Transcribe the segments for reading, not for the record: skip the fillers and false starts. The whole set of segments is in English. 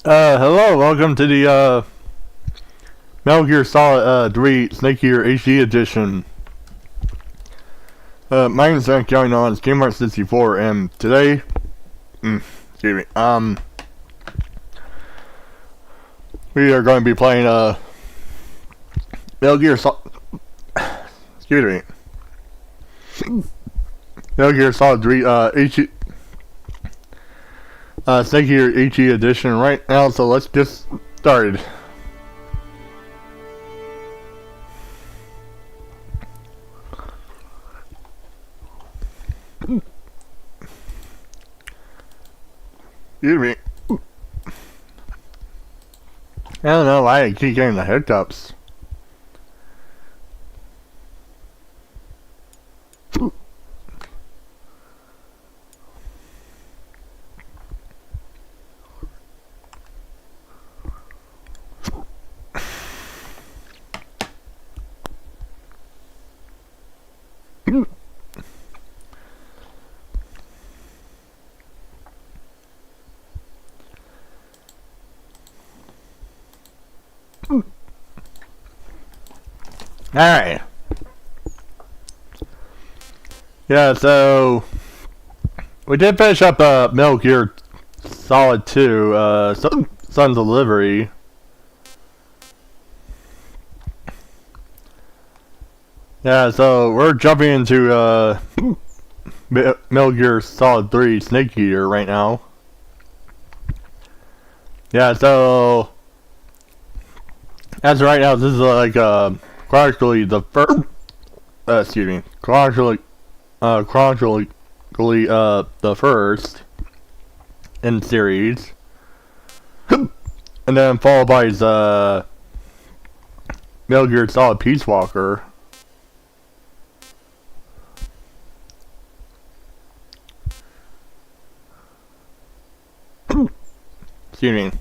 Hello, welcome to the, Metal Gear Solid, 3 Snake Eater HD Edition. My name is Frank, going on as GameHeart64, and today, excuse me, we are going to be playing, Metal Gear Solid, excuse me, Metal Gear Solid 3, HD, Snake Eater HD Edition right now, so let's get started. Excuse me. I don't know why I keep getting the hiccups. Alright. Yeah, so we did finish up Metal Gear Solid 2, Sun's Delivery. Yeah, so we're jumping into Metal Gear Solid 3 Snake Eater right now. Yeah, so as of right now, this is like chronologically the first. Excuse me, chronologically the first in the series, and then followed by his Metal Gear Solid Peace Walker. Excuse me.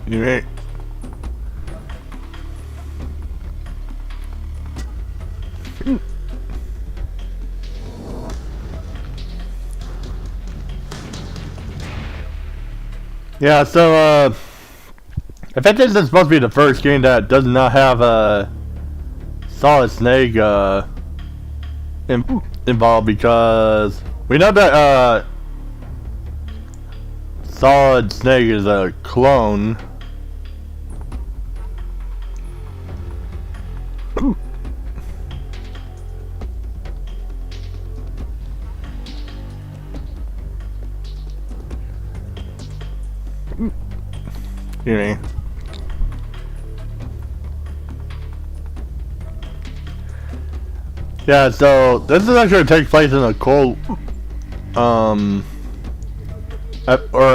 Right. Yeah, so I think this is supposed to be the first game that does not have a Solid Snake involved, because we know that Solid Snake is a clone. You know. Yeah, so this is actually take place in a cold, or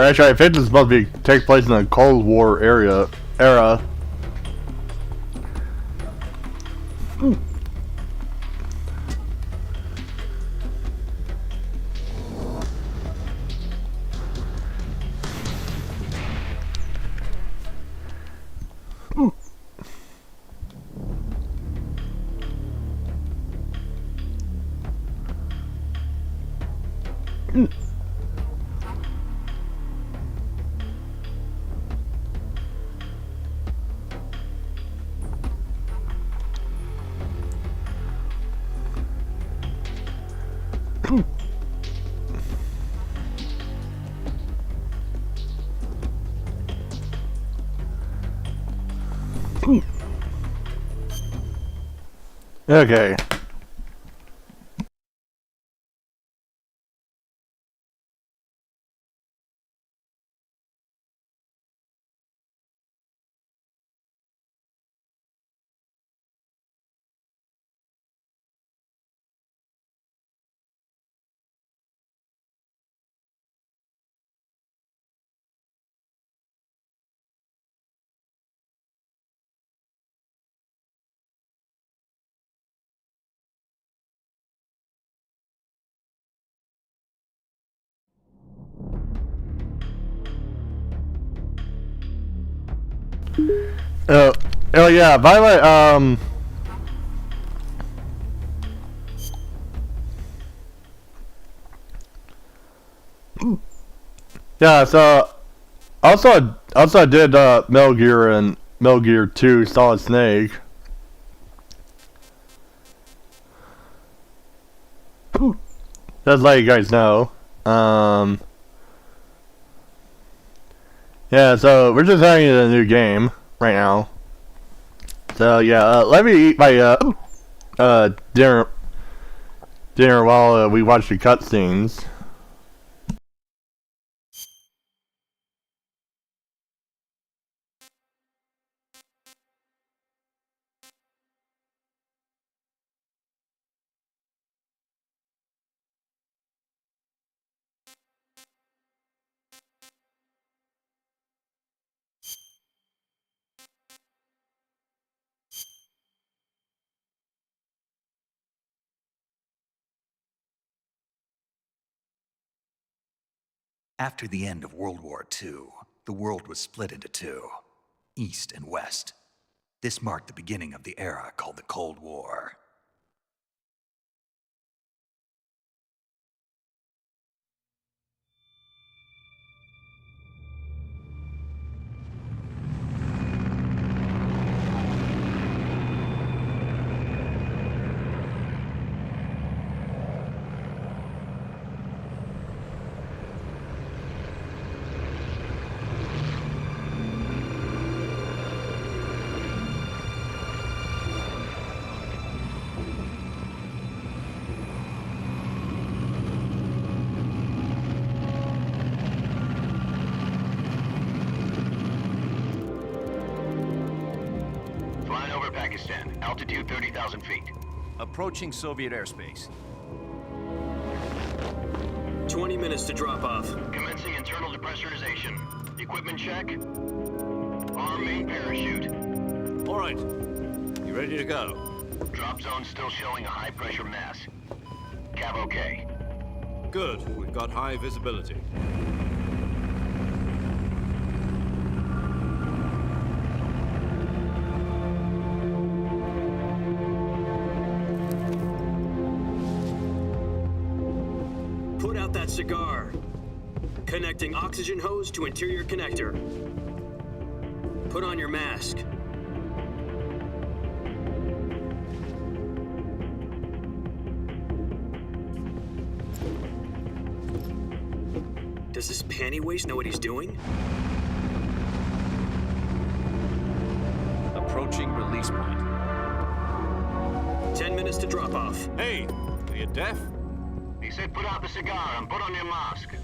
actually I think this is supposed to be take place in a Cold War era. Okay. Oh yeah, by the way, yeah. So also I did Metal Gear and Metal Gear 2 Solid Snake. Just let you guys know. Yeah, so we're just having a new game right now. So yeah, let me eat my dinner while we watch the cutscenes. After the end of World War II, the world was split into two, East and West. This marked the beginning of the era called the Cold War. Pakistan, altitude 30,000 feet. Approaching Soviet airspace. 20 minutes to drop off. Commencing internal depressurization. Equipment check. Arm main parachute. All right. You ready to go? Drop zone still showing a high pressure mass. Cav okay. Good. We've got high visibility. Put out that cigar. Connecting oxygen hose to interior connector. Put on your mask. Does this panty waste know what he's doing? Approaching release point. 10 minutes to drop off. Hey, are you deaf? He said put out the cigar and put on your mask.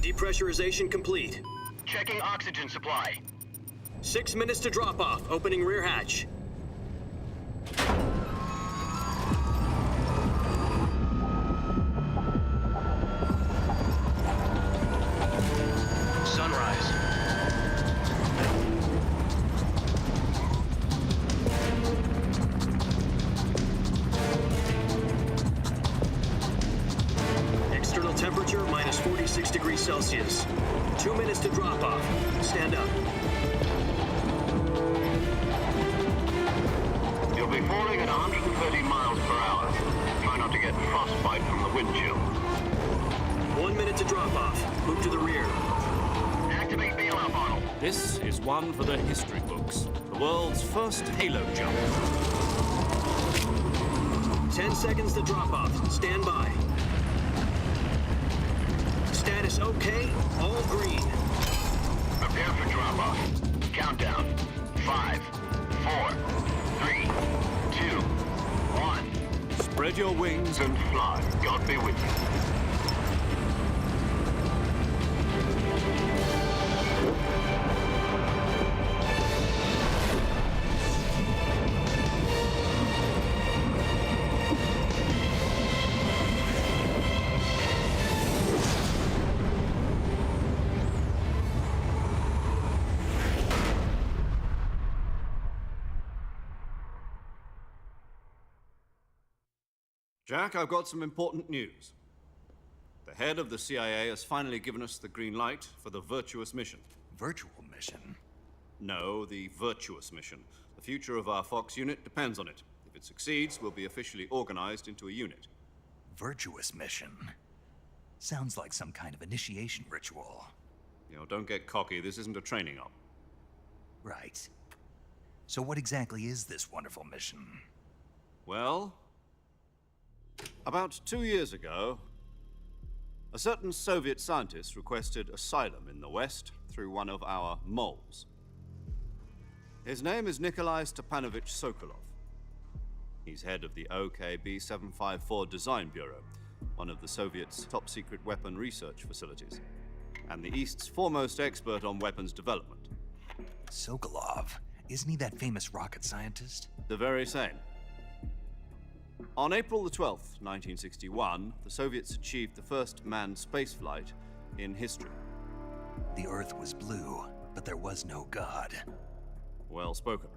Depressurization complete. Checking oxygen supply. 6 minutes to drop off. Opening rear hatch. Sunrise. External temperature minus 46 degrees Celsius. 2 minutes to drop off. Stand up. You'll be falling at 130 miles per hour. Try not to get frostbite from the wind chill. 1 minute to drop off. Move to the rear. Activate bailout model. This is one for the history books. The world's first halo jump. 10 seconds to drop off. Stand by. Status okay. All green. Prepare for drop-off. Countdown. 5, 4, 3, 2, 1. Spread your wings And fly. God be with you. Jack, I've got some important news. The head of the CIA has finally given us the green light for the virtuous mission. Virtual mission? No, the virtuous mission. The future of our Fox unit depends on it. If it succeeds, we'll be officially organized into a unit. Virtuous mission? Sounds like some kind of initiation ritual. You know, don't get cocky. This isn't a training op. Right. So what exactly is this wonderful mission? Well, about 2 years ago, a certain Soviet scientist requested asylum in the West through one of our moles. His name is Nikolai Stepanovich Sokolov. He's head of the OKB 754 Design Bureau, one of the Soviets' top-secret weapon research facilities, and the East's foremost expert on weapons development. Sokolov? Isn't he that famous rocket scientist? The very same. On April the 12th, 1961, the Soviets achieved the first manned spaceflight in history. The Earth was blue, but there was no God. Well spoken.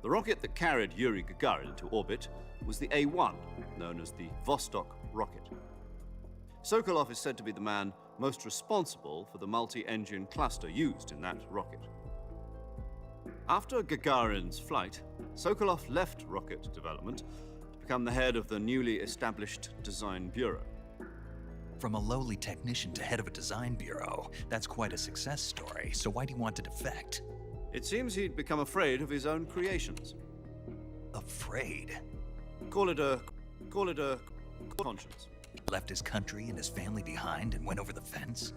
The rocket that carried Yuri Gagarin to orbit was the A-1, known as the Vostok rocket. Sokolov is said to be the man most responsible for the multi-engine cluster used in that rocket. After Gagarin's flight, Sokolov left rocket development to become the head of the newly established Design Bureau. From a lowly technician to head of a design bureau, that's quite a success story. So why do you want to defect? It seems he'd become afraid of his own creations. Afraid? Call it a conscience. Left his country and his family behind and went over the fence?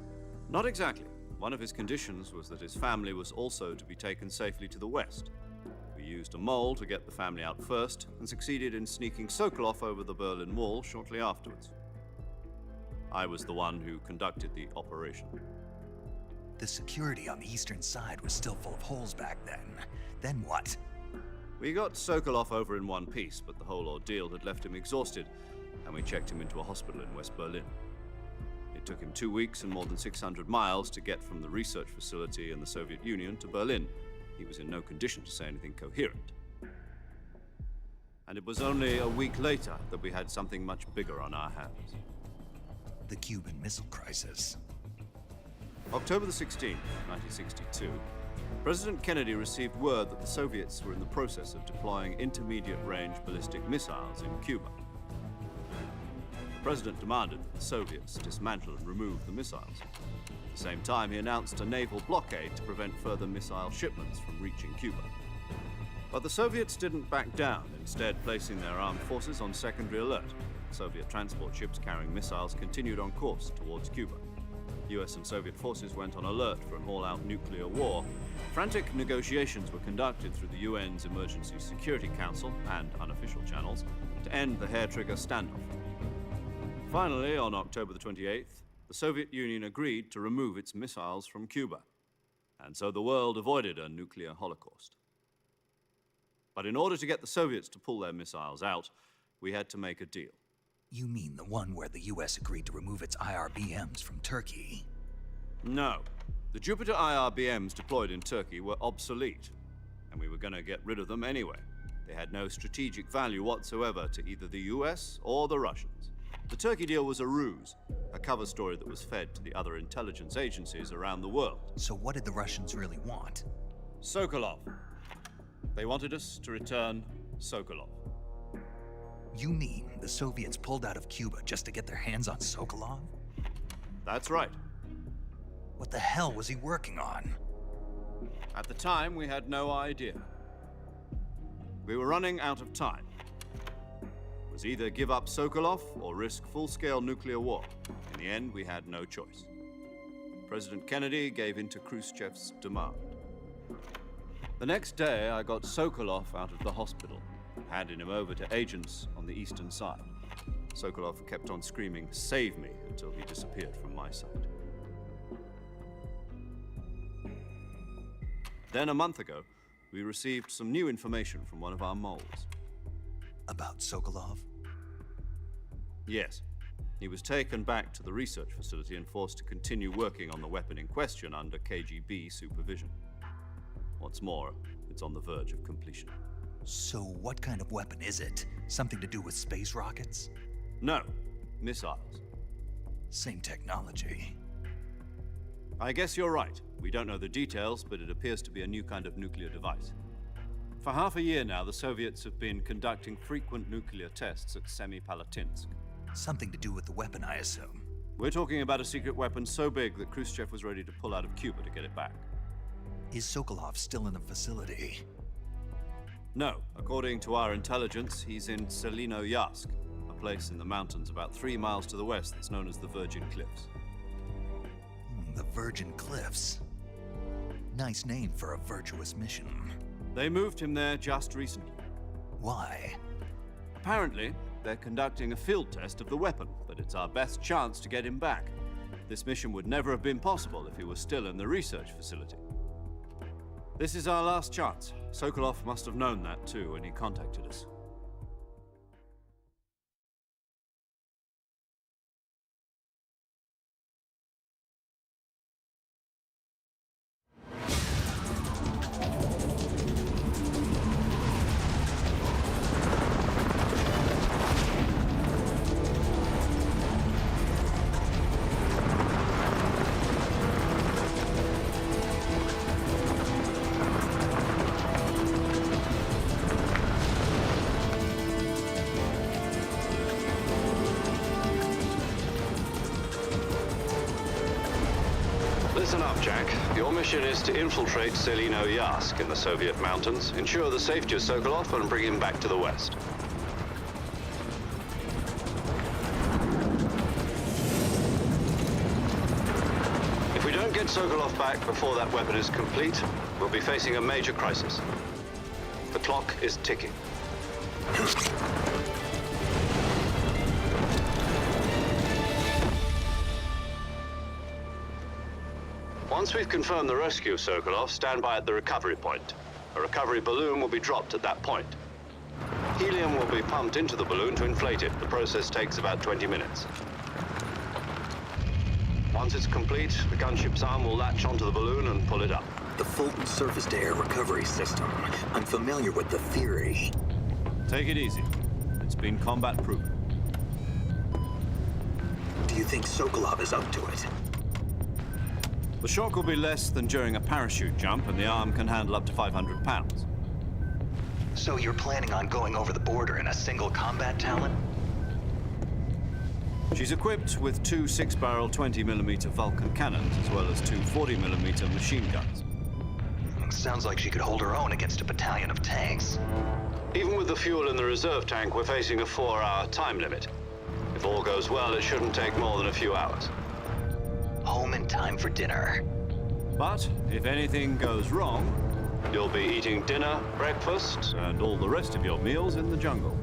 Not exactly. One of his conditions was that his family was also to be taken safely to the West. We used a mole to get the family out first and succeeded in sneaking Sokolov over the Berlin Wall shortly afterwards. I was the one who conducted the operation. The security on the eastern side was still full of holes back then. Then what? We got Sokolov over in one piece, but the whole ordeal had left him exhausted, and we checked him into a hospital in West Berlin. It took him 2 weeks and more than 600 miles to get from the research facility in the Soviet Union to Berlin. He was in no condition to say anything coherent. And it was only a week later that we had something much bigger on our hands. The Cuban Missile Crisis. October the 16th, 1962, President Kennedy received word that the Soviets were in the process of deploying intermediate-range ballistic missiles in Cuba. The President demanded that the Soviets dismantle and remove the missiles. At the same time, he announced a naval blockade to prevent further missile shipments from reaching Cuba. But the Soviets didn't back down, instead placing their armed forces on secondary alert. Soviet transport ships carrying missiles continued on course towards Cuba. US and Soviet forces went on alert for an all-out nuclear war. Frantic negotiations were conducted through the UN's Emergency Security Council and unofficial channels to end the hair-trigger standoff. Finally, on October the 28th, the Soviet Union agreed to remove its missiles from Cuba, and so the world avoided a nuclear holocaust. But in order to get the Soviets to pull their missiles out, we had to make a deal. You mean the one where the US agreed to remove its IRBMs from Turkey? No. The Jupiter IRBMs deployed in Turkey were obsolete, and we were going to get rid of them anyway. They had no strategic value whatsoever to either the US or the Russians. The Turkey deal was a ruse, a cover story that was fed to the other intelligence agencies around the world. So what did the Russians really want? Sokolov. They wanted us to return Sokolov. You mean the Soviets pulled out of Cuba just to get their hands on Sokolov? That's right. What the hell was he working on? At the time, we had no idea. We were running out of time. It was either give up Sokolov or risk full-scale nuclear war. In the end, we had no choice. President Kennedy gave in to Khrushchev's demand. The next day, I got Sokolov out of the hospital, handing him over to agents on the eastern side. Sokolov kept on screaming, "Save me," until he disappeared from my sight. Then a month ago, we received some new information from one of our moles. About Sokolov? Yes. He was taken back to the research facility and forced to continue working on the weapon in question under KGB supervision. What's more, it's on the verge of completion. So what kind of weapon is it? Something to do with space rockets? No, missiles. Same technology. I guess you're right. We don't know the details, but it appears to be a new kind of nuclear device. For half a year now, the Soviets have been conducting frequent nuclear tests at Semipalatinsk. Something to do with the weapon, I assume. We're talking about a secret weapon so big that Khrushchev was ready to pull out of Cuba to get it back. Is Sokolov still in the facility? No, according to our intelligence, he's in Selino-Yarsk, a place in the mountains about 3 miles to the west that's known as the Virgin Cliffs. The Virgin Cliffs. Nice name for a virtuous mission. They moved him there just recently. Why? Apparently, they're conducting a field test of the weapon, but it's our best chance to get him back. This mission would never have been possible if he was still in the research facility. This is our last chance. Sokolov must have known that too when he contacted us. Listen up, Jack. Your mission is to infiltrate Selino-Yarsk in the Soviet mountains, ensure the safety of Sokolov, and bring him back to the West. If we don't get Sokolov back before that weapon is complete, we'll be facing a major crisis. The clock is ticking. Once we've confirmed the rescue of Sokolov, stand by at the recovery point. A recovery balloon will be dropped at that point. Helium will be pumped into the balloon to inflate it. The process takes about 20 minutes. Once it's complete, the gunship's arm will latch onto the balloon and pull it up. The Fulton surface-to-air recovery system. I'm familiar with the theory. Take it easy. It's been combat-proven. Do you think Sokolov is up to it? The shock will be less than during a parachute jump, and the arm can handle up to 500 pounds. So you're planning on going over the border in a single combat Talon? She's equipped with 2 6-barrel 20mm Vulcan cannons, as well as 2 40mm machine guns. Sounds like she could hold her own against a battalion of tanks. Even with the fuel in the reserve tank, we're facing a 4-hour time limit. If all goes well, it shouldn't take more than a few hours. Home in time for dinner. But if anything goes wrong, You'll be eating dinner, breakfast, and all the rest of your meals in the jungle.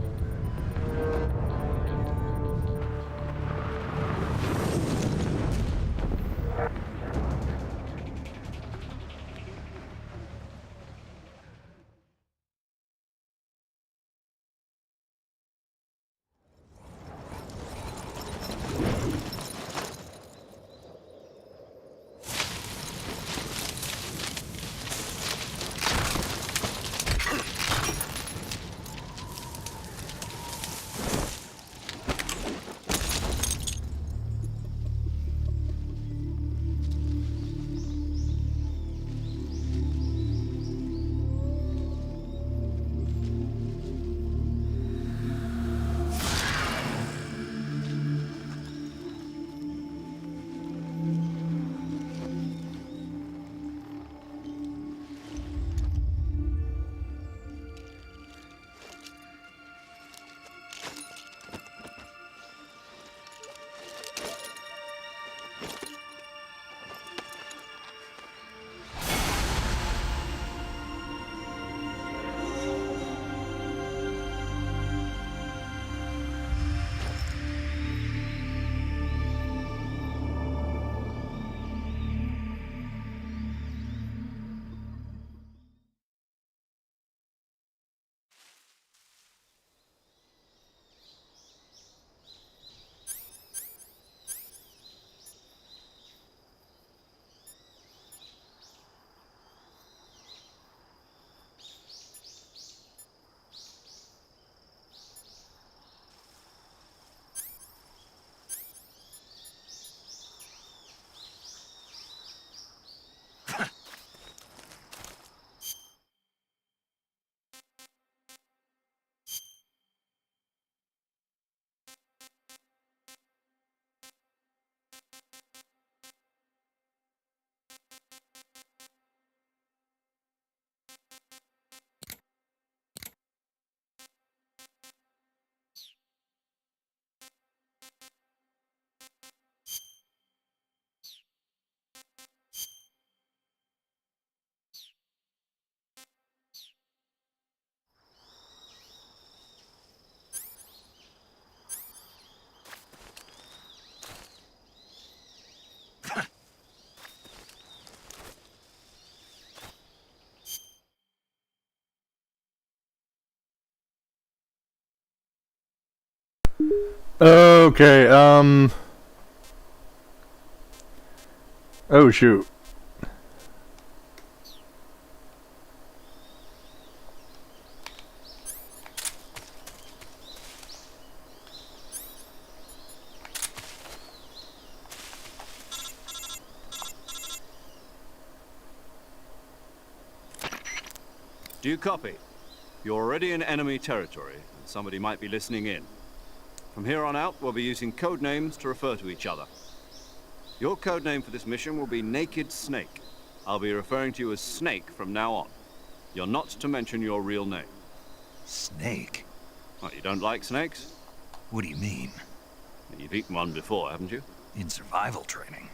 Okay, oh shoot. Do you copy? You're already in enemy territory, and somebody might be listening in. From here on out, we'll be using code names to refer to each other. Your code name for this mission will be Naked Snake. I'll be referring to you as Snake from now on. You're not to mention your real name. Snake? What, you don't like snakes? What do you mean? You've eaten one before, haven't you? In survival training?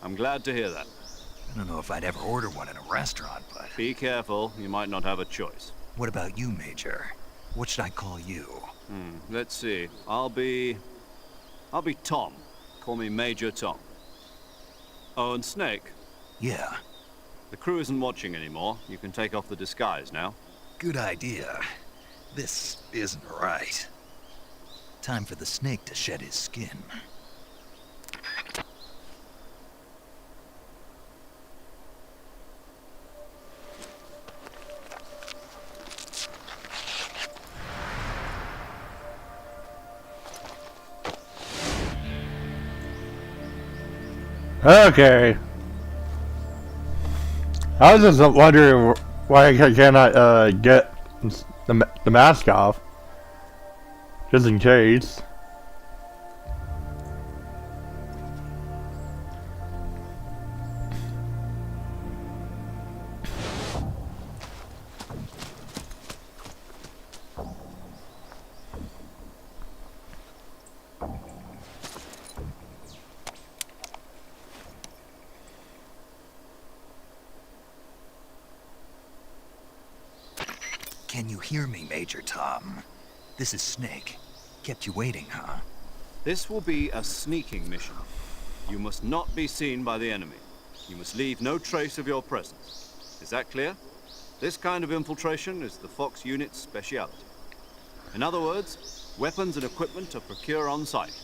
I'm glad to hear that. I don't know if I'd ever order one in a restaurant, but... Be careful, you might not have a choice. What about you, Major? What should I call you? Let's see. I'll be Tom. Call me Major Tom. Oh, and Snake. Yeah. The crew isn't watching anymore. You can take off the disguise now. Good idea. This isn't right. Time for the snake to shed his skin. Okay. I was just wondering why I cannot get the mask off. Just in case. Can you hear me, Major Tom? This is Snake. Kept you waiting, huh? This will be a sneaking mission. You must not be seen by the enemy. You must leave no trace of your presence. Is that clear? This kind of infiltration is the Fox unit's speciality. In other words, weapons and equipment are procured on site.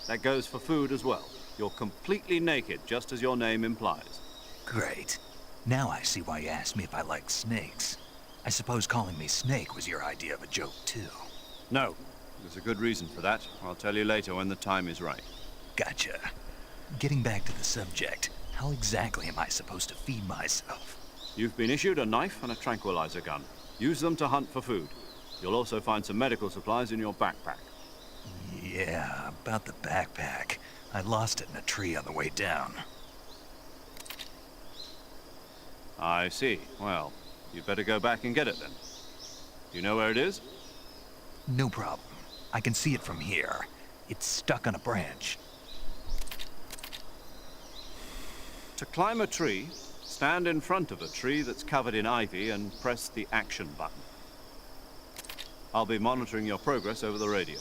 That goes for food as well. You're completely naked, just as your name implies. Great. Now I see why you asked me if I like snakes. I suppose calling me Snake was your idea of a joke, too. No. There's a good reason for that. I'll tell you later when the time is right. Gotcha. Getting back to the subject, how exactly am I supposed to feed myself? You've been issued a knife and a tranquilizer gun. Use them to hunt for food. You'll also find some medical supplies in your backpack. Yeah, about the backpack. I lost it in a tree on the way down. I see. Well, you'd better go back and get it then. Do you know where it is? No problem. I can see it from here. It's stuck on a branch. To climb a tree, stand in front of a tree that's covered in ivy and press the action button. I'll be monitoring your progress over the radio.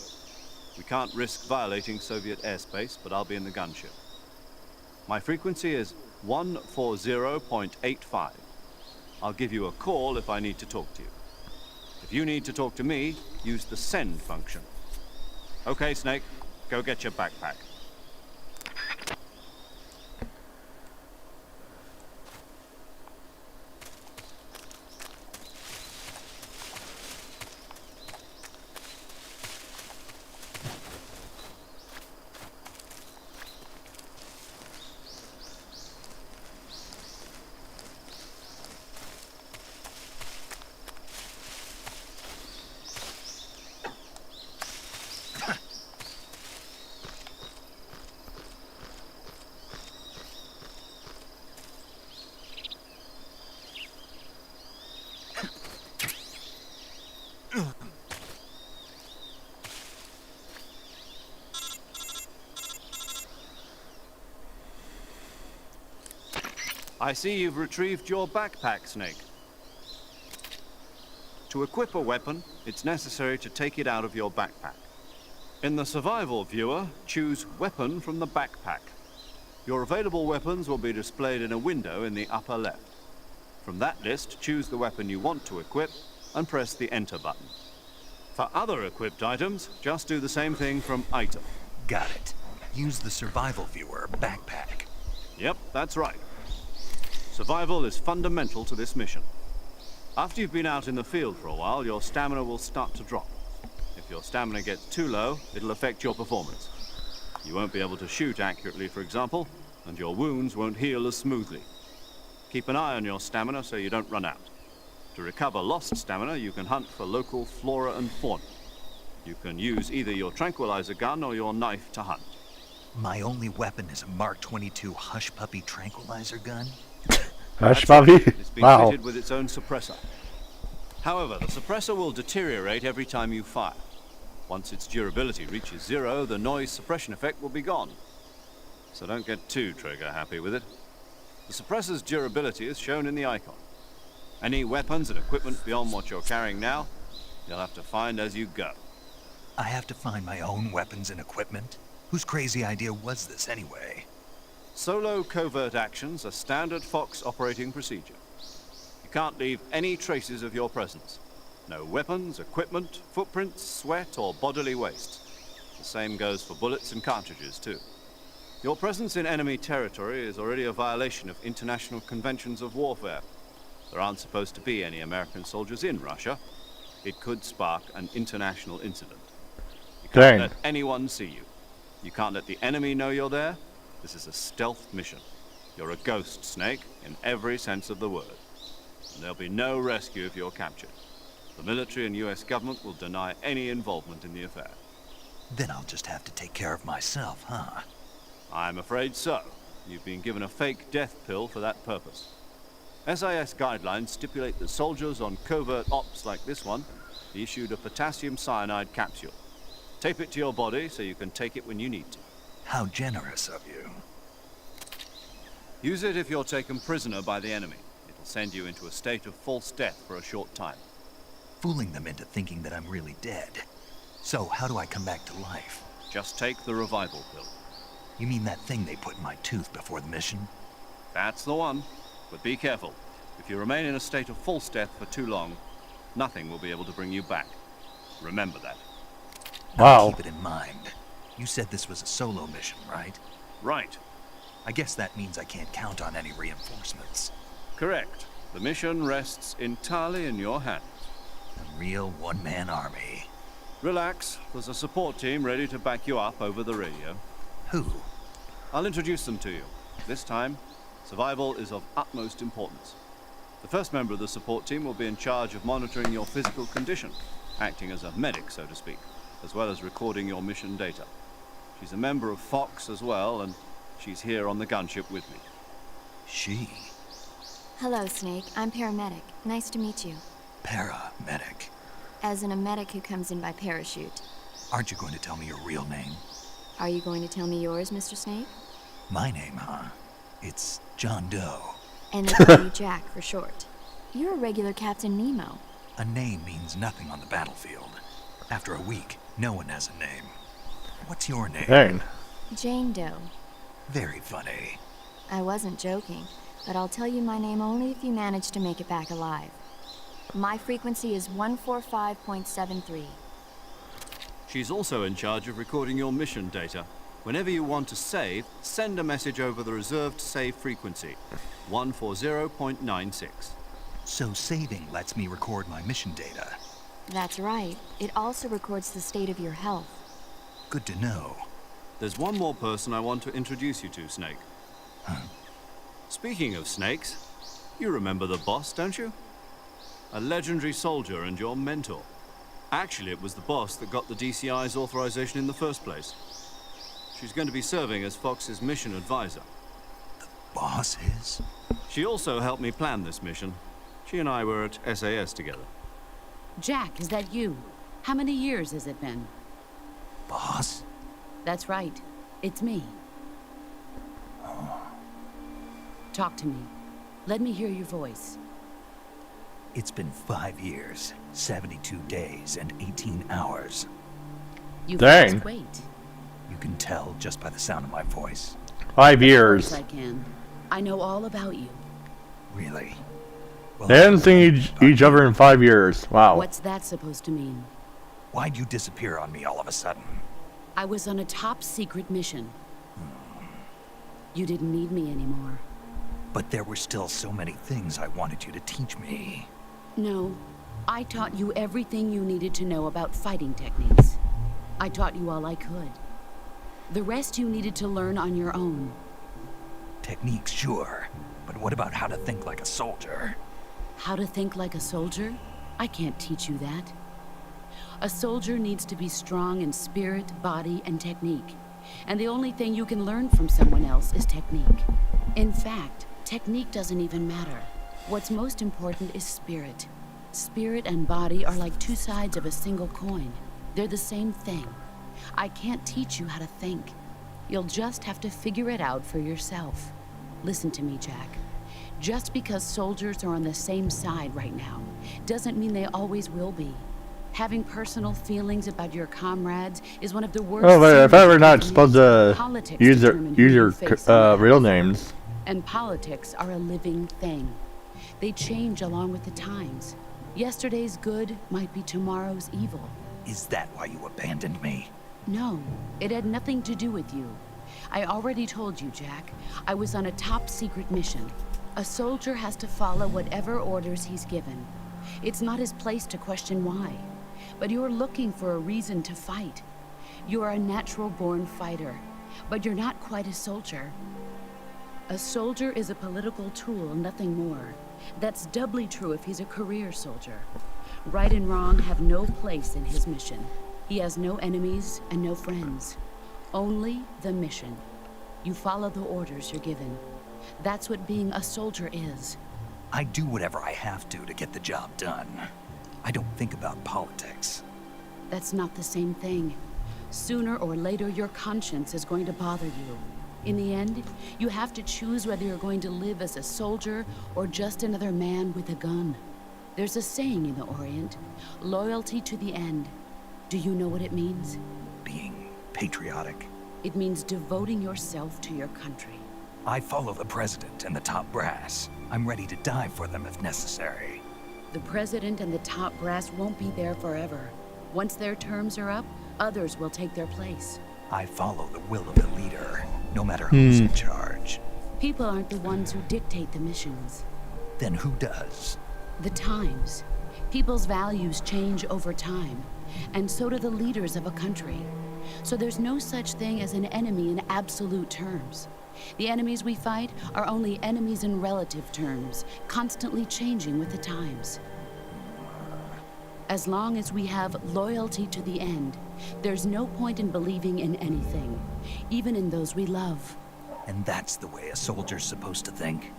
We can't risk violating Soviet airspace, but I'll be in the gunship. My frequency is 140.85. I'll give you a call if I need to talk to you. If you need to talk to me, use the send function. Okay, Snake, go get your backpack. I see you've retrieved your backpack, Snake. To equip a weapon, it's necessary to take it out of your backpack. In the survival viewer, choose Weapon from the backpack. Your available weapons will be displayed in a window in the upper left. From that list, choose the weapon you want to equip and press the Enter button. For other equipped items, just do the same thing from Item. Got it. Use the survival viewer backpack. Yep, that's right. Survival is fundamental to this mission. After you've been out in the field for a while, your stamina will start to drop. If your stamina gets too low, it'll affect your performance. You won't be able to shoot accurately, for example, and your wounds won't heal as smoothly. Keep an eye on your stamina so you don't run out. To recover lost stamina, you can hunt for local flora and fauna. You can use either your tranquilizer gun or your knife to hunt. My only weapon is a Mark 22 Hush Puppy tranquilizer gun? Hush puppy? It's been Wow. fitted with its own suppressor. However, the suppressor will deteriorate every time you fire. Once its durability reaches 0, the noise suppression effect will be gone. So don't get too trigger happy with it. The suppressor's durability is shown in the icon. Any weapons and equipment beyond what you're carrying now, you'll have to find as you go. I have to find my own weapons and equipment? Whose crazy idea was this anyway? Solo covert actions are standard Fox operating procedure. You can't leave any traces of your presence. No weapons, equipment, footprints, sweat, or bodily waste. The same goes for bullets and cartridges, too. Your presence in enemy territory is already a violation of international conventions of warfare. There aren't supposed to be any American soldiers in Russia. It could spark an international incident. You can't Dang. let anyone see you. You can't let the enemy know you're there. This is a stealth mission. You're a ghost, Snake, in every sense of the word. And there'll be no rescue if you're captured. The military and US government will deny any involvement in the affair. Then I'll just have to take care of myself, huh? I'm afraid so. You've been given a fake death pill for that purpose. SIS guidelines stipulate that soldiers on covert ops like this one be issued a potassium cyanide capsule. Tape it to your body so you can take it when you need to. How generous of you. Use it if you're taken prisoner by the enemy. It'll send you into a state of false death for a short time. Fooling them into thinking that I'm really dead. So, how do I come back to life? Just take the revival pill. You mean that thing they put in my tooth before the mission? That's the one. But be careful. If you remain in a state of false death for too long, nothing will be able to bring you back. Remember that. I'll Wow. keep it in mind. You said this was a solo mission, right? Right. I guess that means I can't count on any reinforcements. Correct. The mission rests entirely in your hands. A real one-man army. Relax. There's a support team ready to back you up over the radio. Who? I'll introduce them to you. This time, survival is of utmost importance. The first member of the support team will be in charge of monitoring your physical condition, acting as a medic, so to speak, as well as recording your mission data. She's a member of Fox as well, and she's here on the gunship with me. She. Hello, Snake. I'm paramedic. Nice to meet you. Paramedic. As in a medic who comes in by parachute. Aren't you going to tell me your real name? Are you going to tell me yours, Mr. Snake? My name, huh? It's John Doe. And they call you Jack for short. You're a regular Captain Nemo. A name means nothing on the battlefield. After a week, no one has a name. What's your name? Dang. Jane Doe. Very funny. I wasn't joking, but I'll tell you my name only if you manage to make it back alive. My frequency is 145.73. She's also in charge of recording your mission data. Whenever you want to save, send a message over the reserved save frequency, 140.96. So saving lets me record my mission data. That's right. It also records the state of your health. Good to know. There's one more person I want to introduce you to, Snake. Speaking of snakes, you remember the boss, don't you? A legendary soldier and your mentor. Actually, it was the boss that got the DCI's authorization in the first place. She's going to be serving as Fox's mission advisor. Boss is? She also helped me plan this mission. She and I were at SAS together. Jack, is that you? How many years has it been? Boss? That's right. It's me. Talk to me. Let me hear your voice. It's been 5 years, 72 days, and 18 hours. You've Dang. lost weight. You can tell just by the sound of my voice. 5 Of years. course I can. I know all about you. Really? Well, They haven't seen each other in 5 years. Wow. What's that supposed to mean? Why'd you disappear on me all of a sudden? I was on a top secret mission. You didn't need me anymore. But there were still so many things I wanted you to teach me. No, I taught you everything you needed to know about fighting techniques. I taught you all I could. The rest you needed to learn on your own. Techniques, sure. But what about how to think like a soldier? How to think like a soldier? I can't teach you that. A soldier needs to be strong in spirit, body, and technique. And the only thing you can learn from someone else is technique. In fact, technique doesn't even matter. What's most important is spirit. Spirit and body are like two sides of a single coin. They're the same thing. I can't teach you how to think. You'll just have to figure it out for yourself. Listen to me, Jack. Just because soldiers are on the same side right now doesn't mean they always will be. Having personal feelings about your comrades is one of the worst. Oh, but if sins I were you not can supposed commit. to Politics use determine who you your face on the real battlefield. names. And politics are a living thing. They change along with the times. Yesterday's good might be tomorrow's evil. Is that why you abandoned me? No, it had nothing to do with you. I already told you, Jack. I was on a top secret mission. A soldier has to follow whatever orders he's given. It's not his place to question why. But you're looking for a reason to fight. You're a natural-born fighter, but you're not quite a soldier. A soldier is a political tool, nothing more. That's doubly true if he's a career soldier. Right and wrong have no place in his mission. He has no enemies and no friends. Only the mission. You follow the orders you're given. That's what being a soldier is. I do whatever I have to get the job done. I don't think about politics. That's not the same thing. Sooner or later, your conscience is going to bother you. In the end, you have to choose whether you're going to live as a soldier or just another man with a gun. There's a saying in the Orient, loyalty to the end. Do you know what it means? Being patriotic. It means devoting yourself to your country. I follow the president and the top brass. I'm ready to die for them if necessary. The president and the top brass won't be there forever. Once their terms are up, others will take their place. I follow the will of the leader, no matter who's in charge. People aren't the ones who dictate the missions. Then who does? The times. People's values change over time, and so do the leaders of a country. So there's no such thing as an enemy in absolute terms. The enemies we fight are only enemies in relative terms, constantly changing with the times. As long as we have loyalty to the end, there's no point in believing in anything, even in those we love. And that's the way a soldier's supposed to think?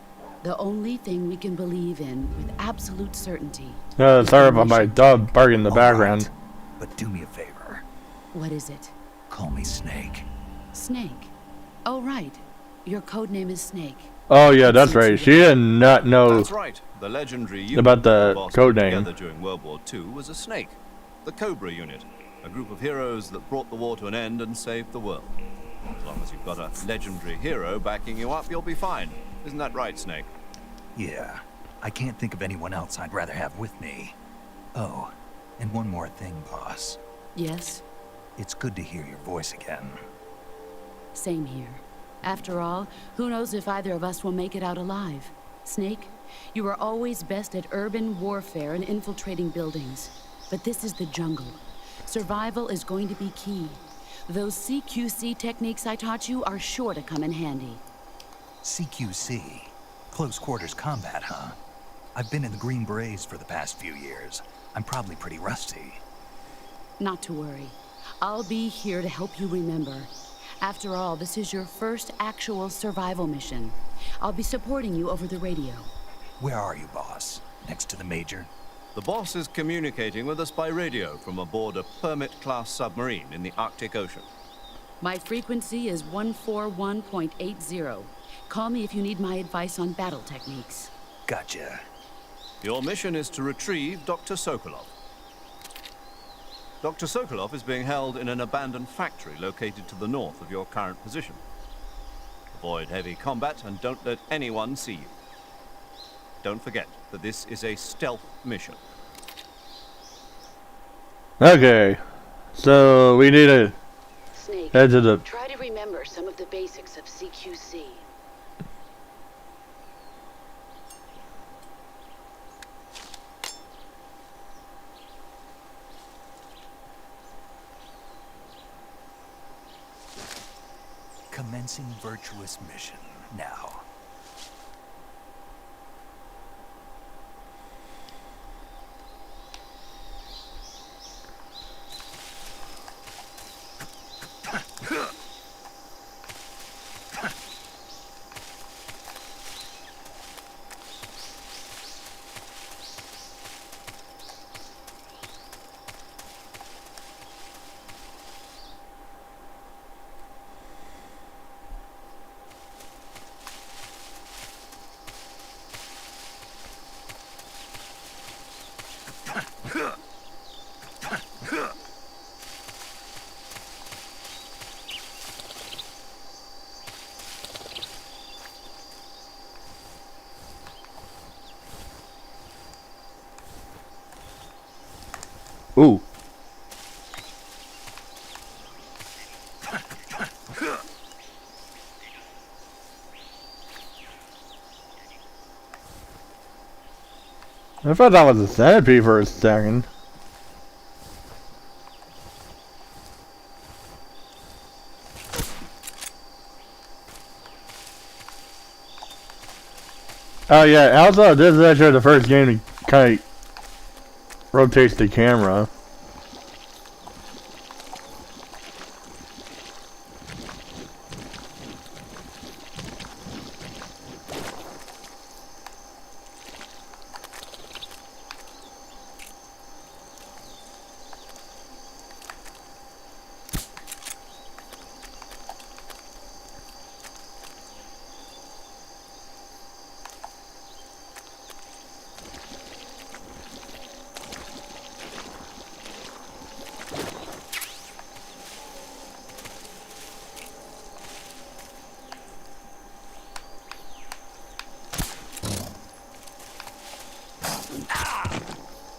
The only thing we can believe in with absolute certainty. Sorry about my dog barking in the All background. right, but do me a favor. What is it? Call me Snake. Snake. Oh, right. Your code name is Snake. Oh yeah, that's right. She did not know. That's right. The legendary unit About the boss code put name. together during World War II was a snake. The Cobra unit. A group of heroes that brought the war to an end and saved the world. As long as you've got a legendary hero backing you up, you'll be fine. Isn't that right, Snake? Yeah, I can't think of anyone else I'd rather have with me. Oh, and one more thing, boss. Yes? It's good to hear your voice again. Same here. After all, who knows if either of us will make it out alive? Snake, you are always best at urban warfare and infiltrating buildings. But this is the jungle. Survival is going to be key. Those CQC techniques I taught you are sure to come in handy. CQC? Close quarters combat, huh? I've been in the Green Berets for the past few years. I'm probably pretty rusty. Not to worry. I'll be here to help you remember. After all, this is your first actual survival mission. I'll be supporting you over the radio. Where are you, boss? Next to the Major? The boss is communicating with us by radio from aboard a Permit-class submarine in the Arctic Ocean. My frequency is 141.80. Call me if you need my advice on battle techniques. Gotcha. Your mission is to retrieve Dr. Sokolov. Dr. Sokolov is being held in an abandoned factory located to the north of your current position. Avoid heavy combat and don't let anyone see you. Don't forget that this is a stealth mission. Okay. So we need to Snake, head to the... try to remember some of the basics of CQC. Commencing virtuous mission now. Ooh. I thought that was a centipede for a second. Oh yeah, also this is actually the first game to kind of rotates the camera.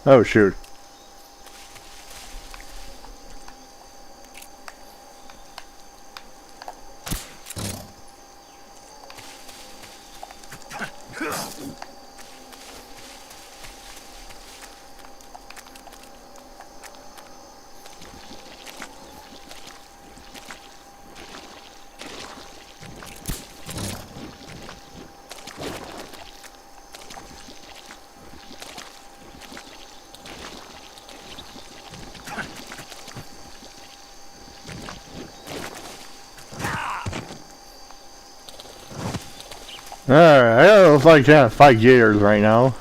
Oh shoot. Alright, I don't like trying to fight gators right now.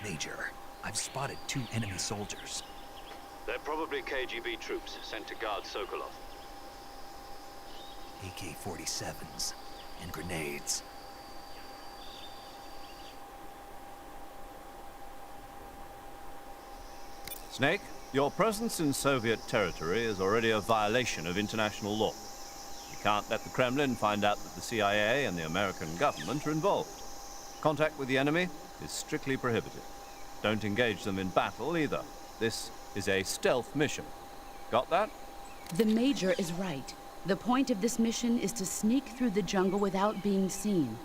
Major, I've spotted 2 enemy soldiers. They're probably KGB troops sent to guard Sokolov. AK-47s and grenades. Snake, your presence in Soviet territory is already a violation of international law. You can't let the Kremlin find out that the CIA and the American government are involved. Contact with the enemy is strictly prohibited. Don't engage them in battle either. This is a stealth mission. Got that? The Major is right. The point of this mission is to sneak through the jungle without being seen.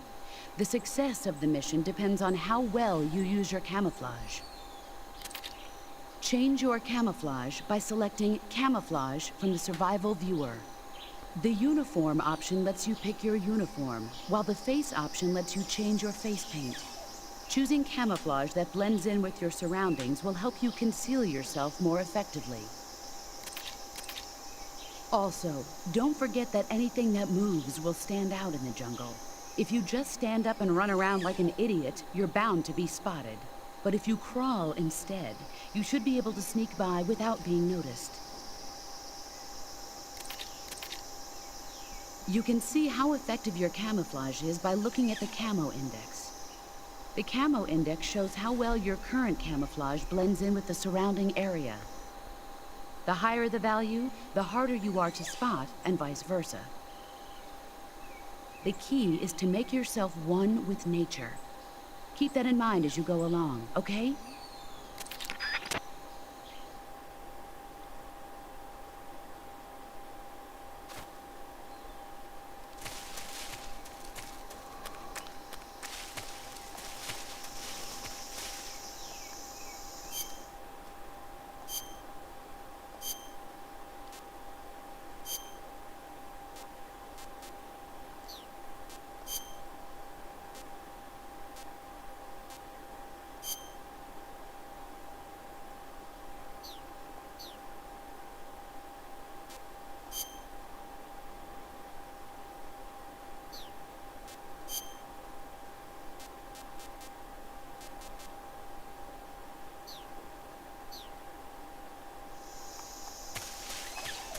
The success of the mission depends on how well you use your camouflage. Change your camouflage by selecting Camouflage from the Survival Viewer. The Uniform option lets you pick your uniform, while the Face option lets you change your face paint. Choosing camouflage that blends in with your surroundings will help you conceal yourself more effectively. Also, don't forget that anything that moves will stand out in the jungle. If you just stand up and run around like an idiot, you're bound to be spotted. But if you crawl instead, you should be able to sneak by without being noticed. You can see how effective your camouflage is by looking at the camo index. The camo index shows how well your current camouflage blends in with the surrounding area. The higher the value, the harder you are to spot, and vice versa. The key is to make yourself one with nature. Keep that in mind as you go along, okay?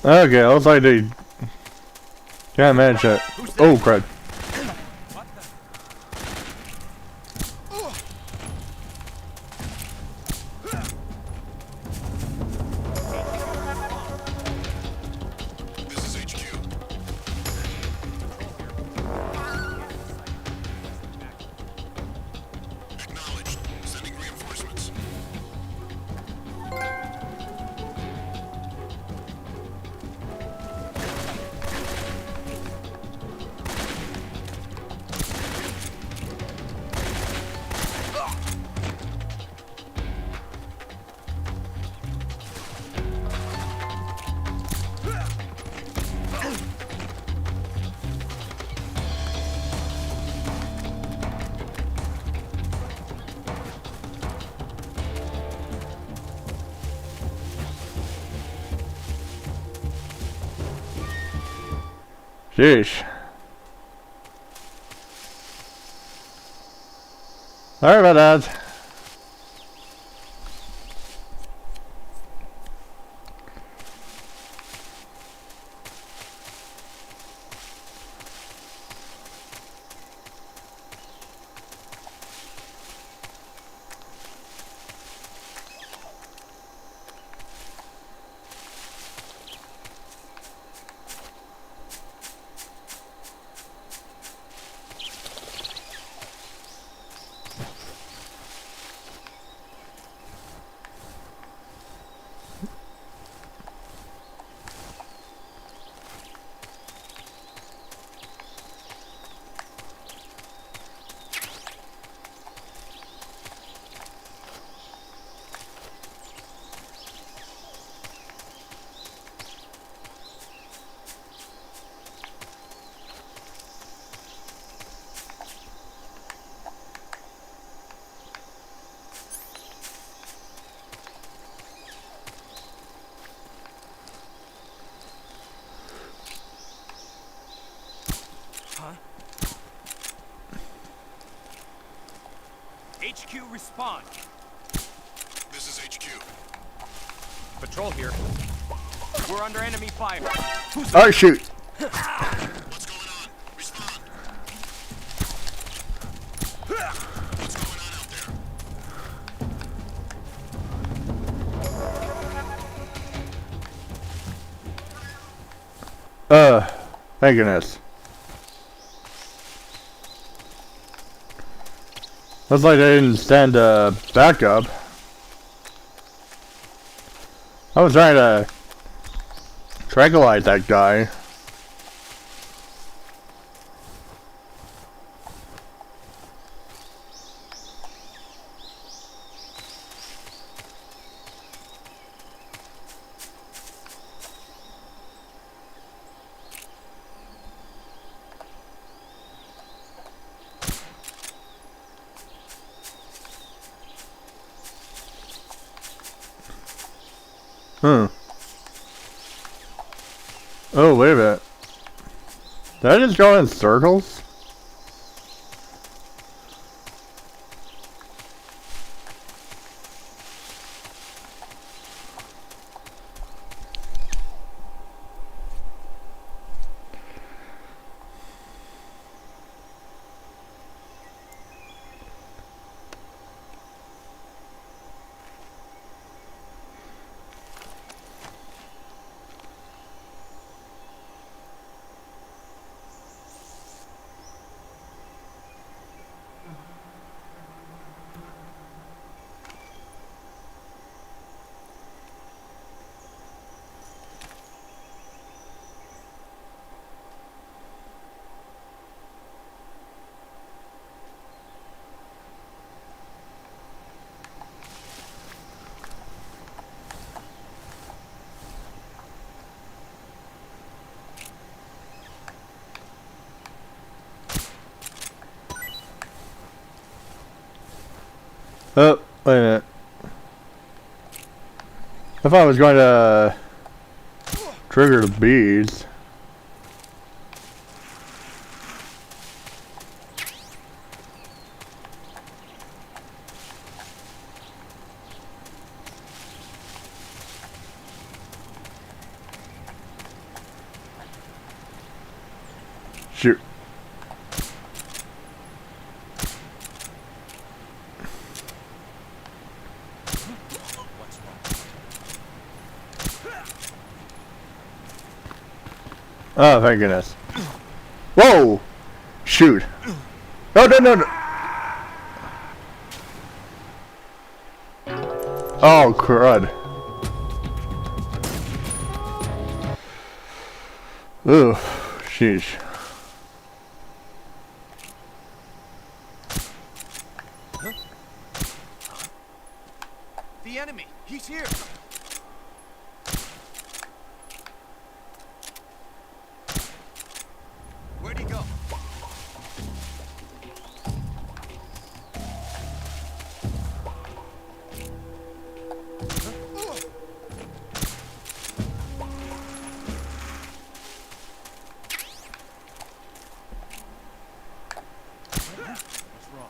Okay, looks like they can't manage that. Oh, crap. This is HQ. Acknowledged. Sending reinforcements. Sheesh. Sorry about that. HQ respond. This is HQ. Patrol here. We're under enemy fire. Oh, shoot. What's going on? Respond. What's going on out there? Thank goodness. Looks like they didn't stand backup. I was trying to tranquilize that guy. Oh, wait a minute. Did I just go in circles? Oh, wait a minute. I thought I was going to trigger the bees. Shoot. Oh, thank goodness. Whoa! Shoot. No, no, no, no. Oh, crud. Ooh, sheesh. The enemy! He's here! Where'd he go? What's wrong?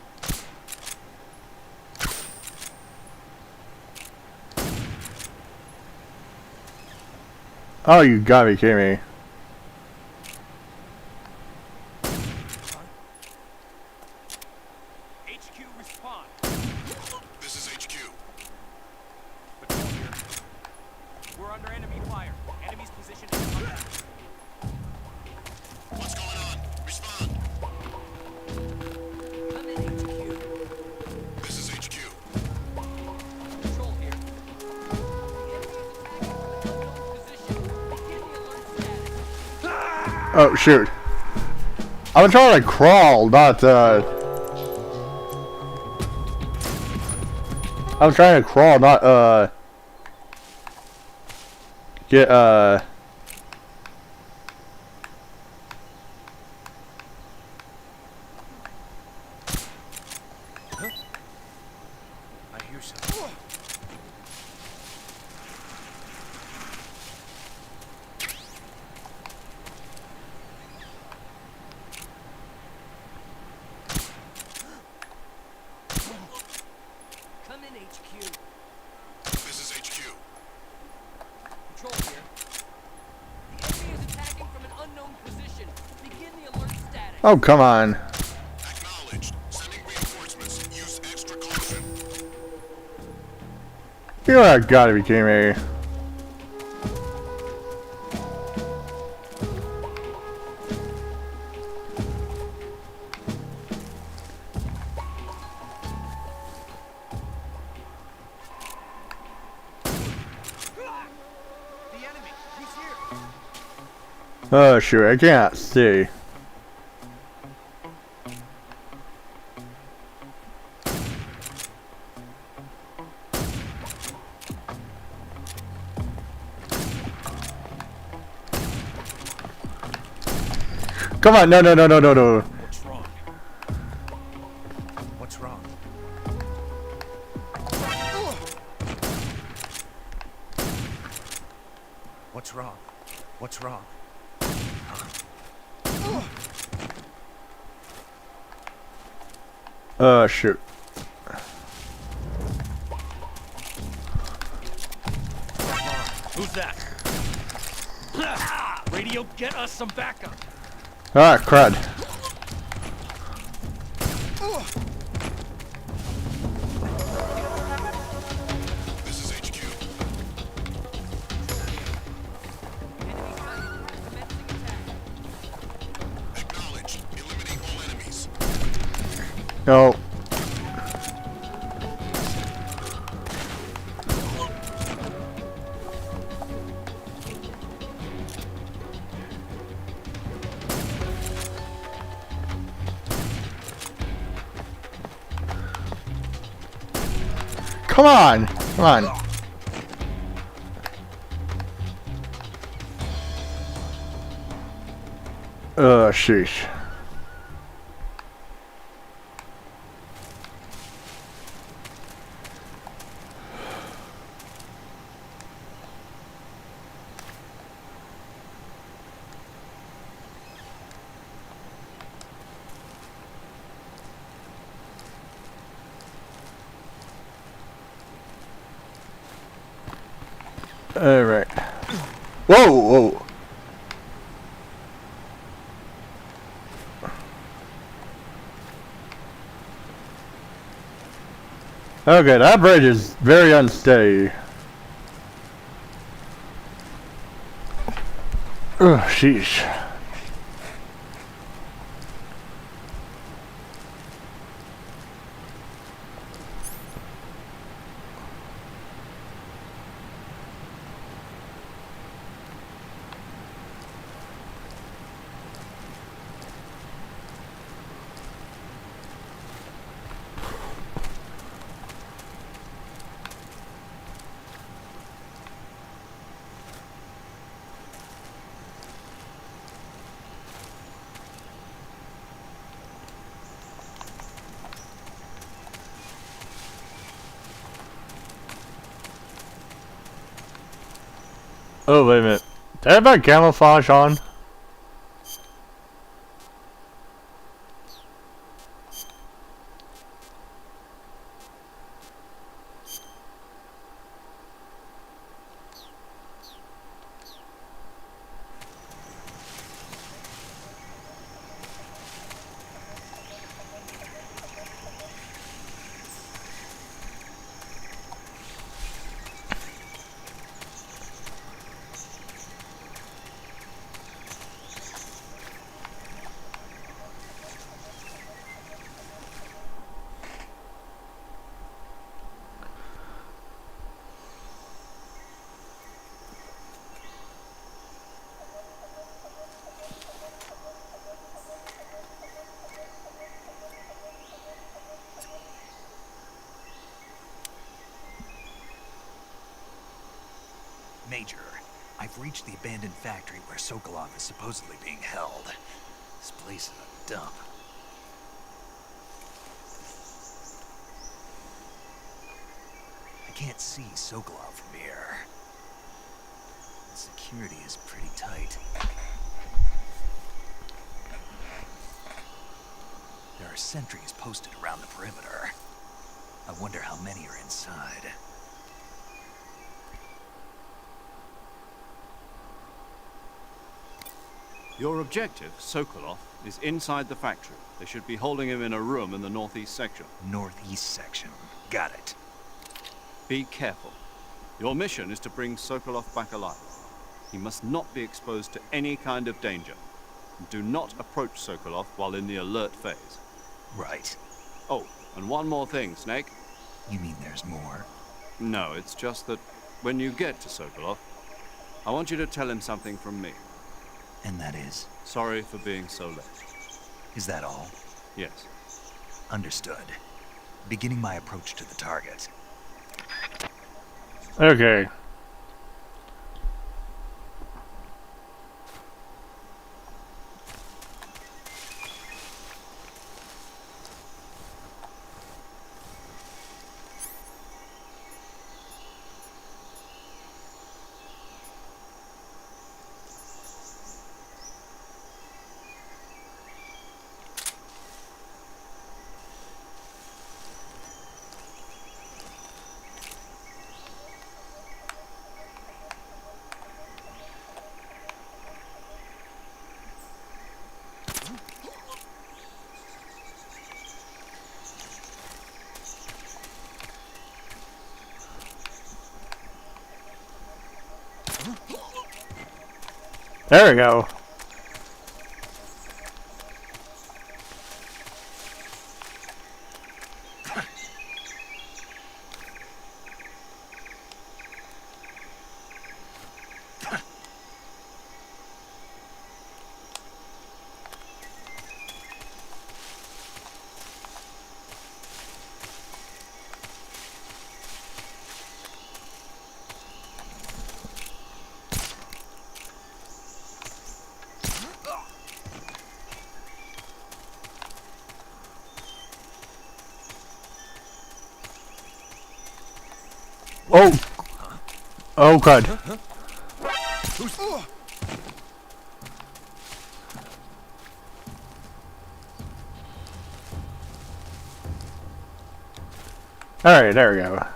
Oh, you gotta be kidding me. HQ respond. This is HQ. Patrol here. We're under enemy fire. Enemy's position is under. What's going on? Respond. I'm in HQ. This is HQ. Patrol here. The enemy is attacking from an unknown position. Begin the alert status. Oh, shoot. I was trying to crawl, not, I was trying to crawl, not, get, I hear something. Come in, HQ. This is HQ. Patrol here. The enemy is attacking from an unknown position. Begin the alert status. oh, come on. Acknowledged. Sending reinforcements. Use extra caution. You gotta be kidding me. The enemy. He's here. Oh, shoot, I can't see. Come on, no, no, no, no, no, no. What's wrong? What's wrong? What's wrong? What's wrong? Shoot. Who's that? Radio, get us some backup. Ah, crud. This is HQ. Acknowledged. Eliminate all enemies. No. Come on! Come on. Sheesh. Alright. Whoa, whoa. Okay, that bridge is very unsteady. Ugh, sheesh. Oh, wait a minute. Did I have that camouflage on? Major, I've reached the abandoned factory where Sokolov is supposedly being held. This place is a dump. I can't see Sokolov from here. The security is pretty tight. There are sentries posted around the perimeter. I wonder how many are inside. Your objective, Sokolov, is inside the factory. They should be holding him in a room in the northeast section. Northeast section. Got it. Be careful. Your mission is to bring Sokolov back alive. He must not be exposed to any kind of danger. Do not approach Sokolov while in the alert phase. Right. Oh, and one more thing, Snake. You mean there's more? No, it's just that when you get to Sokolov, I want you to tell him something from me. And that is? Sorry for being so late. Is that all? Yes. Understood. Beginning my approach to the target. Okay. There we go. Oh! Oh god. Alright, there we go.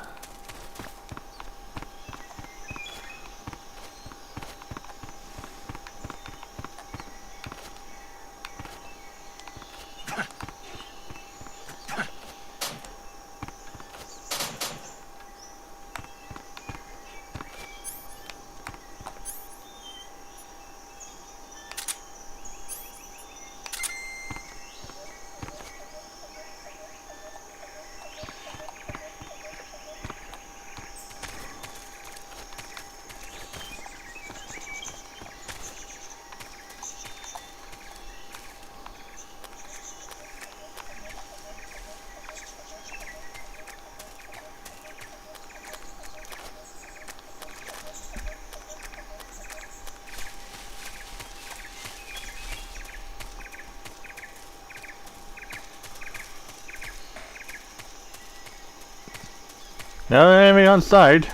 No enemy on side.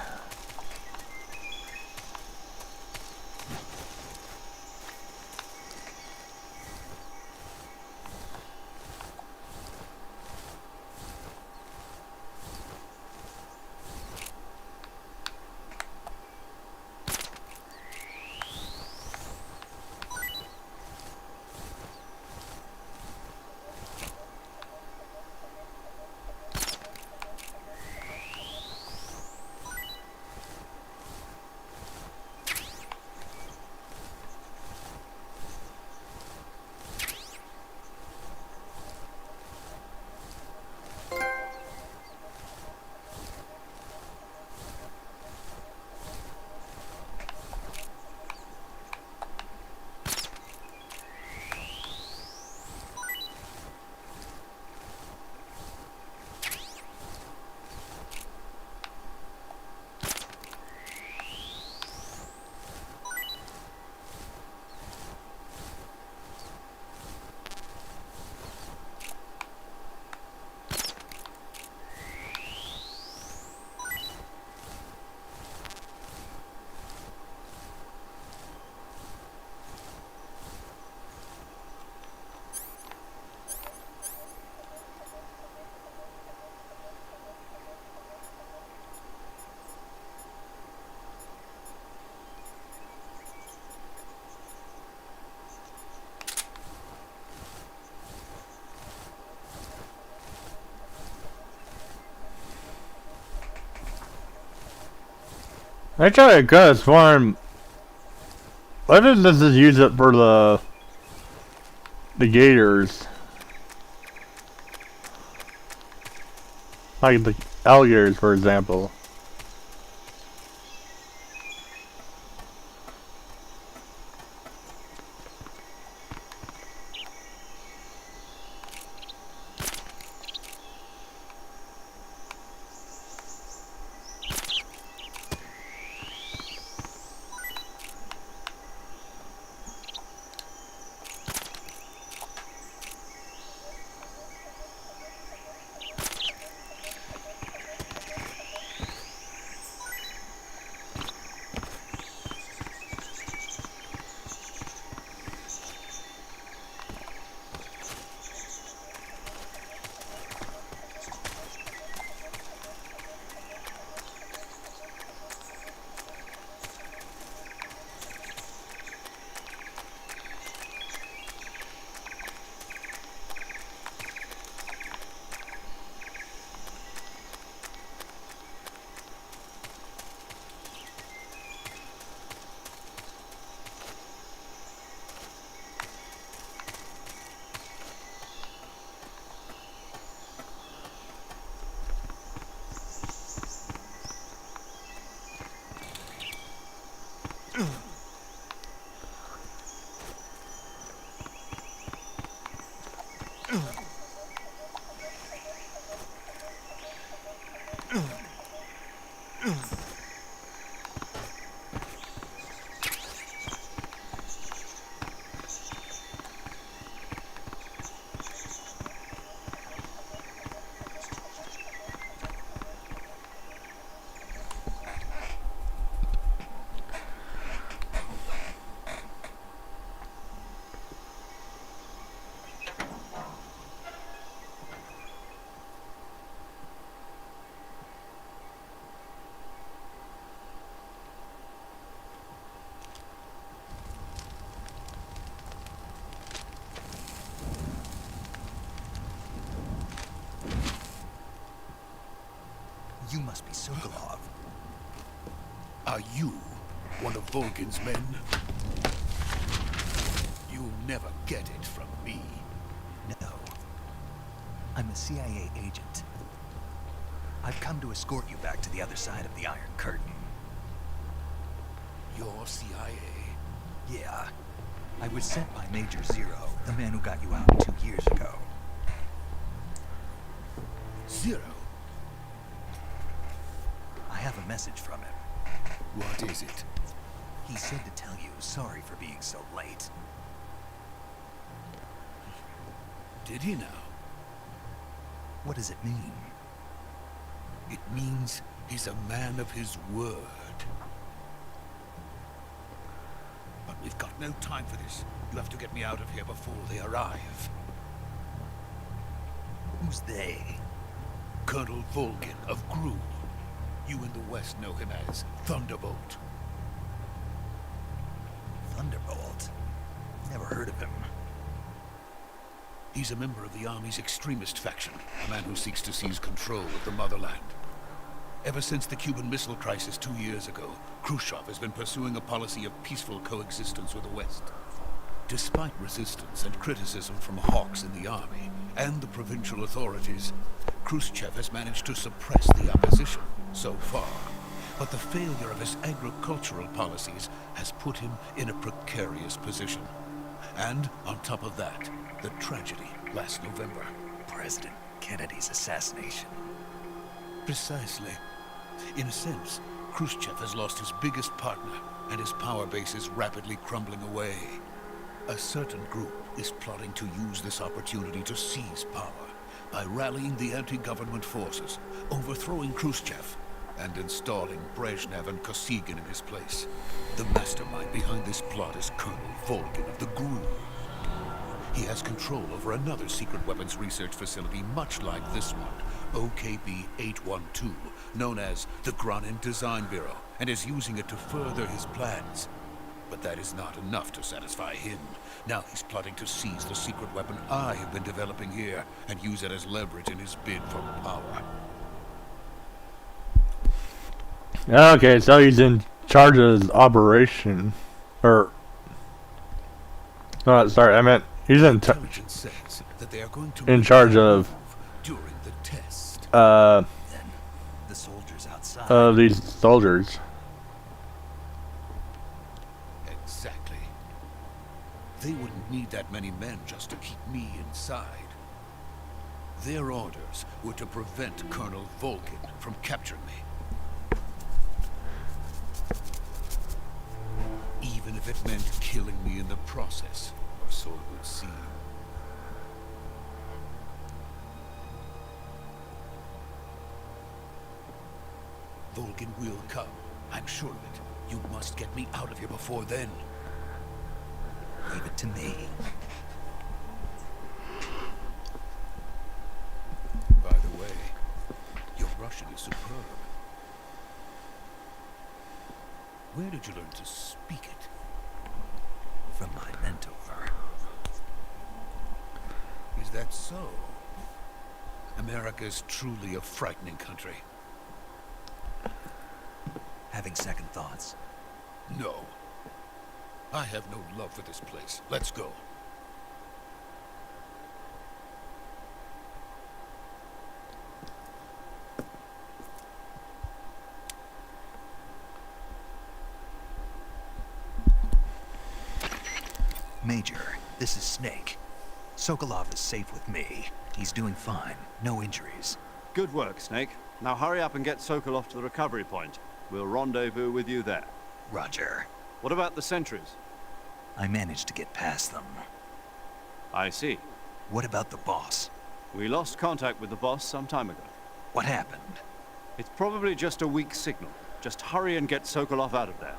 I try to go as farm. Why doesn't this just use it for the gators? Like the alligators, for example. You must be Sokolov. Are you one of Volgin's men? You'll never get it from me. No. I'm a CIA agent. I've come to escort you back to the other side of the Iron Curtain. You're CIA? Yeah. I was sent by Major Zero, the man who got you out 2 years ago. Zero? I have a message from him. What is it? He said to tell you sorry for being so late. Did he now? What does it mean? It means he's a man of his word. But we've got no time for this. You have to get me out of here before they arrive. Who's they? Colonel Volgin of Gru. You in the West know him as Thunderbolt. Thunderbolt? Never heard of him. He's a member of the Army's extremist faction, a man who seeks to seize control of the motherland. Ever since the Cuban Missile Crisis 2 years ago, Khrushchev has been pursuing a policy of peaceful coexistence with the West. Despite resistance and criticism from hawks in the army and the provincial authorities, Khrushchev has managed to suppress the opposition so far. But the failure of his agricultural policies has put him in a precarious position. And on top of that, the tragedy last November. President Kennedy's assassination. Precisely. In a sense, Khrushchev has lost his biggest partner, and his power base is rapidly crumbling away. A certain group is plotting to use this opportunity to seize power by rallying the anti-government forces, overthrowing Khrushchev, and installing Brezhnev and Kosygin in his place. The mastermind behind this plot is Colonel Volgin of the Gru. He has control over another secret weapons research facility much like this one, OKB-812, known as the Granin Design Bureau, and is using it to further his plans. But that is not enough to satisfy him. Now he's plotting to seize the secret weapon I have been developing here and use it as leverage in his bid for power. Okay, so he's in charge of his operation. Or... Oh, sorry, I meant he's Intelligence says that they are going to in charge of... during the test. Then the soldiers outside. Of these soldiers. Exactly. They wouldn't need that many men just to keep me inside. Their orders were to prevent Colonel Volgin from capturing me. Even if it meant killing me in the process, or so it would seem. Volgin will come. I'm sure of it. You must get me out of here before then. Leave it to me. By the way, your Russian is superb. Where did you learn to speak it? From my mentor. Is that so? America is truly a frightening country. Having second thoughts? No. I have no love for this place. Let's go. Major, this is Snake. Sokolov is safe with me. He's doing fine. No injuries. Good work, Snake. Now hurry up and get Sokolov to the recovery point. We'll rendezvous with you there. Roger. What about the sentries? I managed to get past them. I see. What about the boss? We lost contact with the boss some time ago. What happened? It's probably just a weak signal. Just hurry and get Sokolov out of there.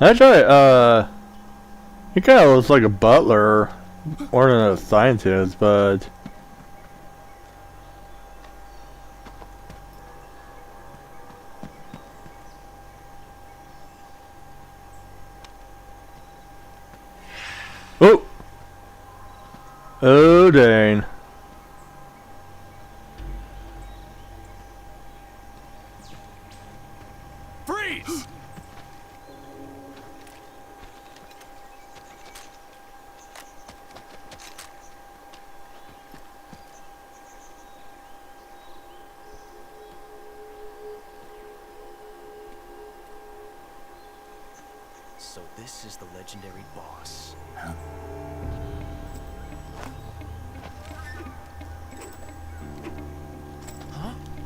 Actually, he kind of looks like a butler more than a scientist, but oh, oh dang. Freeze! So this is the legendary boss.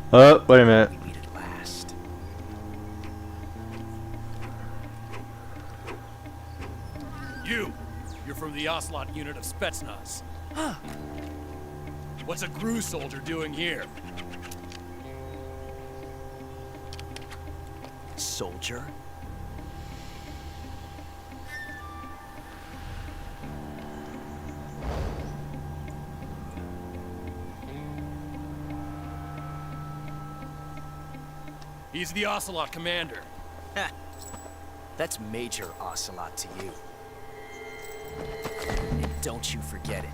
Wait a minute. We meet at last. You're from the Ocelot unit of Spetsnaz. Huh. What's a GRU soldier doing here? Soldier? He's the Ocelot commander. Ha! That's Major Ocelot to you. And don't you forget it.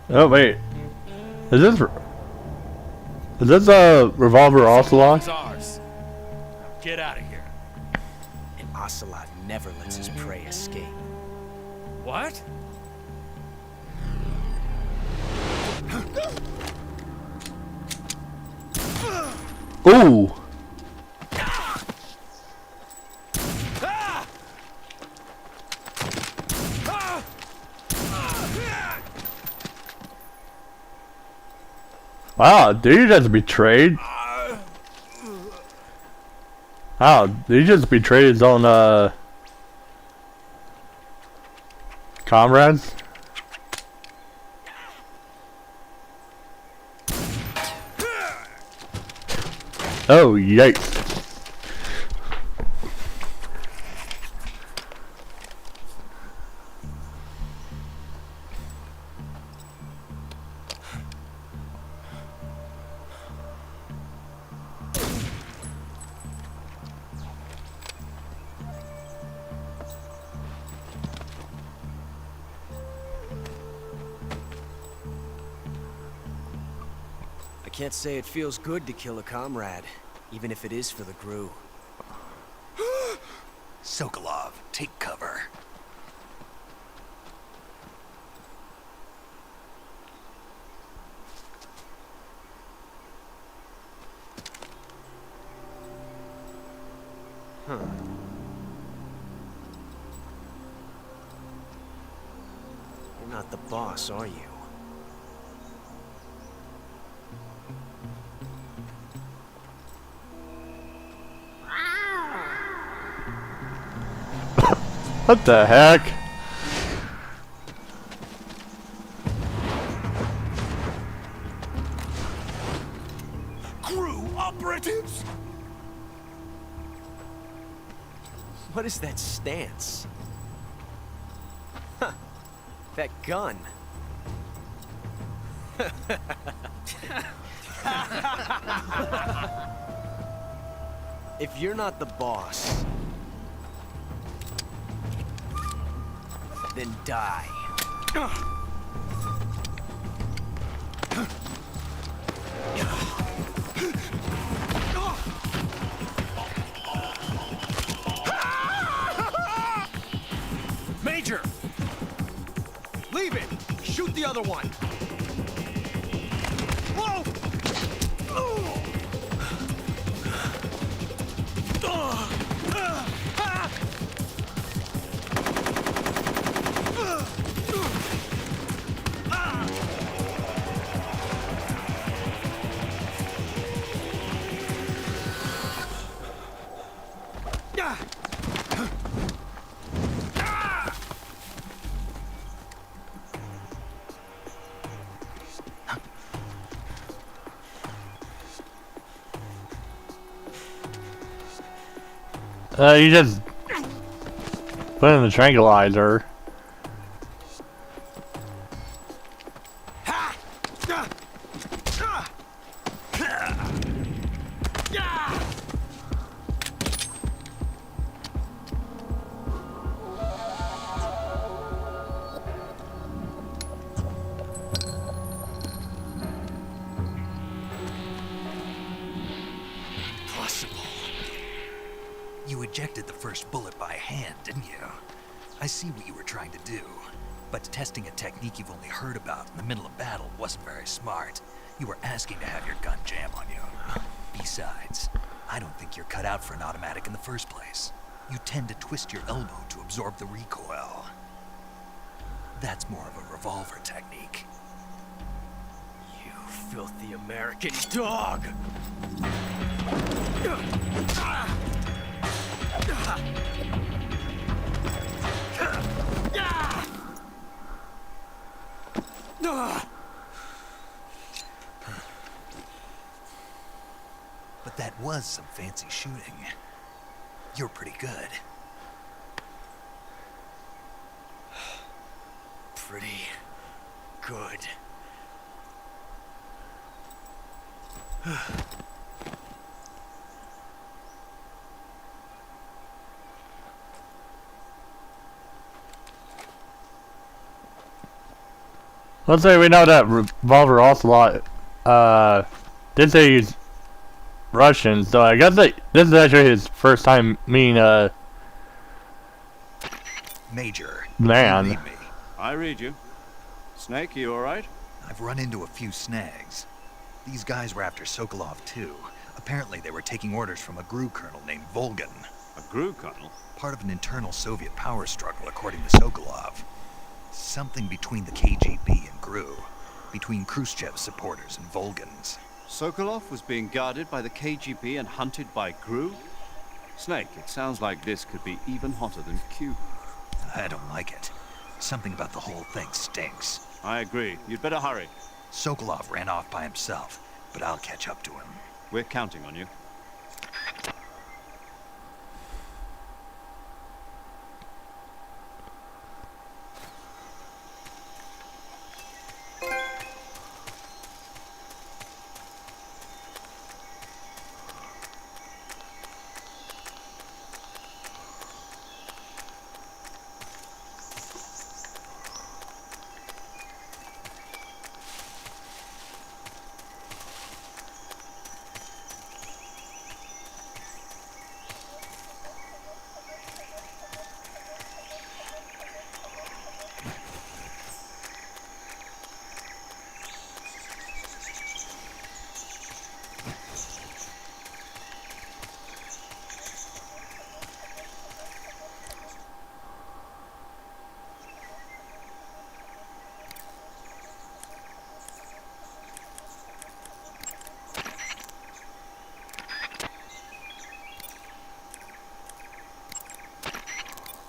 Oh wait, is this a revolver Ocelot? It's ours. Get out of here. And Ocelot never lets his prey escape. What? Ooh. Wow, did he just betrayed? Wow, did he just betray his own comrades? Oh, yikes. I can't say it feels good to kill a comrade, even if it is for the GRU. Sokolov, take cover. Huh. You're not the boss, are you? What the heck? GRU operatives? What is that stance? Huh. That gun. If you're not the boss, then die. Major! Leave it! Shoot the other one! Whoa! You just put in the tranquilizer. You ejected the first bullet by hand, didn't you? I see what you were trying to do. But testing a technique you've only heard about in the middle of battle wasn't very smart. You were asking to have your gun jam on you. Besides, I don't think you're cut out for an automatic in the first place. You tend to twist your elbow to absorb the recoil. That's more of a revolver technique. You filthy American dog! But that was some fancy shooting. You're pretty good. Pretty good. Let's say we know that Revolver Ocelot did say he's Russian, so I guess that this is actually his first time meeting Major, man. you read me. I read you. Snake, you alright? I've run into a few snags. These guys were after Sokolov too. Apparently they were taking orders from a GRU colonel named Volgan. A GRU colonel? Part of an internal Soviet power struggle, according to Sokolov. Something between the KGB and GRU. Between Khrushchev's supporters and Volgan's. Sokolov was being guarded by the KGB and hunted by GRU? Snake, it sounds like this could be even hotter than Cuba. I don't like it. Something about the whole thing stinks. I agree. You'd better hurry. Sokolov ran off by himself, but I'll catch up to him. We're counting on you.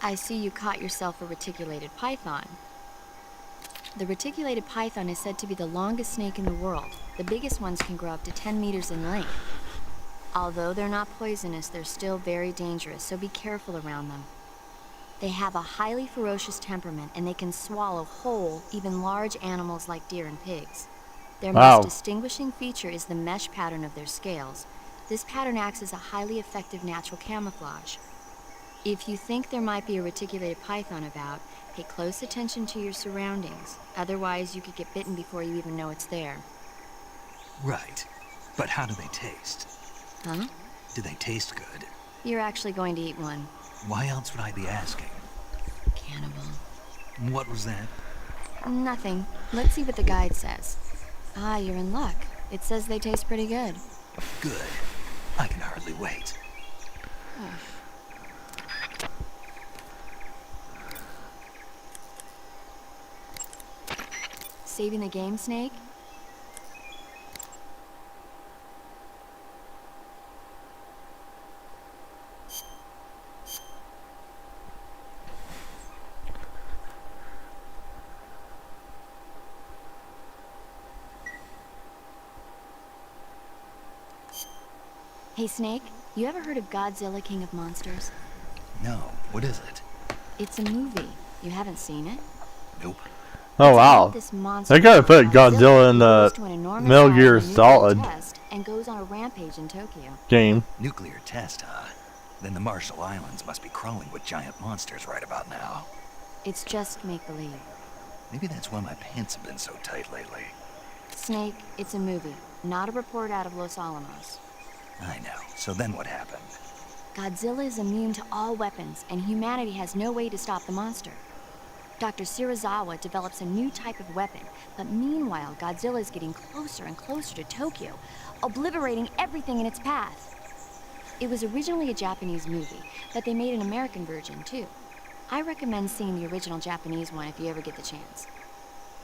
I see you caught yourself a reticulated python. The reticulated python is said to be the longest snake in the world. The biggest ones can grow up to 10 meters in length. Although they're not poisonous, they're still very dangerous, so be careful around them. They have a highly ferocious temperament, and they can swallow whole, even large animals like deer and pigs. Their most distinguishing feature is the mesh pattern of their scales. This pattern acts as a highly effective natural camouflage. If you think there might be a reticulated python about, pay close attention to your surroundings. Otherwise, you could get bitten before you even know it's there. Right. But how do they taste? Huh? Do they taste good? You're actually going to eat one. Why else would I be asking? Cannibal. What was that? Nothing. Let's see what the guide says. Ah, you're in luck. It says they taste pretty good. Good. I can hardly wait. Saving the game, Snake? Hey, Snake, you ever heard of Godzilla, King of Monsters? No. What is it? It's a movie. You haven't seen it? Nope. Oh wow. This monster They gotta put Godzilla in goes the to an enormous Metal size Gear nuclear Solid test and goes on a rampage in Tokyo. game. Nuclear test, huh? Then the Marshall Islands must be crawling with giant monsters right about now. It's just make-believe. Maybe that's why my pants have been so tight lately. Snake, it's a movie, not a report out of Los Alamos. I know. So then what happened? Godzilla is immune to all weapons, and humanity has no way to stop the monster. Dr. Shirazawa develops a new type of weapon, but meanwhile, Godzilla is getting closer and closer to Tokyo, obliterating everything in its path. It was originally a Japanese movie, but they made an American version, too. I recommend seeing the original Japanese one if you ever get the chance.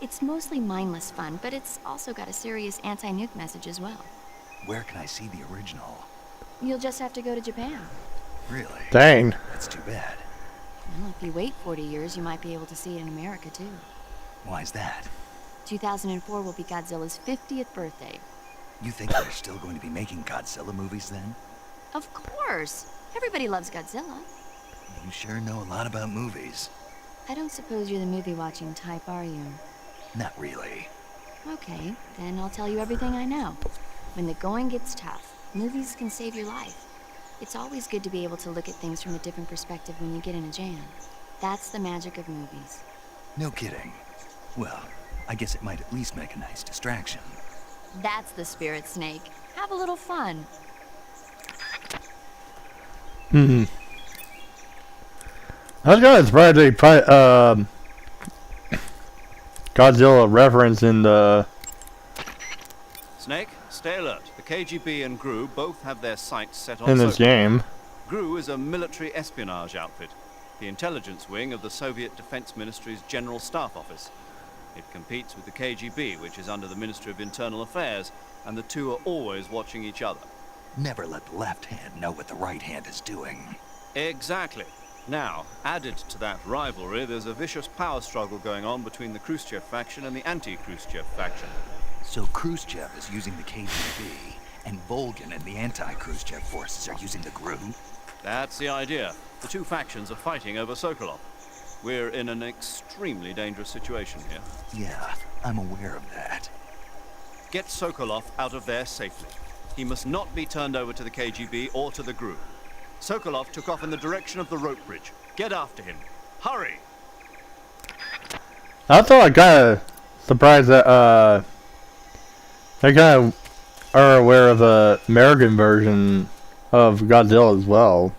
It's mostly mindless fun, but it's also got a serious anti-nuke message as well. Where can I see the original? You'll just have to go to Japan. Really? Dang. That's too bad. Well, if you wait 40 years, you might be able to see it in America, too. Why's that? 2004 will be Godzilla's 50th birthday. You think they're still going to be making Godzilla movies then? Of course! Everybody loves Godzilla. You sure know a lot about movies. I don't suppose you're the movie-watching type, are you? Not really. Okay, then I'll tell you everything I know. When the going gets tough, movies can save your life. It's always good to be able to look at things from a different perspective when you get in a jam. That's the magic of movies. No kidding. Well, I guess it might at least make a nice distraction. That's the spirit, Snake. Have a little fun. I was kind of surprised they put Godzilla reference in the... Snake, stay alert. The KGB and GRU both have their sights set on in this Sokolovs. game. GRU is a military espionage outfit, the intelligence wing of the Soviet Defense Ministry's General Staff Office. It competes with the KGB, which is under the Ministry of Internal Affairs, and the two are always watching each other. Never let the left hand know what the right hand is doing. Exactly. Now, added to that rivalry, there's a vicious power struggle going on between the Khrushchev faction and the anti-Khrushchev faction. So Khrushchev is using the KGB, and Volgin and the anti-Khrushchev forces are using the GRU? That's the idea. The two factions are fighting over Sokolov. We're in an extremely dangerous situation here. Yeah, I'm aware of that. Get Sokolov out of there safely. He must not be turned over to the KGB or to the GRU. Sokolov took off in the direction of the rope bridge. Get after him. Hurry! I thought I kind of surprised that they kind of are aware of a American version of Godzilla as well.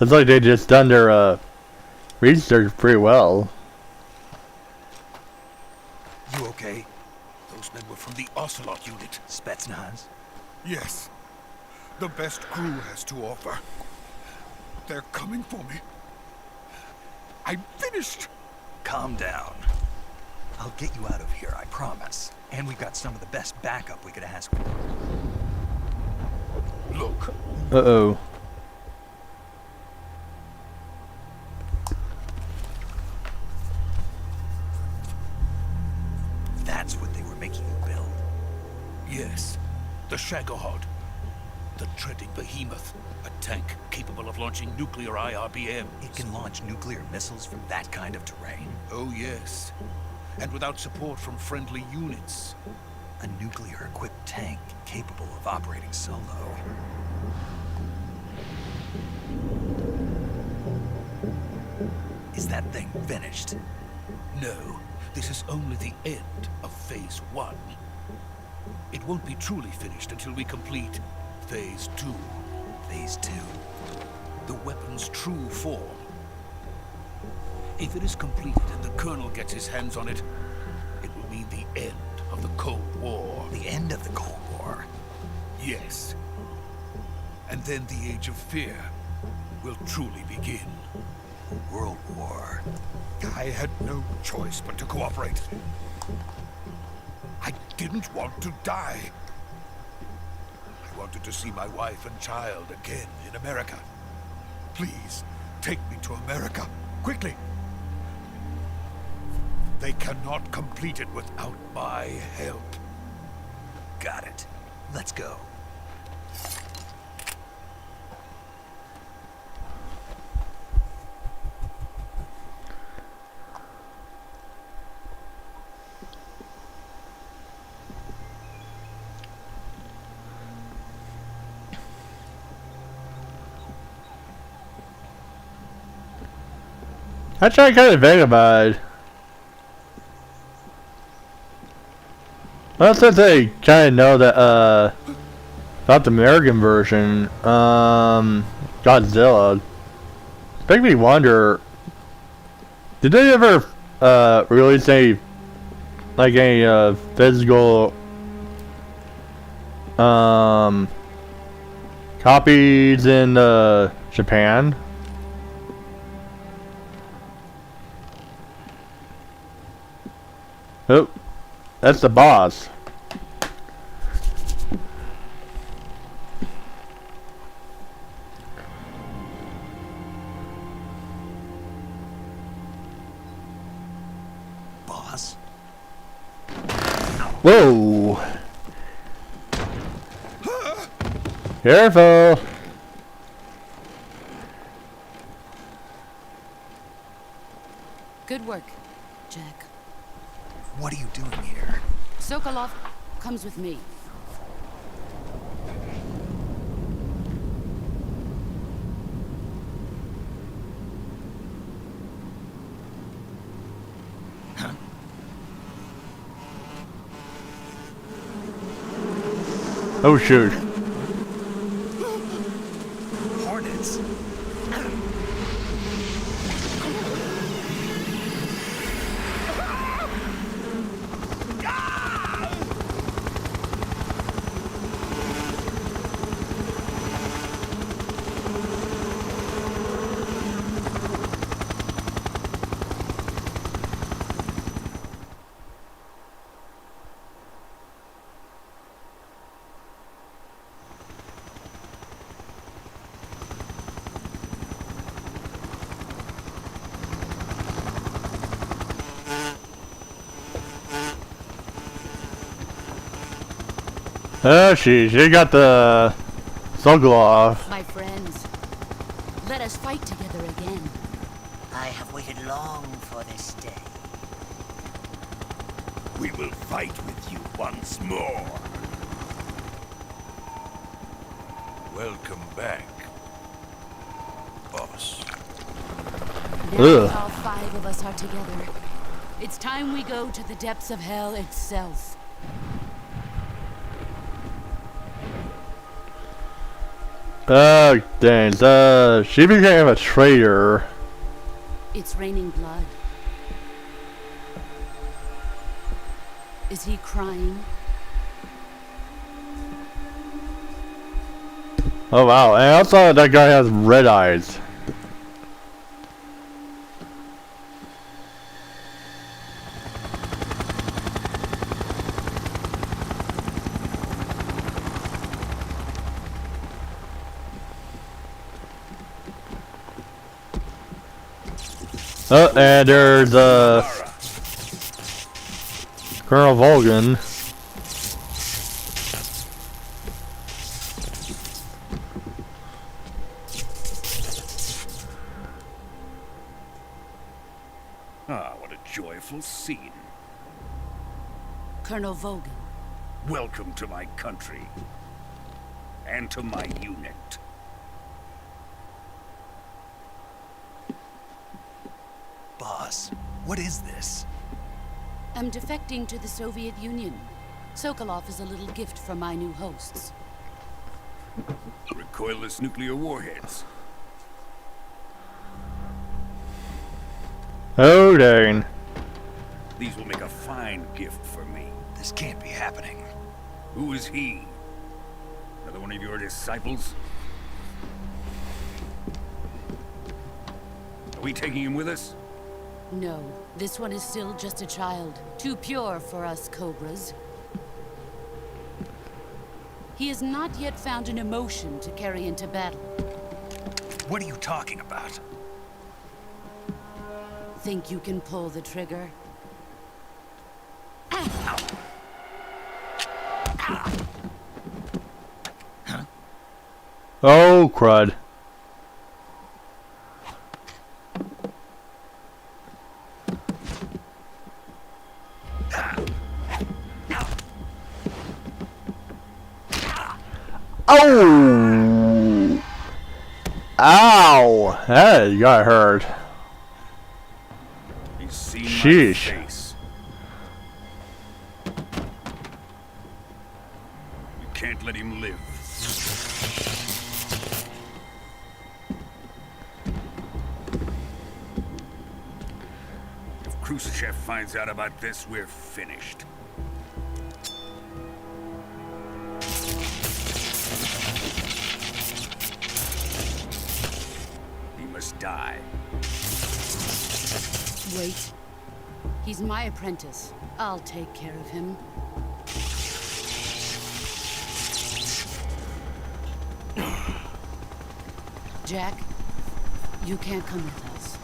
It's like they just done their research pretty well. You okay? Those men were from the Ocelot unit. Spetsnaz? Yes. The best crew has to offer. They're coming for me. I'm finished! Calm down. I'll get you out of here, I promise. And we've got some of the best backup we could ask for. Look. Uh-oh. That's what they were making you build. Yes. The Shagohod. The treading behemoth. A tank capable of launching nuclear IRBMs. It can launch nuclear missiles from that kind of terrain? Oh, yes. And without support from friendly units. A nuclear-equipped tank capable of operating solo. Is that thing finished? No, this is only the end of Phase 1. It won't be truly finished until we complete Phase 2. Phase 2? The weapon's true form. If it is completed and the Colonel gets his hands on it, it will mean the end of the Cold War. The end of the Cold War? Yes. And then the Age of Fear will truly begin. World War. I had no choice but to cooperate. I didn't want to die. I wanted to see my wife and child again in America. Please, take me to America, quickly. They cannot complete it without my help. Got it. Let's go. I tried kind of vague about it. Well, since I kind of know that, about the American version, Godzilla, it makes me wonder, did they ever, release any, like, any, physical, copies in, Japan? Oh, that's the boss. Boss? Whoa! Careful! Good work, Jack. What are you doing here? Sokolov comes with me. Huh? Oh shoot. Hornets? Oh, she got the Sokolov. My friends, let us fight together again. I have waited long for this day. We will fight with you once more. Welcome back, boss. Now that all 5 of us are together, it's time we go to the depths of hell itself. Oh, dang. She became a traitor. It's raining blood. Is he crying? Oh, wow. And I thought that guy has red eyes. Oh, and there's, Colonel Volgan. Ah, what a joyful scene. Colonel Volgan, Welcome to my country. And to my unit. Boss, what is this? I'm defecting to the Soviet Union. Sokolov is a little gift from my new hosts. Recoilless nuclear warheads. Oh, dang. These will make a fine gift for me. This can't be happening. Who is he? Another one of your disciples? Are we taking him with us? No, this one is still just a child. Too pure for us Cobras. He has not yet found an emotion to carry into battle. What are you talking about? Think you can pull the trigger? Oh, crud. Oh! Ow! That got hurt. He's seen Sheesh. my face. You can't let him live. If Khrushchev finds out about this, we're finished. He must die. Wait. He's my apprentice. I'll take care of him. Jack, you can't come with us.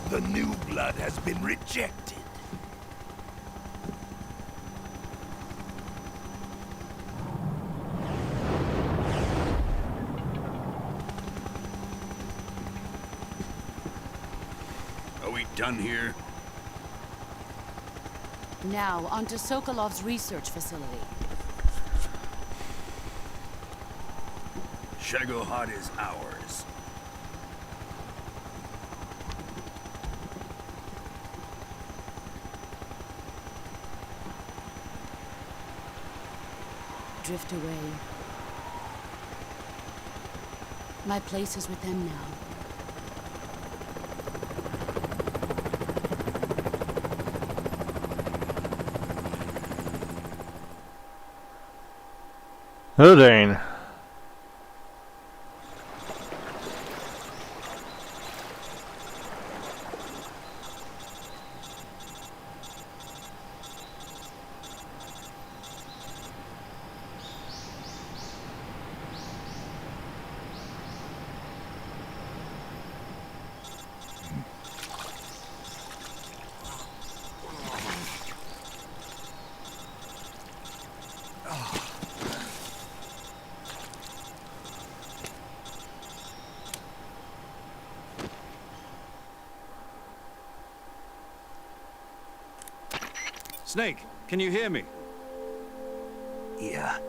The new blood has been rejected. Are we done here? Now, onto Sokolov's research facility. Shagohod is ours. Drift away. My place is with them now. Oh, dang. Snake, can you hear me? Yeah,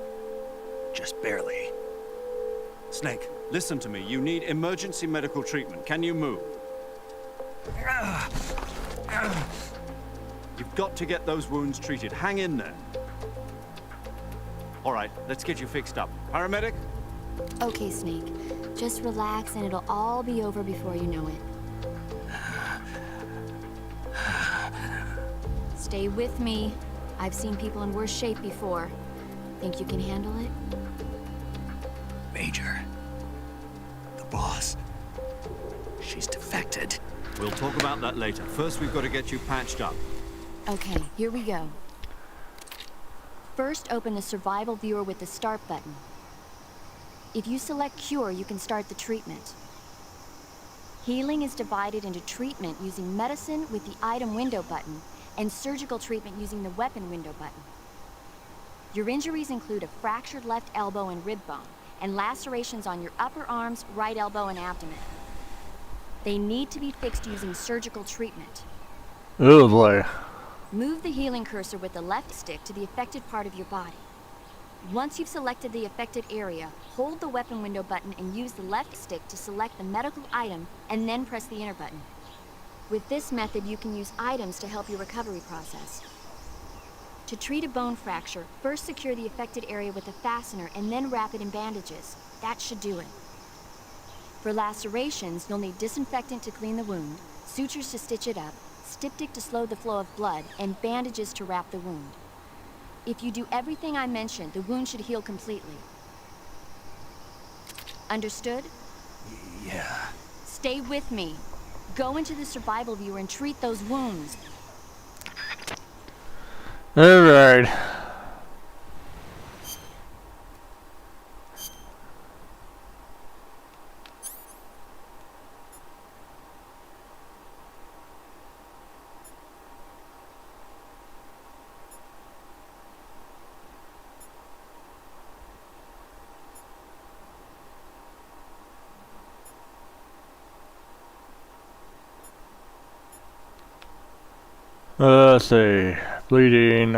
just barely. Snake, listen to me. You need emergency medical treatment. Can you move? You've got to get those wounds treated. Hang in there. All right, let's get you fixed up. Paramedic? Okay, Snake. Just relax and it'll all be over before you know it. Stay with me. I've seen people in worse shape before. Think you can handle it? Major. The boss. She's defected. We'll talk about that later. First, we've got to get you patched up. Okay, here we go. First, open the survival viewer with the start button. If you select cure, you can start the treatment. Healing is divided into treatment using medicine with the item window button and surgical treatment using the weapon window button. Your injuries include a fractured left elbow and rib bone, and lacerations on your upper arms, right elbow, and abdomen. They need to be fixed using surgical treatment. Oh boy. Move the healing cursor with the left stick to the affected part of your body. Once you've selected the affected area, hold the weapon window button and use the left stick to select the medical item, and then press the enter button. With this method, you can use items to help your recovery process. To treat a bone fracture, first secure the affected area with a fastener and then wrap it in bandages. That should do it. For lacerations, you'll need disinfectant to clean the wound, sutures to stitch it up, styptic to slow the flow of blood, and bandages to wrap the wound. If you do everything I mentioned, the wound should heal completely. Understood? Yeah. Stay with me. Go into the survival viewer and treat those wounds. Alright. Let's see. Bleeding,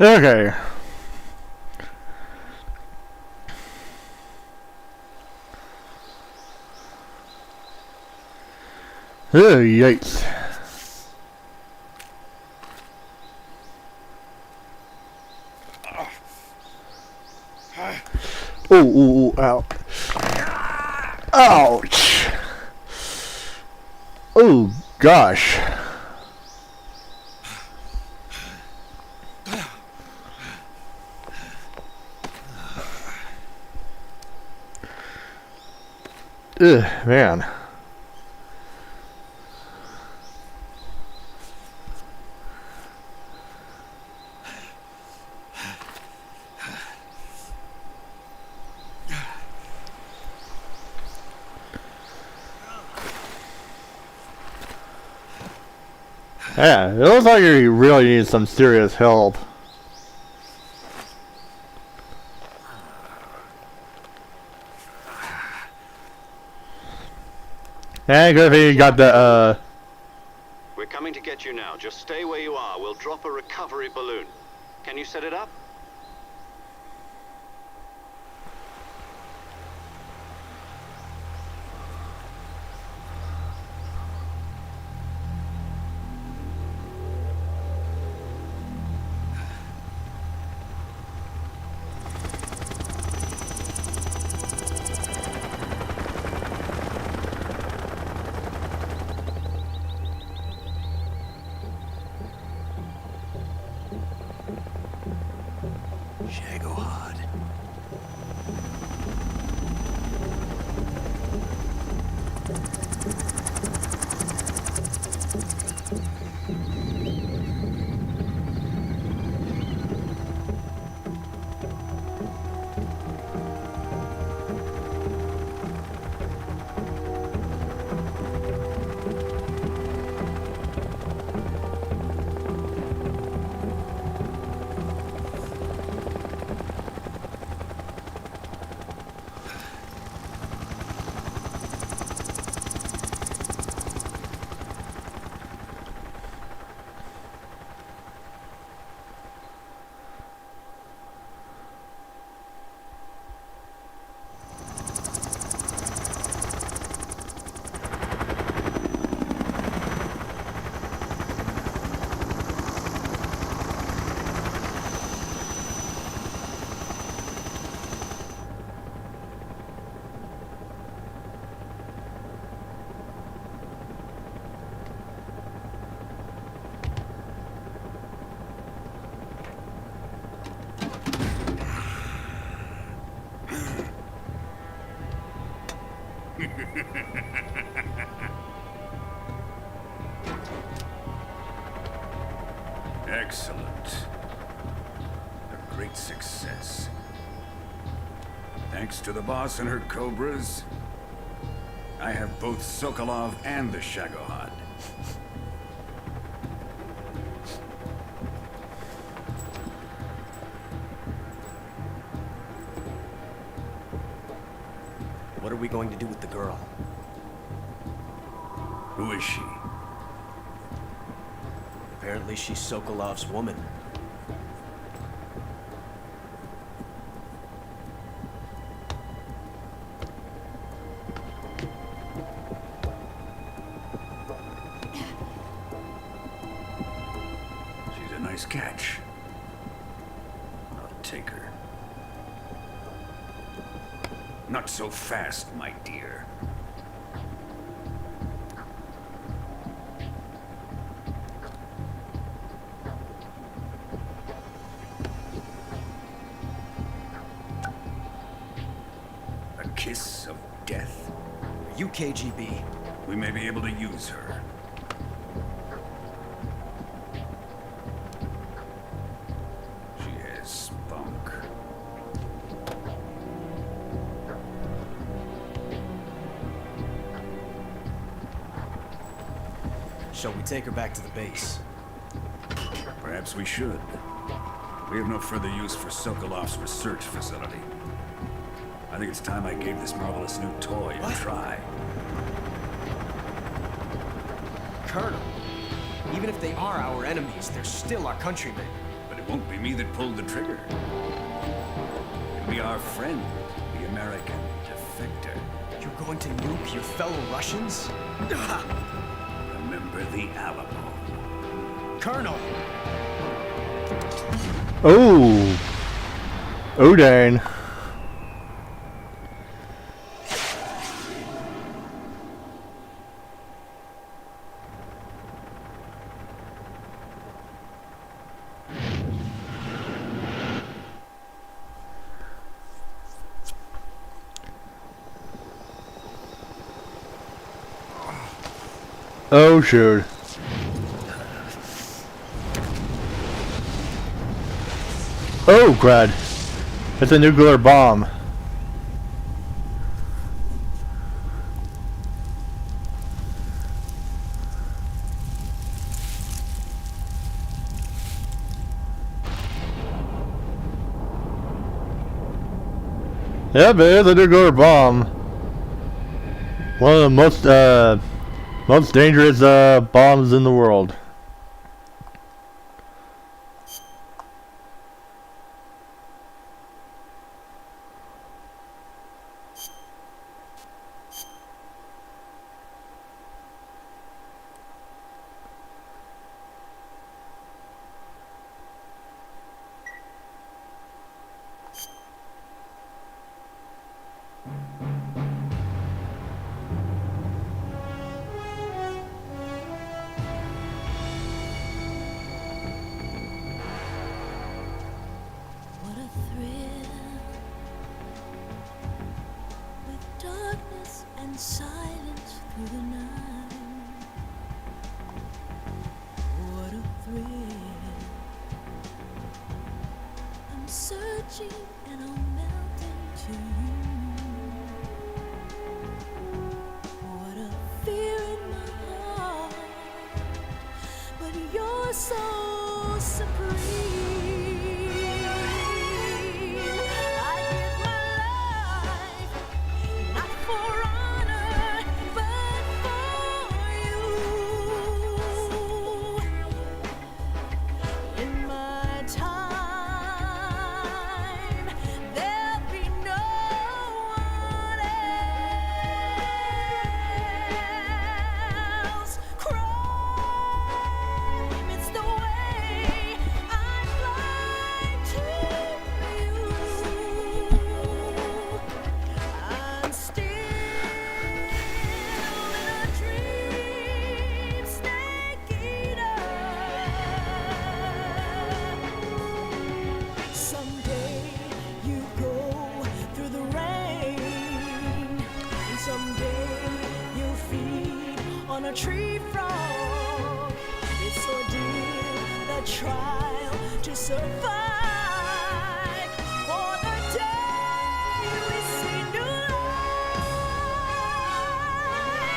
Okay. Oh, yikes. Ooh, ooh, ooh, ow. Ouch. Oh, gosh. Ugh, man. Yeah, it looks like you really need some serious help. Yeah, good thing you got the, We're coming to get you now. Just stay where you are. We'll drop a recovery balloon. Can you set it up? Shagohod. Excellent. A great success. Thanks to the boss and her cobras, I have both Sokolov and the Shagohod. What are we going to do with the girl? Who is she? Apparently she's Sokolov's woman. She's a nice catch. I'll take her. Not so fast, my dear. A kiss of death. Are you KGB? We may be able to use her. She has spunk. Shall we take her back to the base? Perhaps we should. We have no further use for Sokolov's research facility. I think it's time I gave this marvelous new toy a try. Colonel, even if they are our enemies, they're still our countrymen. But it Won't be me that pulled the trigger. It'll be our friend, the American defector. You're going to nuke your fellow Russians? Remember the Alamo. Colonel! Oh. Oh, dang. Oh, shoot. Oh, crud. It's a nuclear bomb. Yep, it is a nuclear bomb. One of the most dangerous bombs in the world. a tree frog. It's ordeal, the trial to survive. For the day we see new light,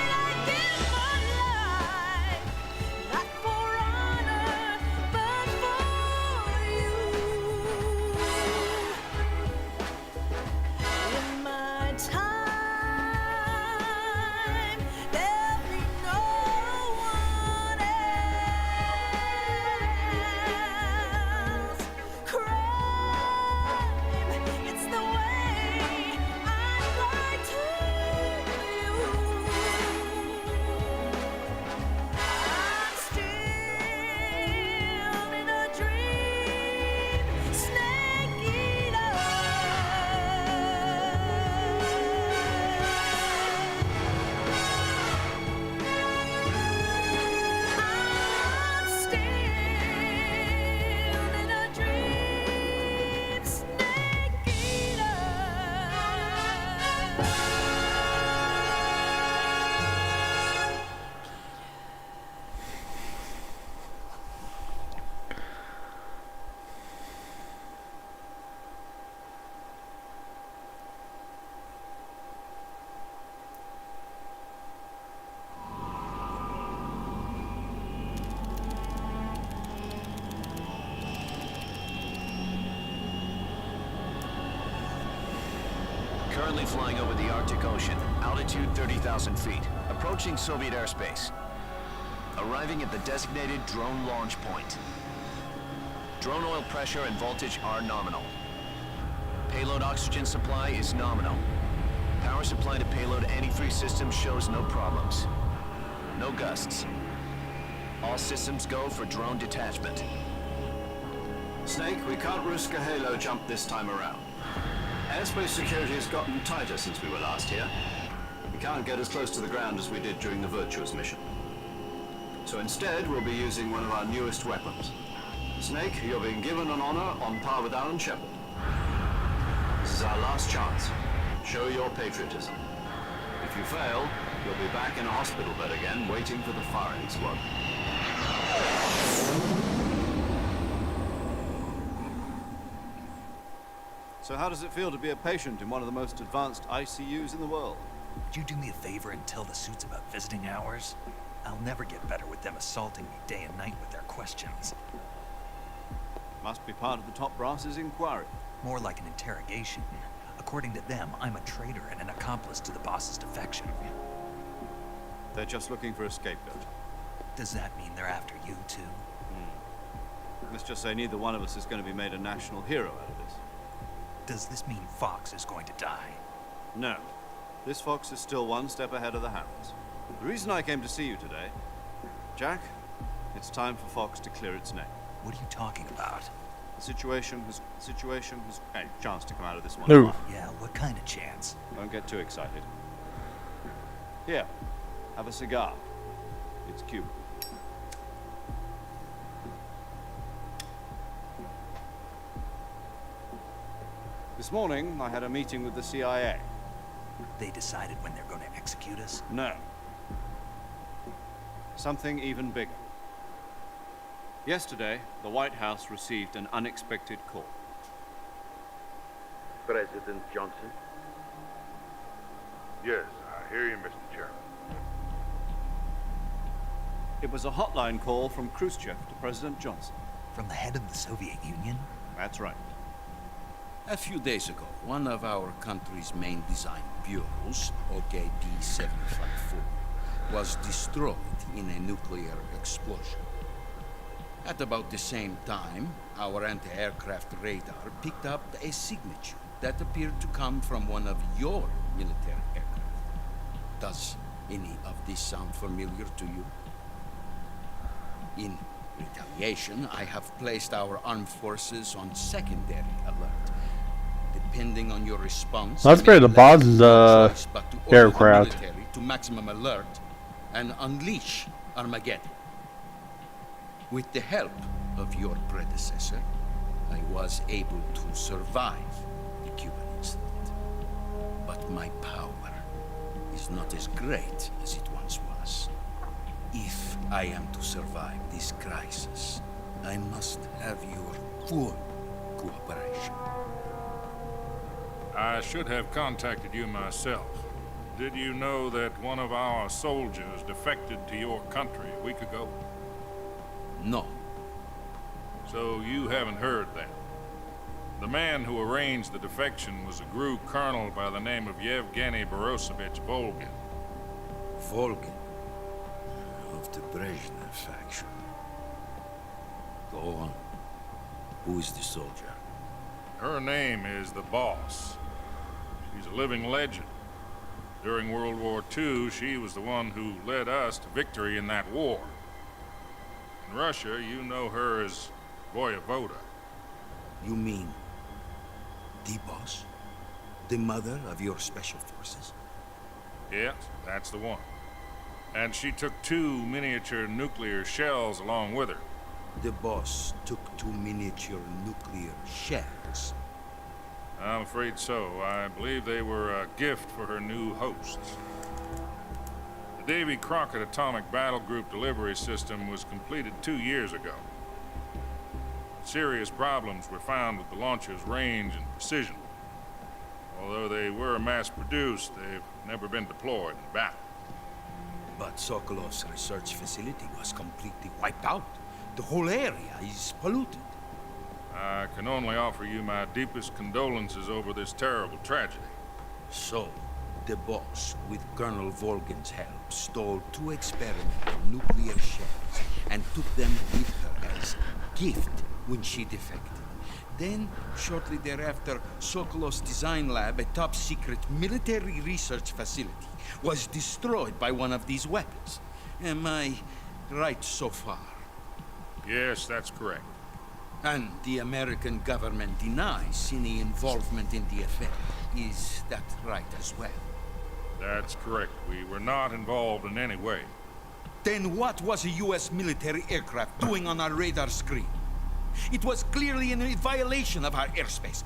I give my life, not for honor, but for you. In my time, there'll be no one else. Crime, it's the way I'd like to live. I'm still in a dream, snake eater. I'm still in a dream, snake eater. Currently flying over the Arctic Ocean, altitude 30,000 feet, approaching Soviet airspace. Arriving at the designated drone launch point. Drone oil pressure and voltage are nominal. Payload oxygen supply is nominal. Power supply to payload anti-3 systems shows no problems. No gusts. All systems go for drone detachment. Snake, we can't risk a halo jump this time around. Airspace security has gotten tighter since we were last here. We can't get as close to the ground as we did during the Virtuous mission. So instead, we'll be using one of our newest weapons. Snake, you're being given an honor on par with Alan Shepard. This is our last chance. Show your patriotism. If you fail, you'll be back in a hospital bed again, waiting for the firing squad. So how does it feel to be a patient in one of the most advanced ICUs in the world? Would you do me a favor and tell the suits about visiting hours? I'll never get better with them assaulting me day and night with their questions. Must be part of the top brass's inquiry. More like an interrogation. According to them, I'm a traitor and an accomplice to the boss's defection. They're just looking for a scapegoat. Does that mean they're after you, too? Let's just say neither one of us is going to be made a national hero out of this. Does this mean Fox is going to die? No. This Fox is still one step ahead of the Hounds. The reason I came to see you today, Jack, it's time for Fox to clear its name. What are you talking about? The situation has hey, chance to come out of this one. No. Yeah, what kind of chance? Don't get too excited. Here, have a cigar. It's Cuban. This morning, I had a meeting with the CIA. They decided when they're going to execute us? No. Something even bigger. Yesterday, the White House received an unexpected call. President Johnson? Yes, I hear you, Mr. Chairman. It was a hotline call from Khrushchev to President Johnson. From the head of the Soviet Union? That's right. A few days ago, one of our country's main design bureaus, OKD-754, was destroyed in a nuclear explosion. At about the same time, our anti-aircraft radar picked up a signature that appeared to come from one of your military aircraft. Does any of this sound familiar to you? In retaliation, I have placed our armed forces on secondary alert. Depending on your response, That's pretty the boss's aircraft. To maximum alert and unleash Armageddon. With the help of your predecessor, I was able to survive the Cuban incident. But my power is not as great as it once was. If I am to survive this crisis, I must have your full cooperation. I should have contacted you myself. Did you know that one of our soldiers defected to your country a week ago? No. So you haven't heard that. The man who arranged the defection was a GRU colonel by the name of Yevgeny Borosovich Volgin. Volgin? Of the Brezhnev faction. Go on. Who is the soldier? Her name is the Boss. She's a living legend. During World War II, she was the one who led us to victory in that war. In Russia, you know her as Voyevoda. You mean the Boss? The mother of your special forces? Yes, that's the one. And she took 2 miniature nuclear shells along with her. The Boss took 2 miniature nuclear shells? I'm afraid so. I believe they were a gift for her new hosts. The Davy Crockett Atomic Battle Group delivery system was completed 2 years ago. Serious problems were found with the launcher's range and precision. Although they were mass-produced, they've never been deployed in battle. But Sokolov's research facility was completely wiped out. The whole area is polluted. I can only offer you my deepest condolences over this terrible tragedy. So, the Boss, with Colonel Volgin's help, stole 2 experimental nuclear shells and took them with her as gift when she defected. Then, shortly thereafter, Sokolov's design lab, a top-secret military research facility, was destroyed by one of these weapons. Am I right so far? Yes, that's correct. And the American government denies any involvement in the affair. Is that right as well? That's correct. We were not involved in any way. Then what was a U.S. military aircraft doing on our radar screen? It was clearly in violation of our airspace.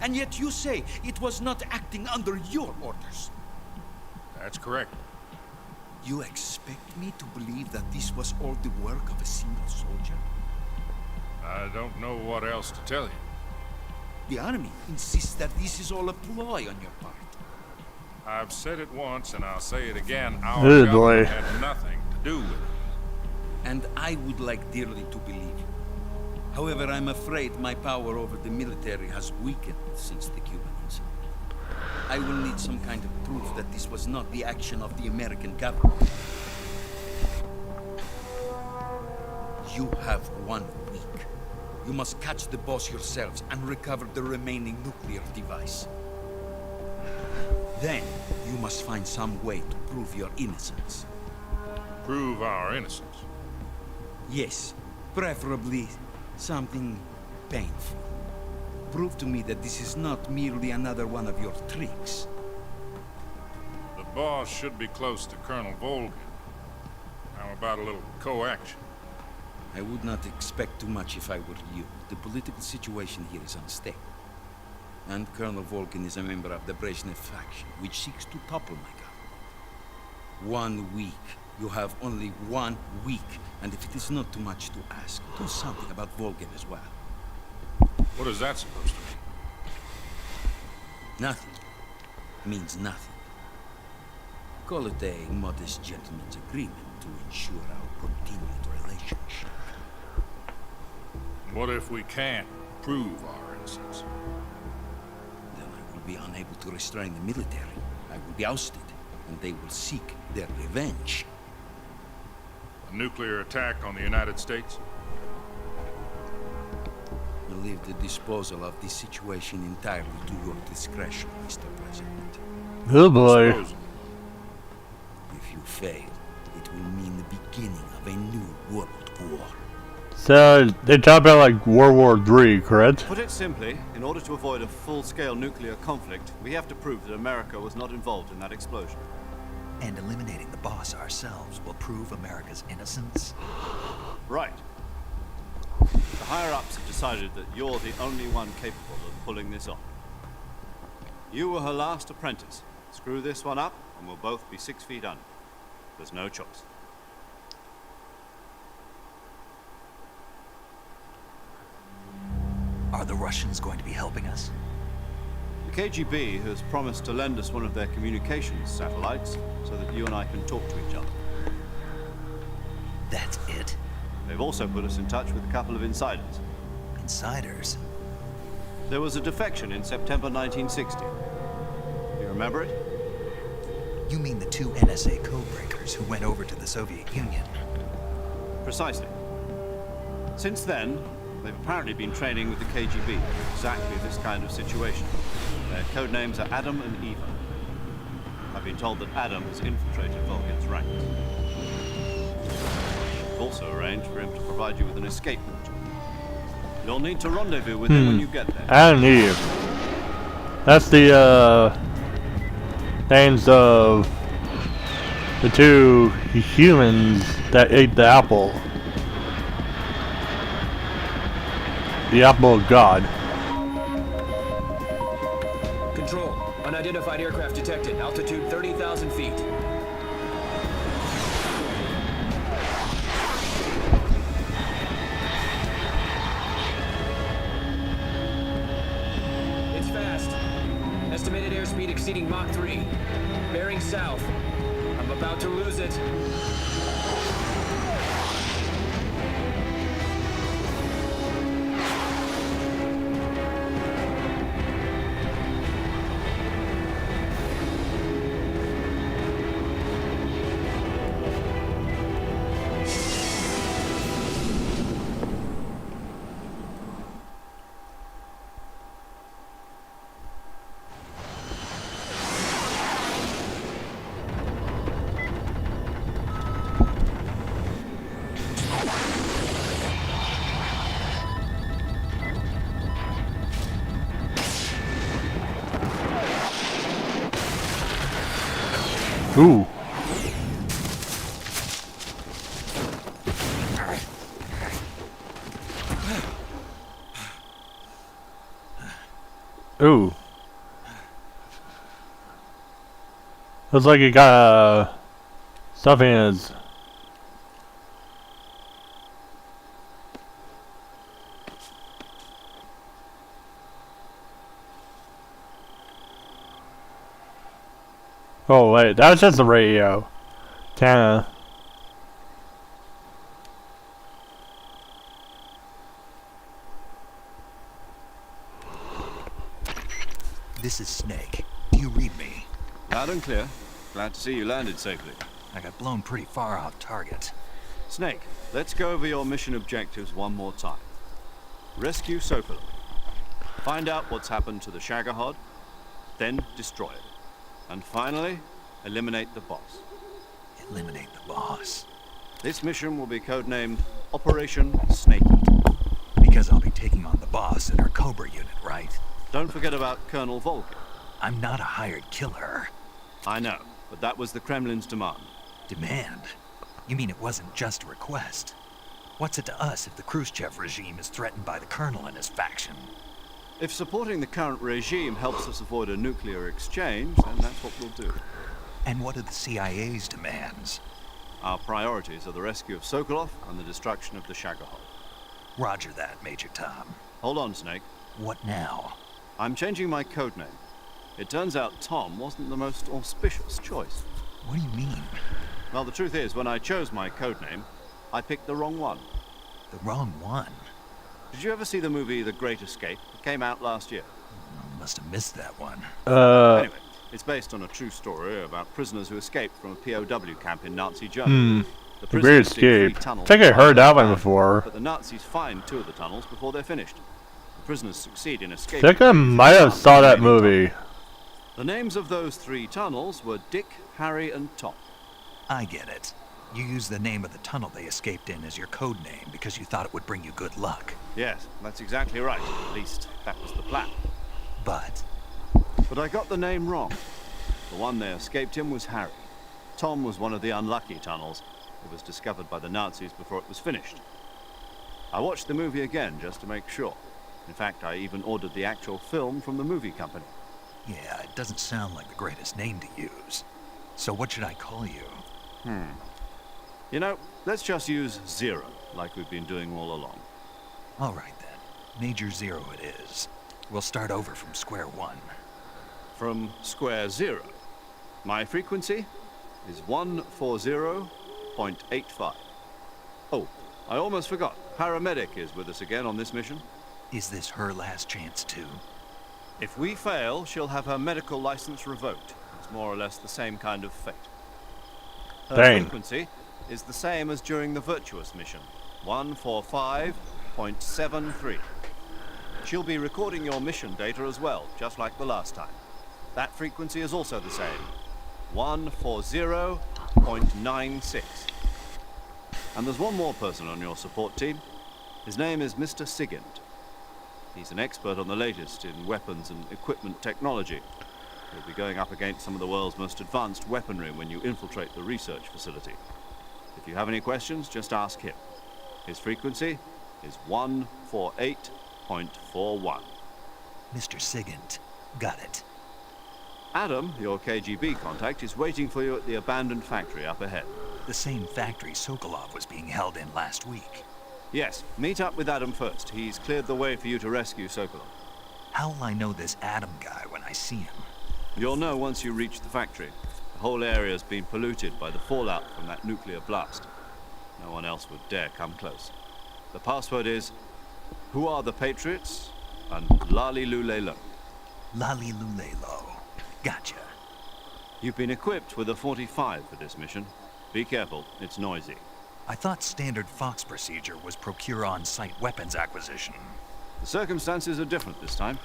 And yet you say it was not acting under your orders. That's correct. You expect me to believe that this was all the work of a single soldier? I don't know what else to tell you. The Army insists that this is all a ploy on your part. I've said it once and I'll say it again. Our Good boy. government had nothing to do with it. And I would like dearly to believe you. However, I'm afraid my power over the military has weakened since the Cuban incident. I will need some kind of proof that this was not the action of the American government. You have 1 week. You must catch the boss yourselves and recover the remaining nuclear device. Then, you must find some way to prove your innocence. Prove our innocence? Yes, preferably something painful. Prove to me that this is not merely another one of your tricks. The boss should be close to Colonel Volgin. How about a little co-action? I would not expect too much if I were you. The political situation here is unstable. And Colonel Volgin is a member of the Brezhnev faction, which seeks to topple my government. 1 week. You have only 1 week. And if it is not too much to ask, do something about Volgin as well. What is that supposed to mean? Nothing. Means nothing. Call it a modest gentleman's agreement to ensure our continued relationship. What if we can't prove our innocence? Then I will be unable to restrain the military. I will be ousted, and they will seek their revenge. A nuclear attack on the United States? I leave the disposal of this situation entirely to your discretion, Mr. President. Oh boy. If you fail, it will mean the beginning of a new world war. So they talk about like World War III, correct? Put it simply, in order to avoid a full-scale nuclear conflict, we have to prove that America was not involved in that explosion. And eliminating the boss ourselves will prove America's innocence? Right. The higher-ups have decided that you're the only one capable of pulling this off. You were her last apprentice. Screw this one up, and we'll both be 6 feet under. There's no choice. Are the Russians going to be helping us? The KGB has promised to lend us one of their communications satellites so that you and I can talk to each other. That's it? They've also put us in touch with a couple of insiders. Insiders? There was a defection in September 1960. You remember it? You mean the 2 NSA codebreakers who went over to the Soviet Union? Precisely. Since then, they've apparently been training with the KGB for exactly this kind of situation. Their code names are Adam and Eva. I've been told that Adam has infiltrated Volgin's ranks. I've also arranged for him to provide you with an escape route. You'll need to rendezvous with him when you get there. Adam and Eve. That's the names of the 2 humans that ate the apple. The apple of God. Control. Unidentified aircraft detected. Altitude 30,000 feet. It's fast. Estimated airspeed exceeding Mach 3. Bearing south. I'm about to lose it. Ooh. Ooh. Looks like he got stuff in his. Oh wait, that was just the radio. Kinda. This is Snake. Do you read me? Loud and clear. Glad to see you landed safely. I got blown pretty far off target. Snake, let's go over your mission objectives one more time. Rescue Sokolov. Find out what's happened to the Shagohod, then destroy it. And finally, eliminate the boss. Eliminate the boss? This mission will be codenamed Operation Snake Eater. Because I'll be taking on the boss in our Cobra unit, right? Don't forget about Colonel Volker. I'm not a hired killer. I know, but that was the Kremlin's demand. Demand? You mean it wasn't just a request? What's it to us if the Khrushchev regime is threatened by the Colonel and his faction? If supporting the current regime helps us avoid a nuclear exchange, then that's what we'll do. And what are the CIA's demands? Our priorities are the rescue of Sokolov and the destruction of the Shagohod. Roger that, Major Tom. Hold on, Snake. What now? I'm changing my codename. It turns out Tom wasn't the most auspicious choice. What do you mean? Well, the truth is, when I chose my codename, I picked the wrong one. The wrong one? Did you ever see the movie The Great Escape? It came out last year. Must have missed that one. Anyway, it's based on a true story about prisoners who escaped from a POW camp in Nazi Germany. The Great Escape. I think I heard that one before. But the Nazis find 2 of the tunnels before they're finished. The prisoners succeed in I escaping. think I might have saw that movie. The names of those 3 tunnels were Dick, Harry, and Tom. I get it. You used the name of the tunnel they escaped in as your code name because you thought it would bring you good luck. Yes, that's exactly right. At least, that was the plan. But I got the name wrong. The one they escaped in was Harry. Tom was one of the unlucky tunnels. It was discovered by the Nazis before it was finished. I watched the movie again just to make sure. In fact, I even ordered the actual film from the movie company. yeah, it doesn't sound like the greatest name to use. So what should I call you? You know, let's just use Zero, like we've been doing all along. All right then. Major Zero it is. We'll start over from square one. From square zero. My frequency is 140.85. Oh, I almost forgot. Paramedic is with us again on this mission. Is this her last chance too? If we fail, she'll have her medical license revoked. It's more or less the same kind of fate. Her frequency is the same as during the Virtuous mission, 145.73. She'll be recording your mission data as well, just like the last time. That frequency is also the same, 140.96. And there's one more person on your support team. His name is Mr. Sigint. He's an expert on the latest in weapons and equipment technology. You'll be going up against some of the world's most advanced weaponry when you infiltrate the research facility. If you have any questions, just ask him. His frequency is 148.41. Mr. Sigint. Got it. Adam, your KGB contact, is waiting for you at the abandoned factory up ahead. The same factory Sokolov was being held in last week. Yes, meet up with Adam first. He's cleared the way for you to rescue Sokolov. How will I know this Adam guy when I see him? You'll know once you reach the factory. The whole area's been polluted by the fallout from that nuclear blast. No one else would dare come close. The password is, "Who are the Patriots?" and "Lali Lulelo." Lali Lulelo. Gotcha. You've been equipped with a 45 for this mission. Be careful, it's noisy. I thought standard Fox procedure was procure on-site weapons acquisition. The circumstances are different this time.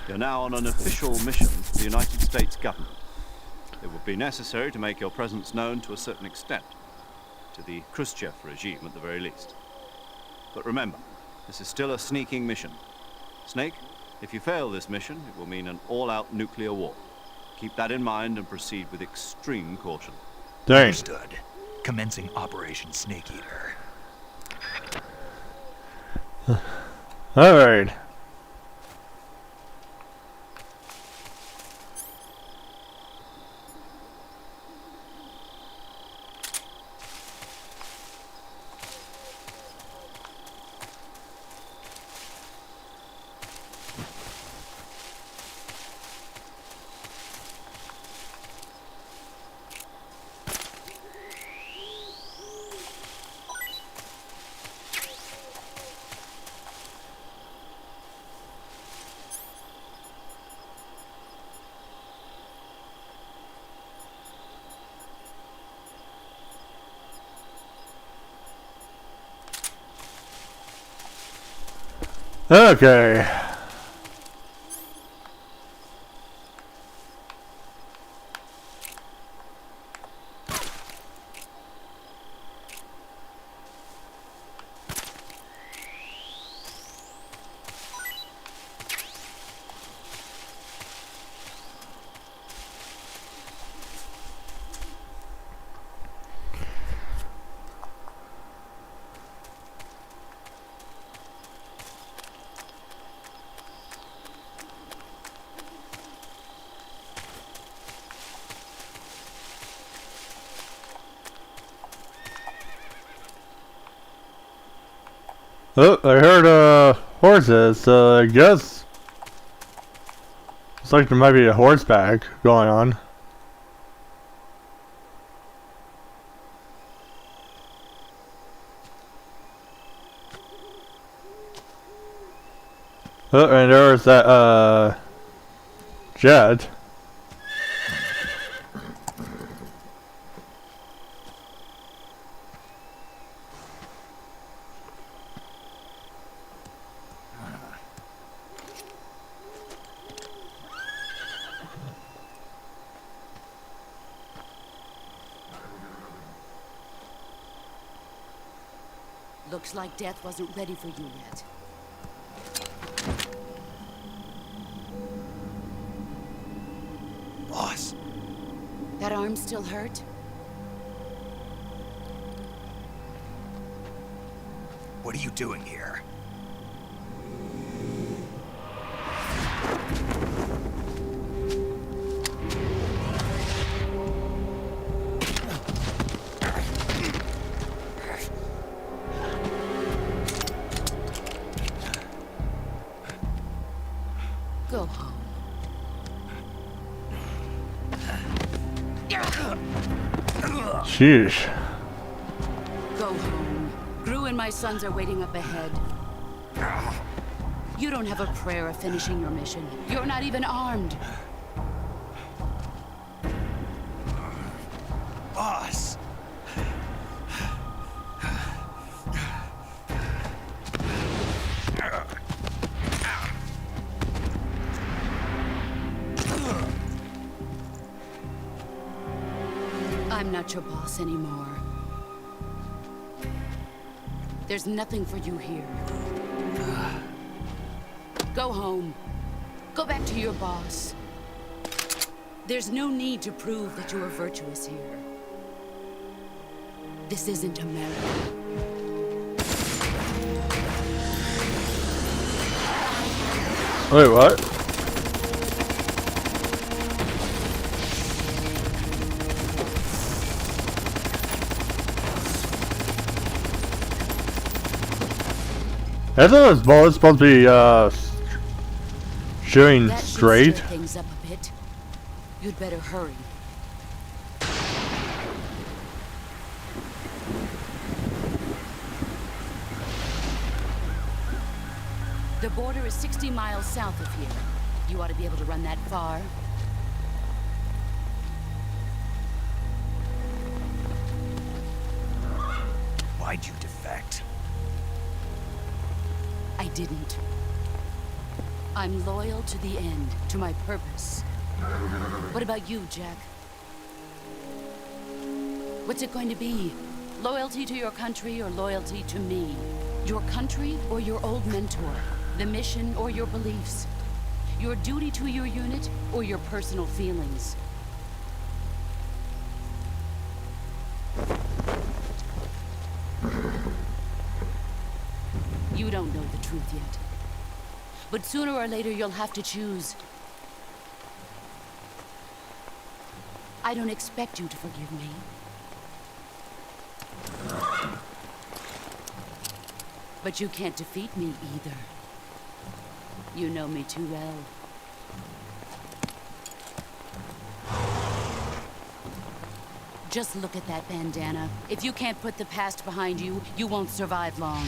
You're now on an official mission for the United States government. It would be necessary to make your presence known to a certain extent. To the Khrushchev regime, at the very least. But remember, this is still a sneaking mission. Snake, if you fail this mission, it will mean an all-out nuclear war. Keep that in mind and proceed with extreme caution. Dang. Understood. Commencing Operation Snake Eater. Alright. Okay. Oh, I heard horses, so I guess it's like there might be a horseback going on. Oh, and there was that jet. Looks like death wasn't ready for you yet. Boss. That arm still hurt? What are you doing here? Go home. Sheesh. Go home. Gru and my sons are waiting up ahead. You don't have a prayer of finishing your mission. You're not even armed. Boss. I'm not your boss anymore. There's nothing for you here. Go home. Go back to your boss. There's no need to prove that you are virtuous here. This isn't America. Wait, what? I thought this ball is supposed to be shooting That should straight. stir things up a bit. You'd better hurry. The border is 60 miles south of here. You ought to be able to run that far. Why'd you defect? I didn't. I'm loyal to the end, to my purpose. What about you, Jack? What's it going to be? Loyalty to your country or loyalty to me? Your country or your old mentor? The mission or your beliefs? Your duty to your unit or your personal feelings? You don't know the truth yet. But sooner or later you'll have to choose. I don't expect you to forgive me. But you can't defeat me either. You know me too well. Just look at that bandana. If you can't put the past behind you, you won't survive long.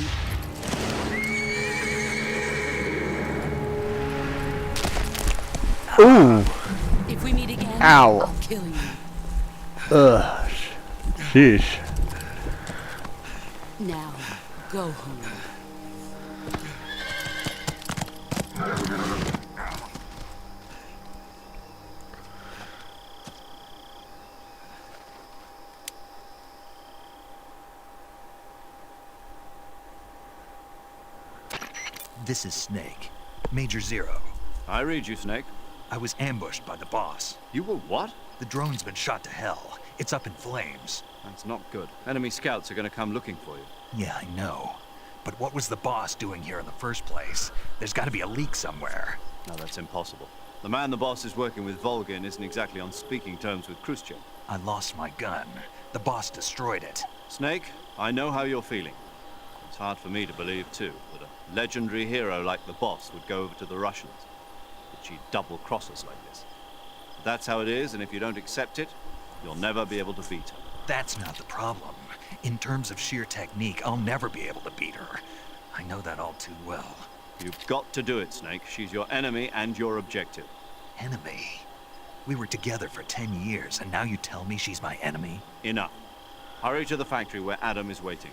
Ooh. If we meet again, Ow. I'll kill you. Ugh. Sheesh. Now, go home. This is Snake. Major Zero. I read you, Snake. I was ambushed by the boss. You were what? The drone's been shot to hell. It's up in flames. That's not good. Enemy scouts are going to come looking for you. Yeah, I know. But what was the boss doing here in the first place? There's got to be a leak somewhere. No, that's impossible. The man the boss is working with, Volgin, isn't exactly on speaking terms with Khrushchev. I lost my gun. The boss destroyed it. Snake, I know how you're feeling. It's hard for me to believe, too, that a legendary hero like the boss would go over to the Russians. That she'd double-cross us like this. But that's how it is, and if you don't accept it, you'll never be able to beat her. That's not the problem. In terms of sheer technique, I'll never be able to beat her. I know that all too well. You've got to do it, Snake. She's your enemy and your objective. Enemy? We were together for 10 years, and now you tell me she's my enemy? Enough. Hurry to the factory where Adam is waiting.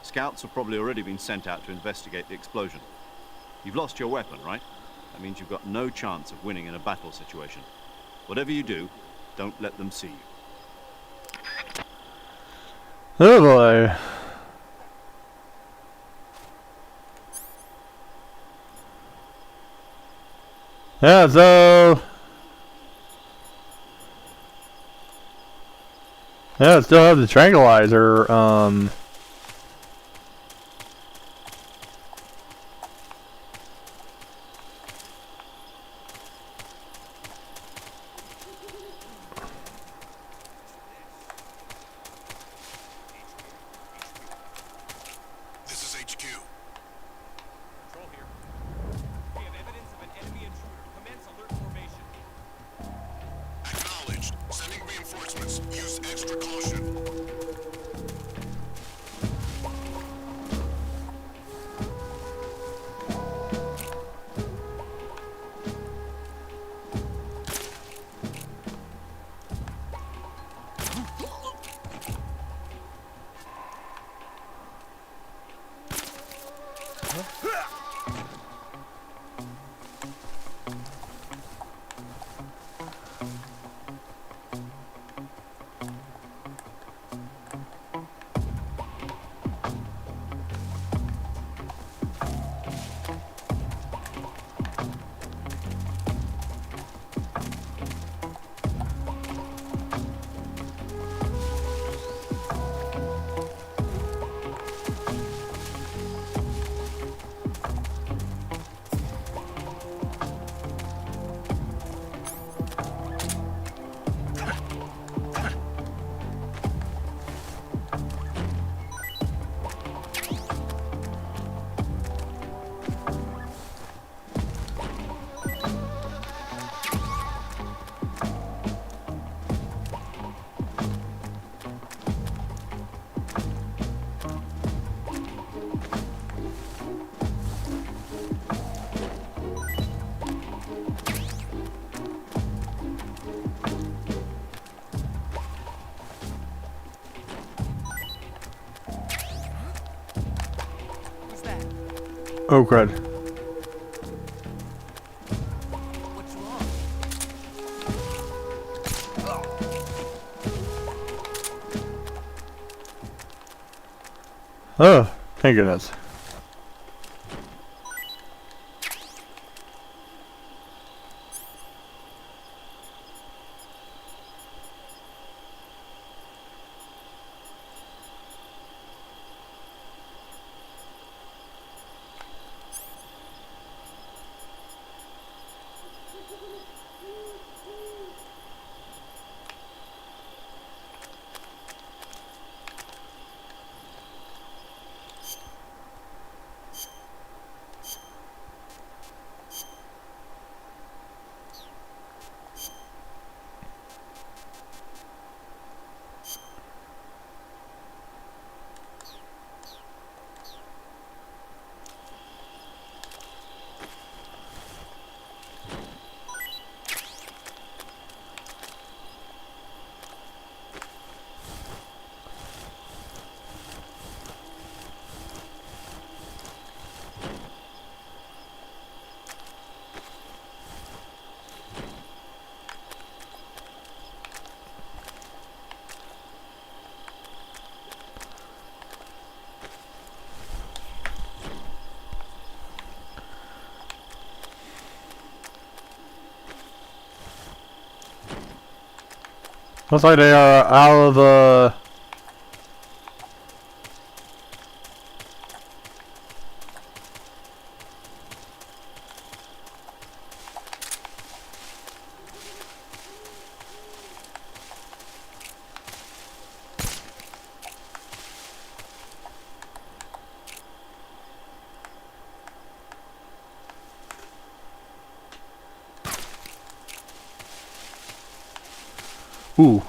Scouts have probably already been sent out to investigate the explosion. You've lost your weapon, right? That means you've got no chance of winning in a battle situation. Whatever you do, don't let them see you. Oh boy. Yeah, so yeah, I still have the tranquilizer. This is HQ. Control here. We have evidence of an enemy intruder. Commence alert formation. Acknowledged. Sending reinforcements. Use extra caution. Oh crud. What's wrong? Oh, thank goodness. Looks like they are out of the. Ooh.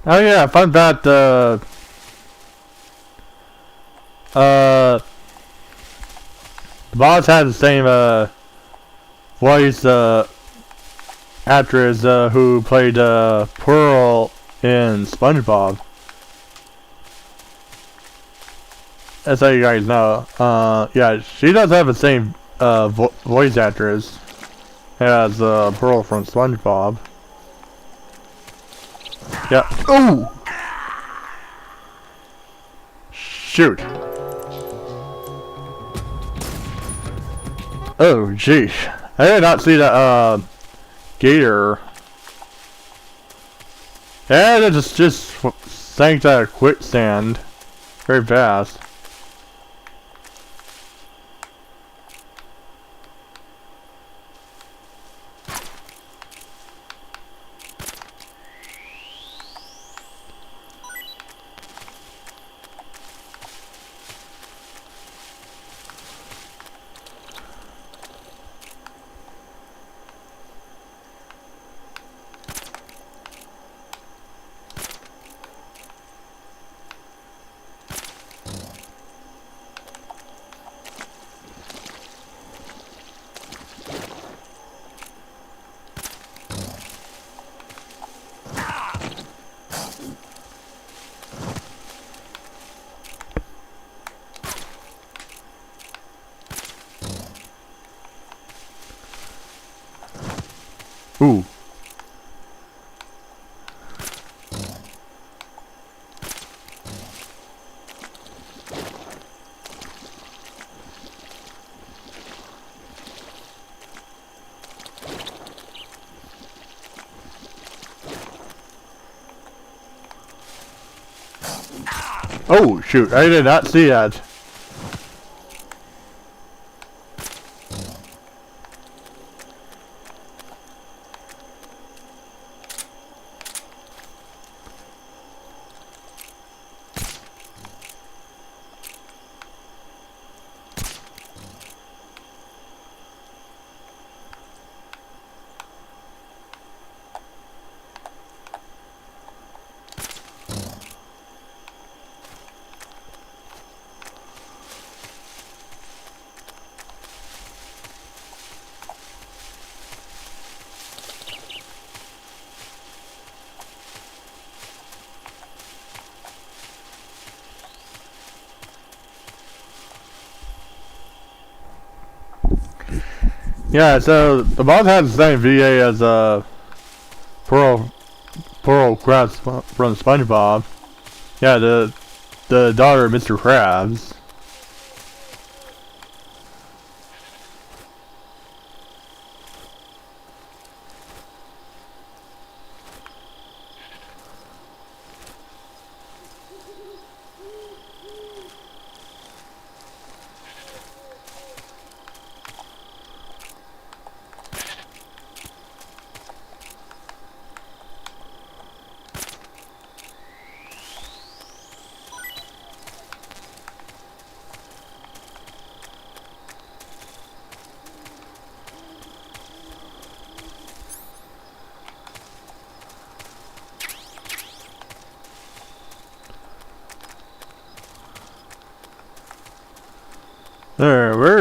Oh yeah, I found that the boss had the same voice actress who played Pearl in SpongeBob. That's how you guys know. Yeah, she does have the same voice actress as Pearl from SpongeBob. Yeah. Ooh! Shoot. Oh, jeez. I did not see that, gator. Yeah, it just sank that quicksand very fast. Ooh. Oh shoot, I did not see that. Yeah, so the boss has the same VA as Pearl Krabs from SpongeBob. Yeah, the daughter of Mr. Krabs.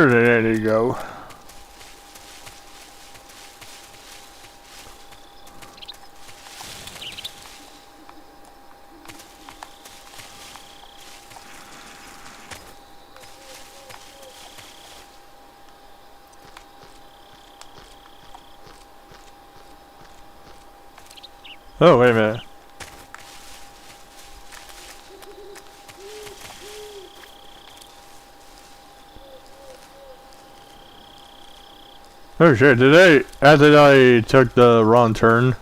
Where did he go? Oh, wait a minute. Oh shit, did they accidentally took the wrong turn?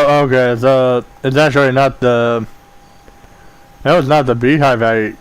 Oh, okay. So it's actually not the. That was not the beehive I.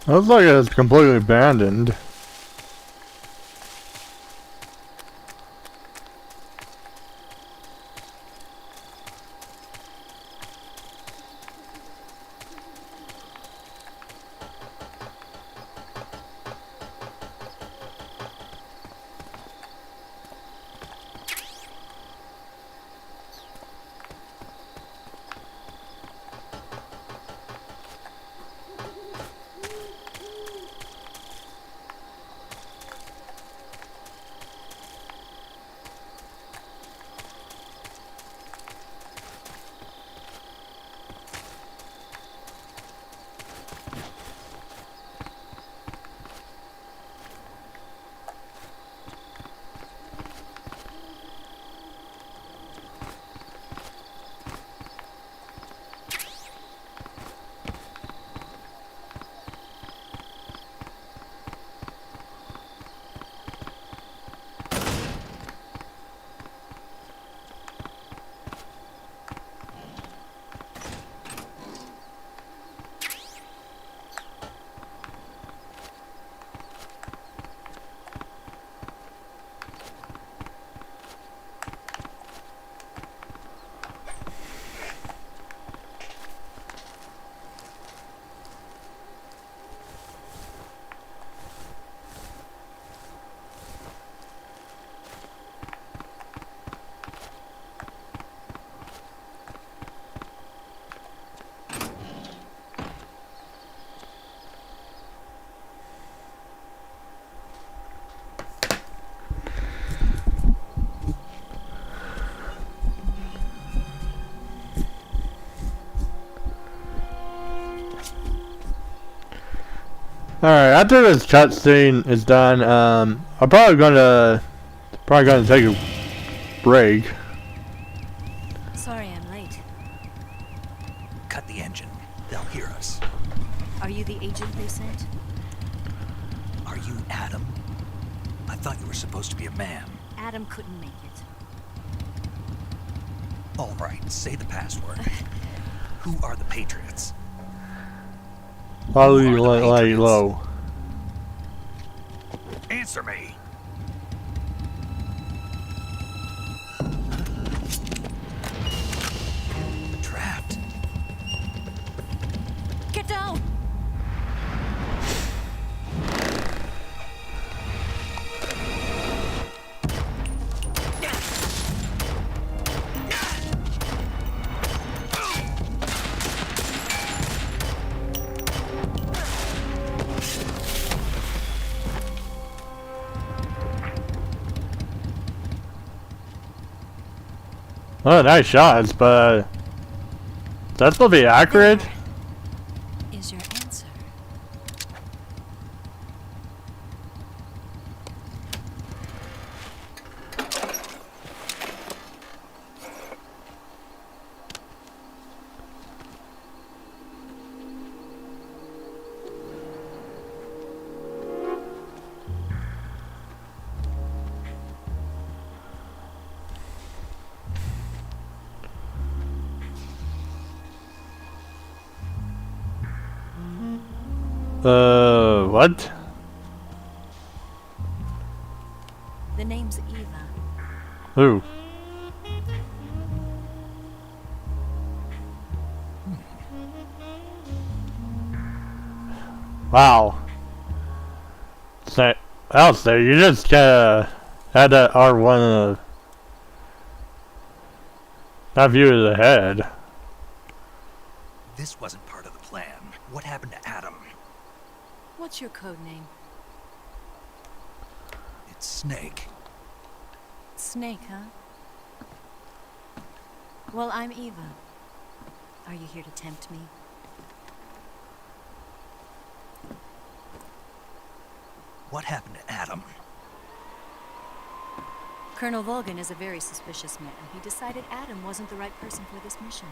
Looks like it's completely abandoned. Alright, after this cutscene is done, I'm probably gonna take a break. Sorry I'm late. Cut the engine. They'll hear us. Are you the agent they sent? Are you Adam? I thought you were supposed to be a man. Adam couldn't make it. All right, say the password. Who are the Patriots? Probably lay low. Answer me. Trapped. Get down! Oh, nice shots, but that's supposed to be accurate. Is your answer? What? The name's Eva. Who? Wow. I'll say you just kinda had that R1 that view of the head. This wasn't part of the plan. What happened to Adam? What's your code name? It's Snake. Snake, huh? Well, I'm Eva. Are you here to tempt me? What happened to Adam? Colonel Volgan is a very suspicious man. He decided Adam wasn't the right person for this mission.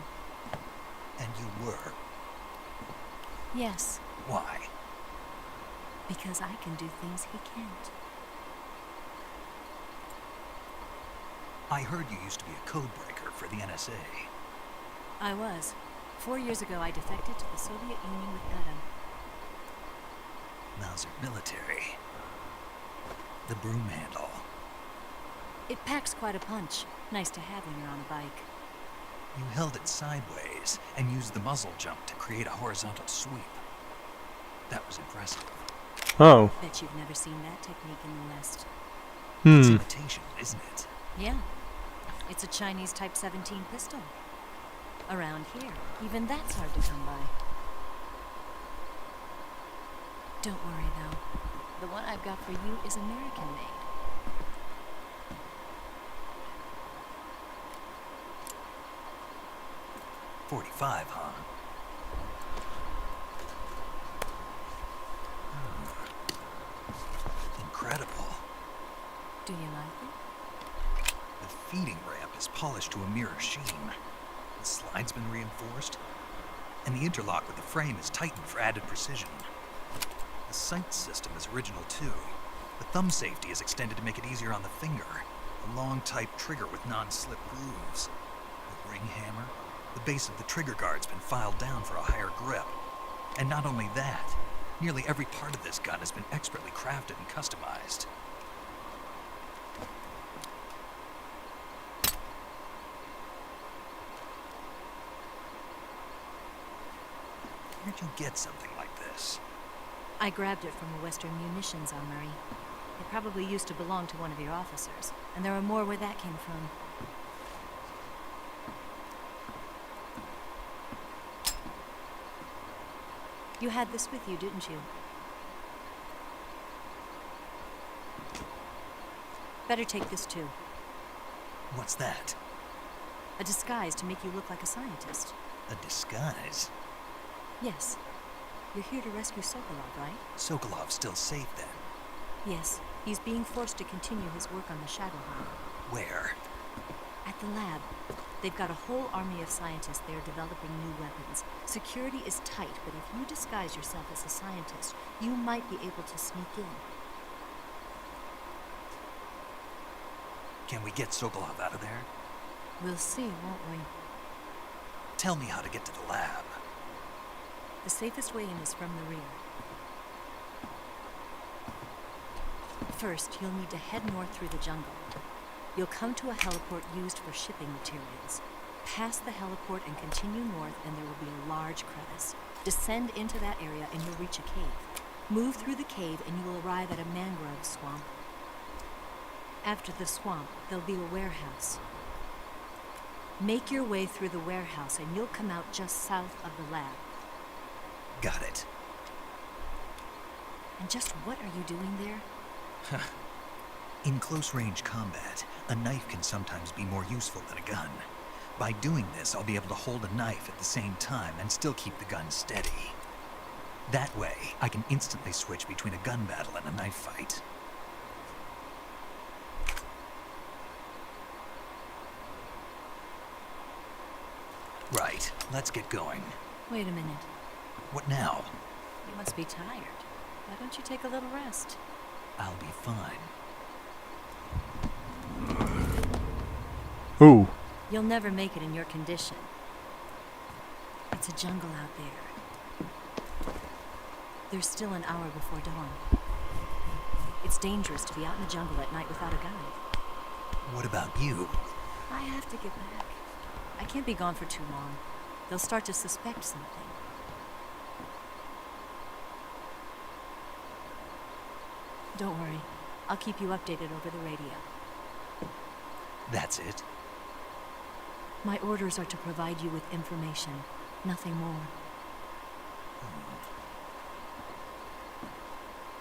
And you were. Yes, Why? because I can do things he can't. I heard you used to be a code breaker for the NSA. I was. 4 years ago, I defected to the Soviet Union with Adam. Mauser military. The broom handle. It packs quite a punch. Nice to have when you're on a bike. You held it sideways and used the muzzle jump to create a horizontal sweep. That was impressive. Oh. Bet you've never seen that technique in the West. It's imitation, isn't it? Yeah. It's a Chinese Type 17 pistol. Around here, even that's hard to come by. Don't worry, though. The one I've got for you is American-made. .45, huh? Incredible. Do you like it? The feeding ramp is polished to a mirror sheen. The slide's been reinforced, and the interlock with the frame is tightened for added precision. The sight system is original too. The thumb safety is extended to make it easier on the finger. A long type trigger with non-slip grooves. The ring hammer. The base of the trigger guard's been filed down for a higher grip. And not only that, nearly every part of this gun has been expertly crafted and customized. Where'd you get something like this? I grabbed it from a Western munitions armory. It probably used to belong to one of your officers, and there are more where that came from. You had this with you, didn't you? Better take this too. What's that? A disguise to make you look like a scientist. A disguise? Yes. You're here to rescue Sokolov, right? Sokolov's still safe then. Yes. He's being forced to continue his work on the Shadow Hive. Where? At the lab. They've got a whole army of scientists there developing new weapons. Security is tight, but if you disguise yourself as a scientist, you might be able to sneak in. Can we get Sokolov out of there? We'll see, won't we? Tell me how to get to the lab. The safest way in is from the rear. First, you'll need to head north through the jungle. You'll come to a heliport used for shipping materials. Pass the heliport and continue north, and there will be a large crevice. Descend into that area and you'll reach a cave. Move through the cave and you will arrive at a mangrove swamp. After the swamp, there'll be a warehouse. Make your way through the warehouse and you'll come out just south of the lab. Got it. And just what are you doing there? In close-range combat, a knife can sometimes be more useful than a gun. By doing this, I'll be able to hold a knife at the same time and still keep the gun steady. That way, I can instantly switch between a gun battle and a knife fight. Right, let's get going. Wait a minute. What now? You must be tired. Why don't you take a little rest? I'll be fine. Ooh. You'll never make it in your condition. It's a jungle out there. There's still an hour before dawn. It's dangerous to be out in the jungle at night without a guide. What about you? I have to get back. I can't be gone for too long. They'll start to suspect something. Don't worry. I'll keep you updated over the radio. That's it? My orders are to provide you with information, nothing more.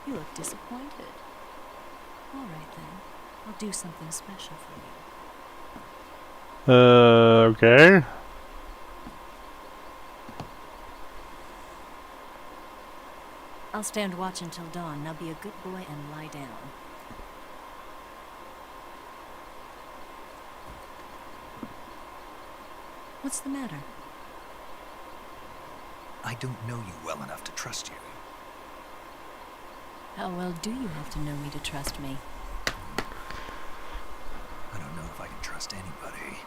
You look disappointed. All right then. I'll do something special for you. Okay. I'll stand watch until dawn. Now be a good boy and lie down. What's the matter? I don't know you well enough to trust you. How well do you have to know me to trust me? I don't know if I can trust anybody.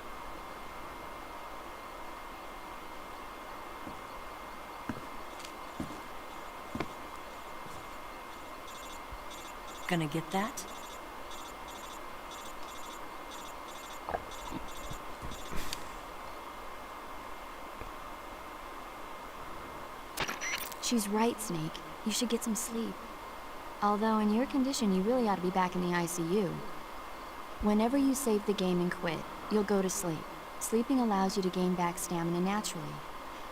Gonna get that? She's right, Snake. You should get some sleep. Although in your condition, you really ought to be back in the ICU. Whenever you save the game and quit, you'll go to sleep. Sleeping allows you to gain back stamina naturally.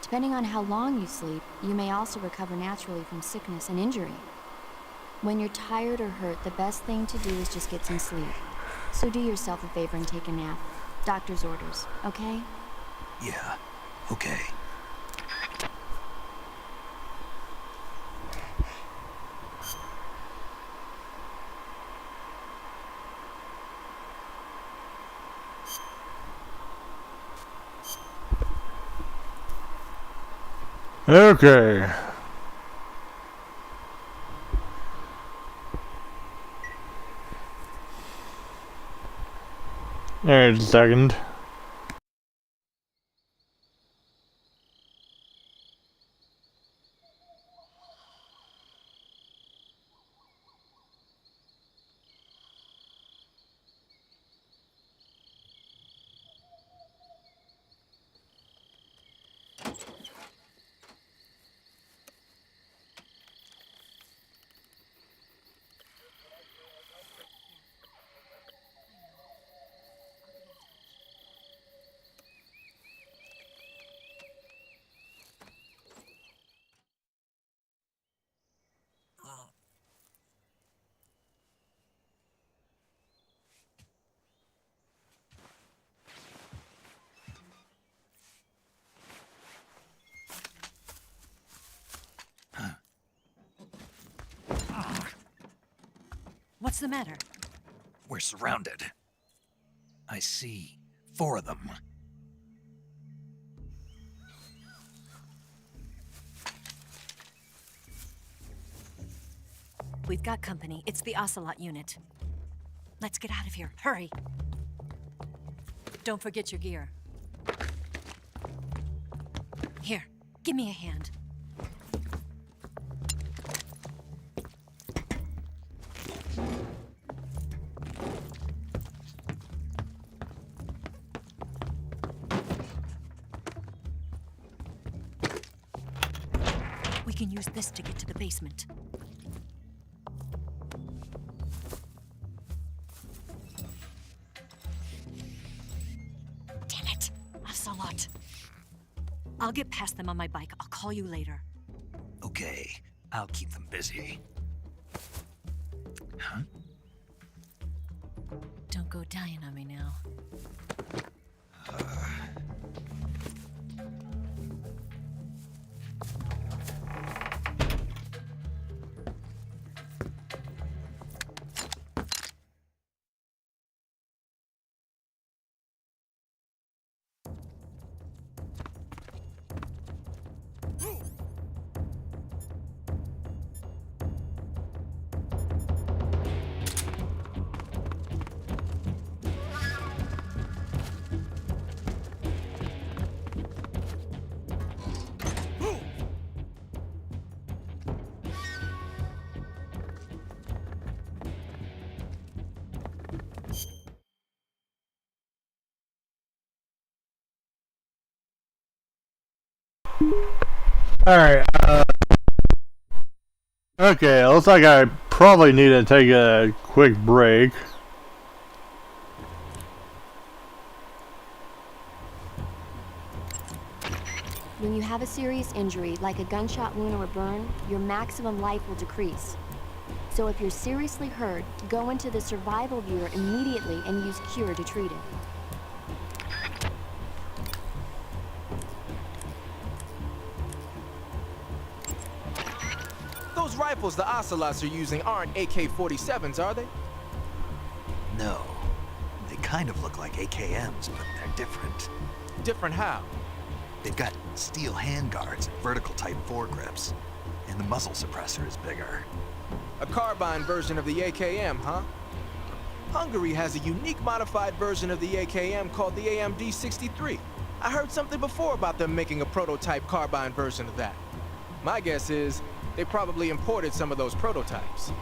Depending on how long you sleep, you may also recover naturally from sickness and injury. When you're tired or hurt, the best thing to do is just get some sleep. So do yourself a favor and take a nap. Doctor's orders, okay? Yeah, okay. Okay. There's a second. What's the matter? We're surrounded. I see 4 of them. We've got company. It's the Ocelot unit. Let's get out of here. Hurry. Don't forget your gear. Here, give me a hand. We can use this to get to the basement. Damn it! Ocelot. I'll get past them on my bike. I'll call you later. Okay, I'll keep them busy. Huh? Don't go dying on me now. Alright, okay, looks like I probably need to take a quick break. When you have a serious injury, like a gunshot wound or a burn, your maximum life will decrease. So if you're seriously hurt, go into the survival viewer immediately and use Cure to treat it. Those rifles the Ocelots are using aren't AK-47s, are they? No. They kind of look like AKMs, but they're different. Different how? They've got steel handguards and vertical type foregrips, and the muzzle suppressor is bigger. A carbine version of the AKM, huh? Hungary has a unique modified version of the AKM called the AMD-63. I heard something before about them making a prototype carbine version of that. My guess is they probably imported some of those prototypes.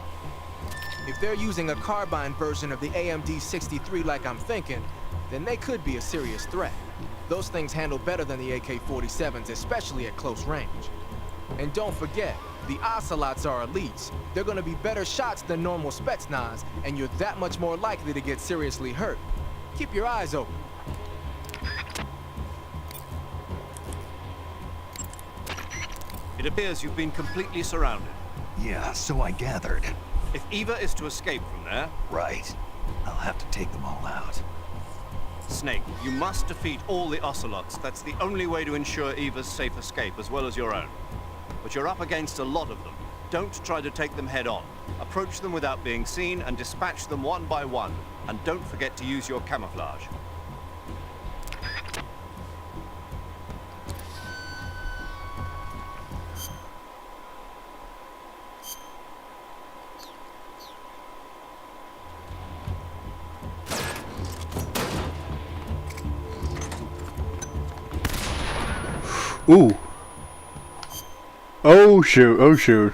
If they're using a carbine version of the AMD-63 like I'm thinking, then they could be a serious threat. Those things handle better than the AK-47s, especially at close range. And don't forget, the Ocelots are elites. They're gonna be better shots than normal Spetsnaz, and you're that much more likely to get seriously hurt. Keep your eyes open. It appears you've been completely surrounded. Yeah, so I gathered. If Eva is to escape from there... Right. I'll have to take them all out. Snake, you must defeat all the Ocelots. That's the only way to ensure Eva's safe escape, as well as your own. But you're up against a lot of them. Don't try to take them head on. Approach them without being seen and dispatch them one by one. And don't forget to use your camouflage. Ooh. Oh shoot, oh shoot.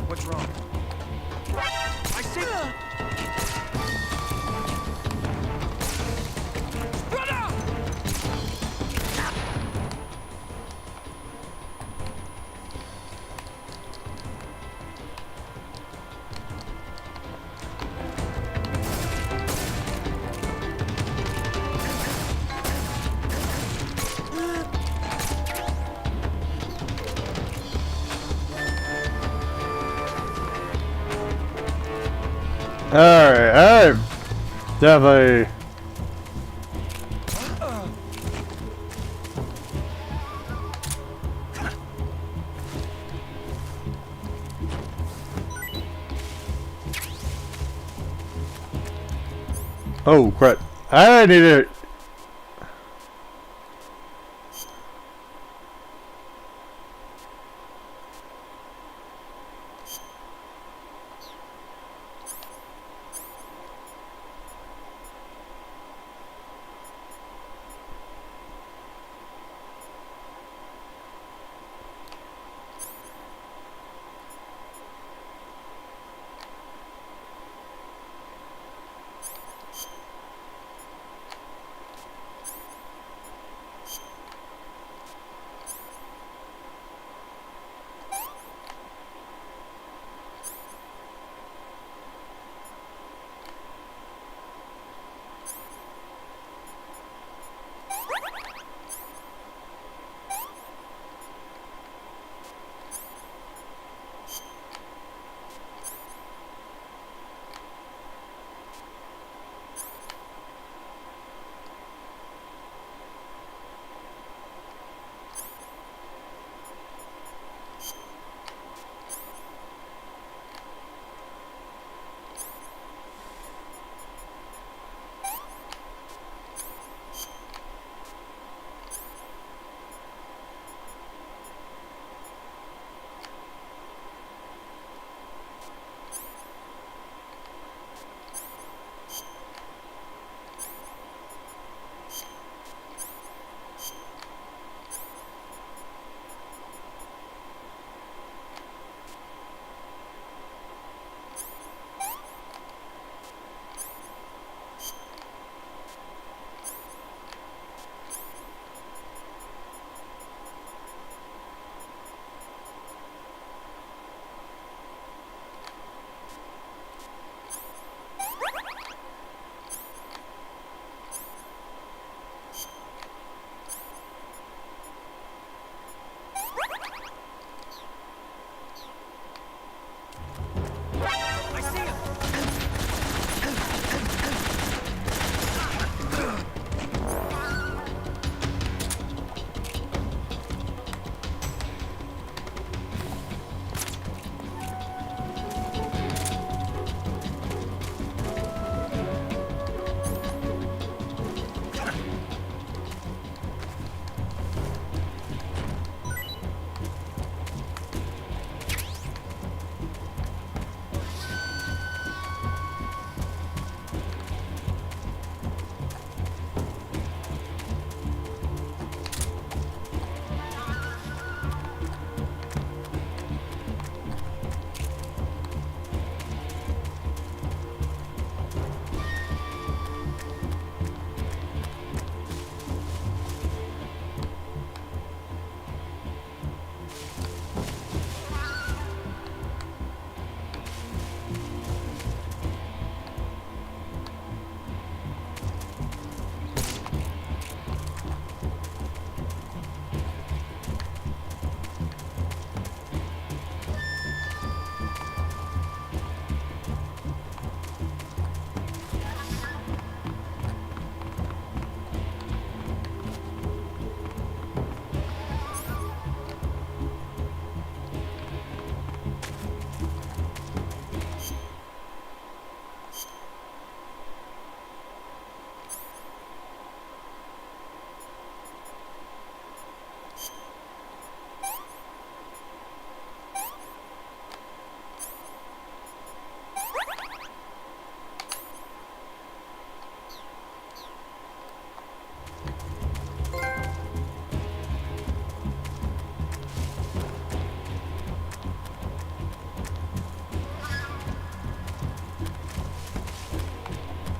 What's wrong? I see. Alright, definitely. Oh crap! I need it.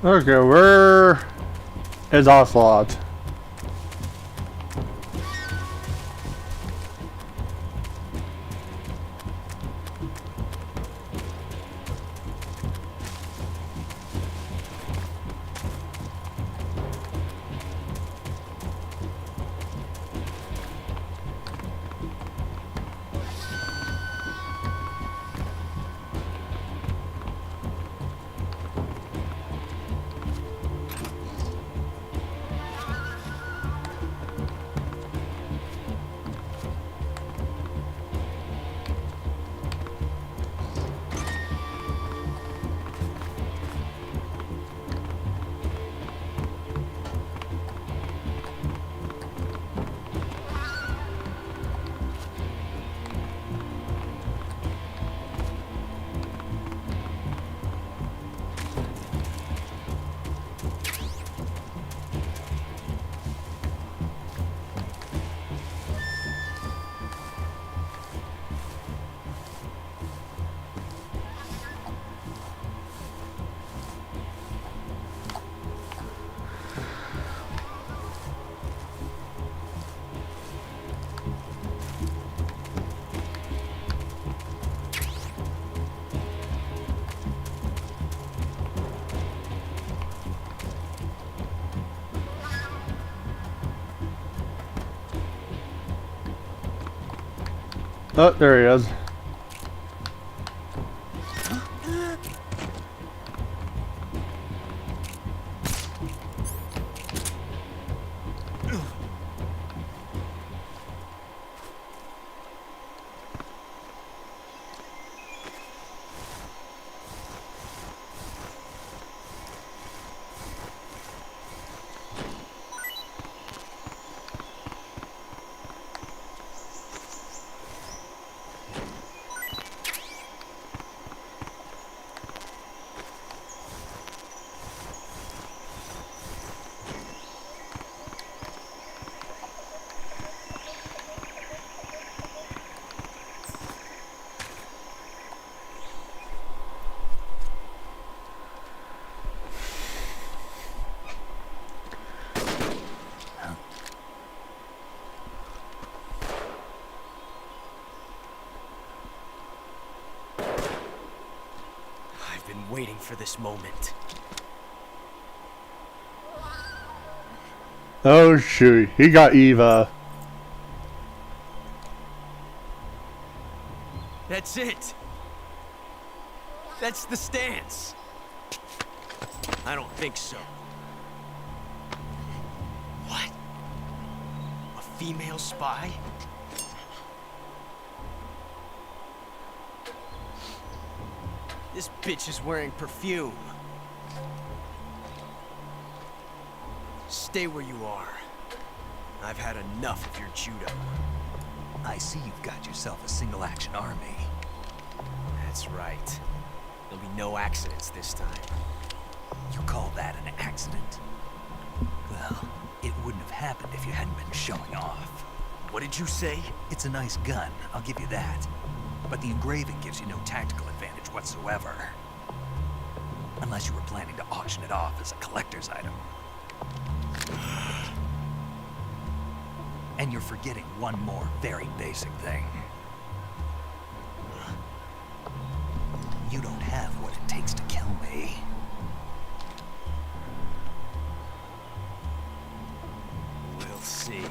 Okay, where is Ocelot? Oh, there he is. Waiting for this moment. Oh shoot, he got Eva. That's it. That's the stance. I don't think so. What? A female spy? This bitch is wearing perfume. Stay where you are. I've had enough of your judo. I see you've got yourself a single-action army. That's right. There'll be no accidents this time. You call that an accident? Well, it wouldn't have happened if you hadn't been showing off. What did you say? It's a nice gun, I'll give you that. But the engraving gives you no tactical advantage whatsoever. Unless you were planning to auction it off as a collector's item. And you're forgetting one more very basic thing. You don't have what it takes to kill me. We'll see.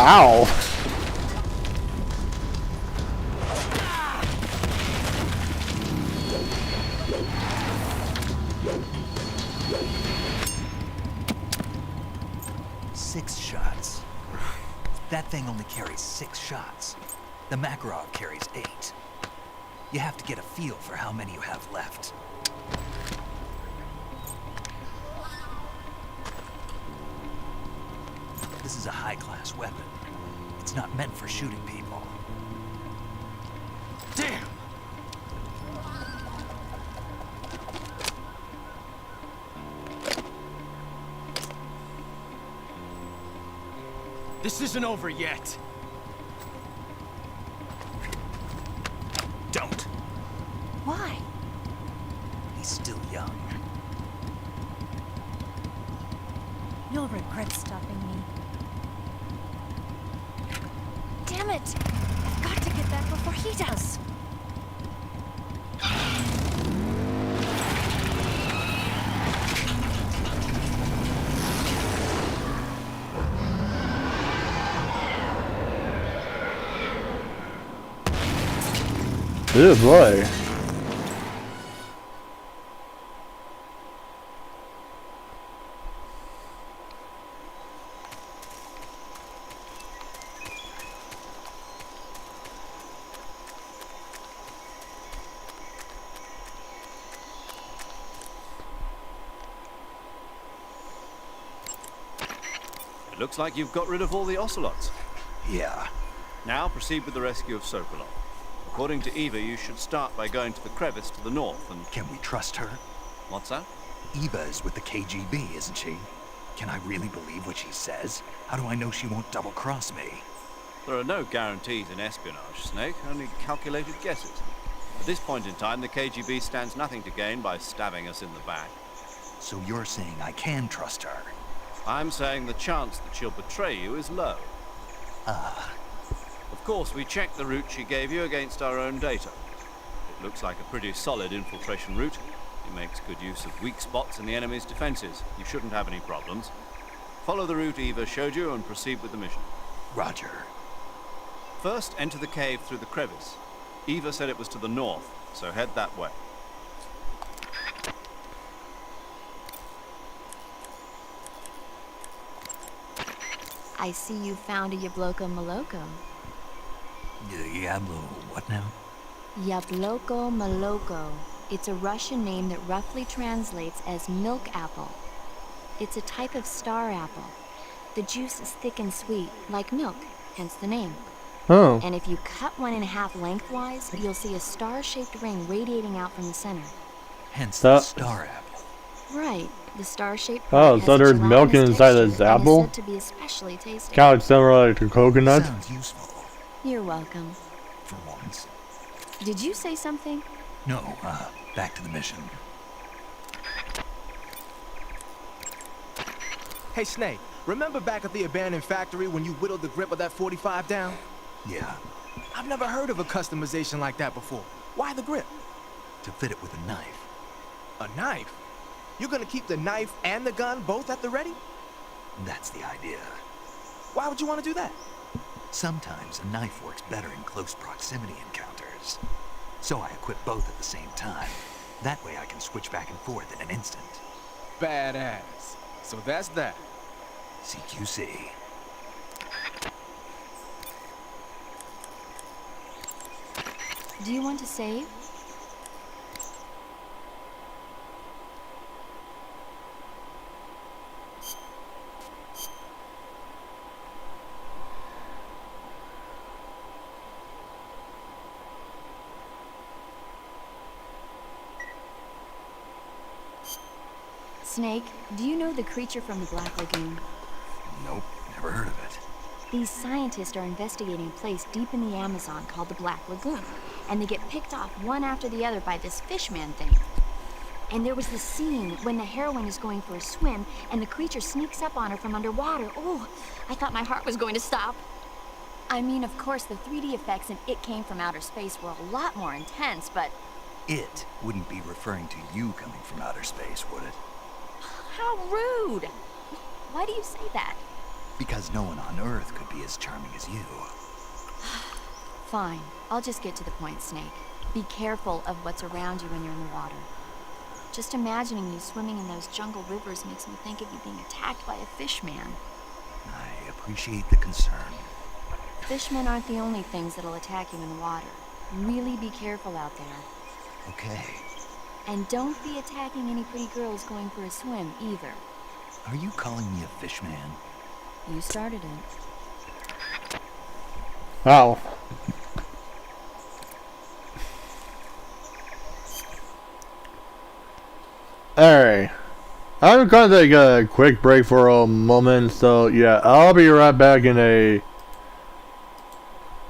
Ow. Six shots. That thing only carries 6 shots. The Makarov carries 8. You have to get a feel for how many you have left. This is a high-class weapon. It's not meant for shooting people. Damn! This isn't over yet. Don't. Why? He's still young. You'll regret stopping me. Damn it! I've got to get that before he does. Good boy. It looks like you've got rid of all the ocelots. Yeah. Now proceed with the rescue of Sokolov. According to Eva, you should start by going to the crevice to the north and... Can we trust her? What's that? Eva is with the KGB, isn't she? Can I really believe what she says? How do I know she won't double-cross me? There are no guarantees in espionage, Snake, only calculated guesses. At this point in time, the KGB stands nothing to gain by stabbing us in the back. So you're saying I can trust her? I'm saying the chance that she'll betray you is low. Of course, we checked the route she gave you against our own data. It looks like a pretty solid infiltration route. It makes good use of weak spots in the enemy's defenses. You shouldn't have any problems. Follow the route Eva showed you and proceed with the mission. Roger. First, enter the cave through the crevice. Eva said it was to the north, so head that way. I see you found a Yabloko Maloko. Diablo, what now? Yabloko Maloko. It's a Russian name that roughly translates as milk apple. It's a type of star apple. The juice is thick and sweet, like milk, hence the name. Oh. And if you cut one in half lengthwise, you'll see a star-shaped ring radiating out from the center. Hence the star apple. Right. The star-shaped Oh, part so has a there's milk gelatinous inside texture this and apple? is said to be especially tasty. Kind of similar to coconut. Sounds useful. You're welcome. For once. Did you say something? No, back to the mission. Hey, Snake, remember back at the abandoned factory when you whittled the grip of that 45 down? Yeah. I've never heard of a customization like that before. Why the grip? To fit it with a knife. A knife? You're gonna keep the knife and the gun both at the ready? That's the idea. Why would you want to do that? Sometimes a knife works better in close proximity encounters. So I equip both at the same time. That way I can switch back and forth in an instant. Badass. So that's that. CQC. Do you want to save? Snake, do you know the creature from the Black Lagoon? Nope, never heard of it. These scientists are investigating a place deep in the Amazon called the Black Lagoon, and they get picked off one after the other by this fishman thing. And there was this scene when the heroine is going for a swim, and the creature sneaks up on her from underwater. Oh, I thought my heart was going to stop. I mean, of course, the 3D effects in It Came from Outer Space were a lot more intense, but... It wouldn't be referring to you coming from outer space, would it? How rude! Why do you say that? Because no one on Earth could be as charming as you. Fine. I'll just get to the point, Snake. Be careful of what's around you when you're in the water. Just imagining you swimming in those jungle rivers makes me think of you being attacked by a fishman. I appreciate the concern. Fishmen aren't the only things that'll attack you in the water. Really be careful out there. Okay. And don't be attacking any pretty girls going for a swim, either. Are you calling me a fish man? You started it. Wow. Alright. I'm gonna take a quick break for a moment, so yeah, I'll be right back in a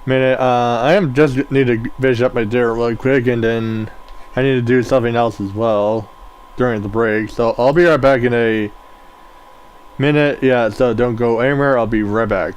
minute. I am just need to finish up my dinner really quick, and then I need to do something else as well during the break, so I'll be right back in a minute. Yeah, so don't go anywhere, I'll be right back.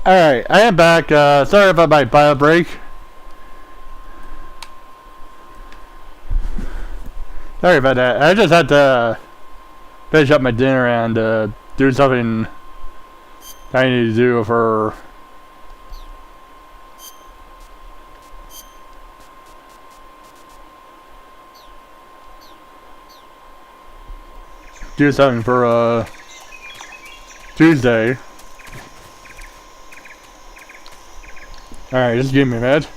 Alright, I am back. Sorry about my bio break. Sorry about that. I just had to finish up my dinner and do something I need to do for Tuesday. Alright, just give me a minute.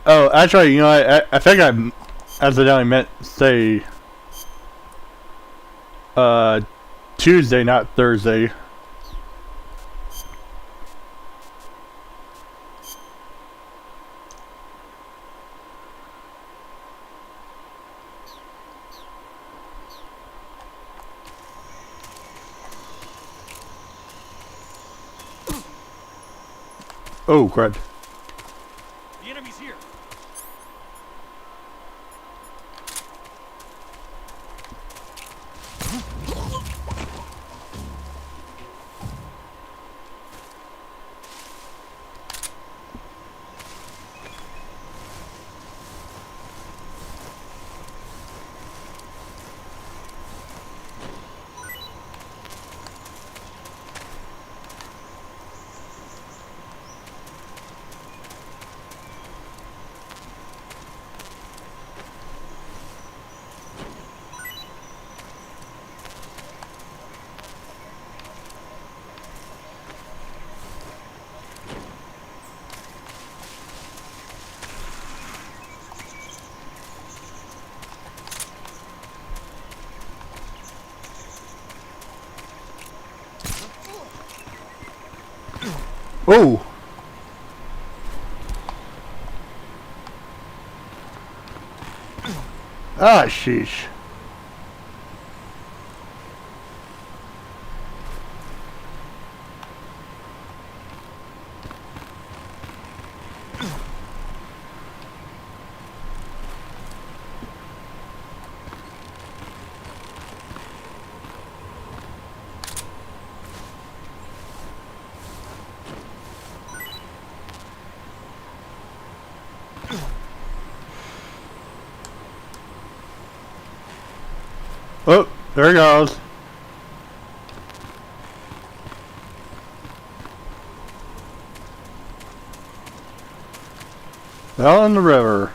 Oh, actually, you know, I think I accidentally meant to say Tuesday, not Thursday. Oh, crud. The enemy's here. Oh! Ah, sheesh. Oh, there he goes. Fell in the river.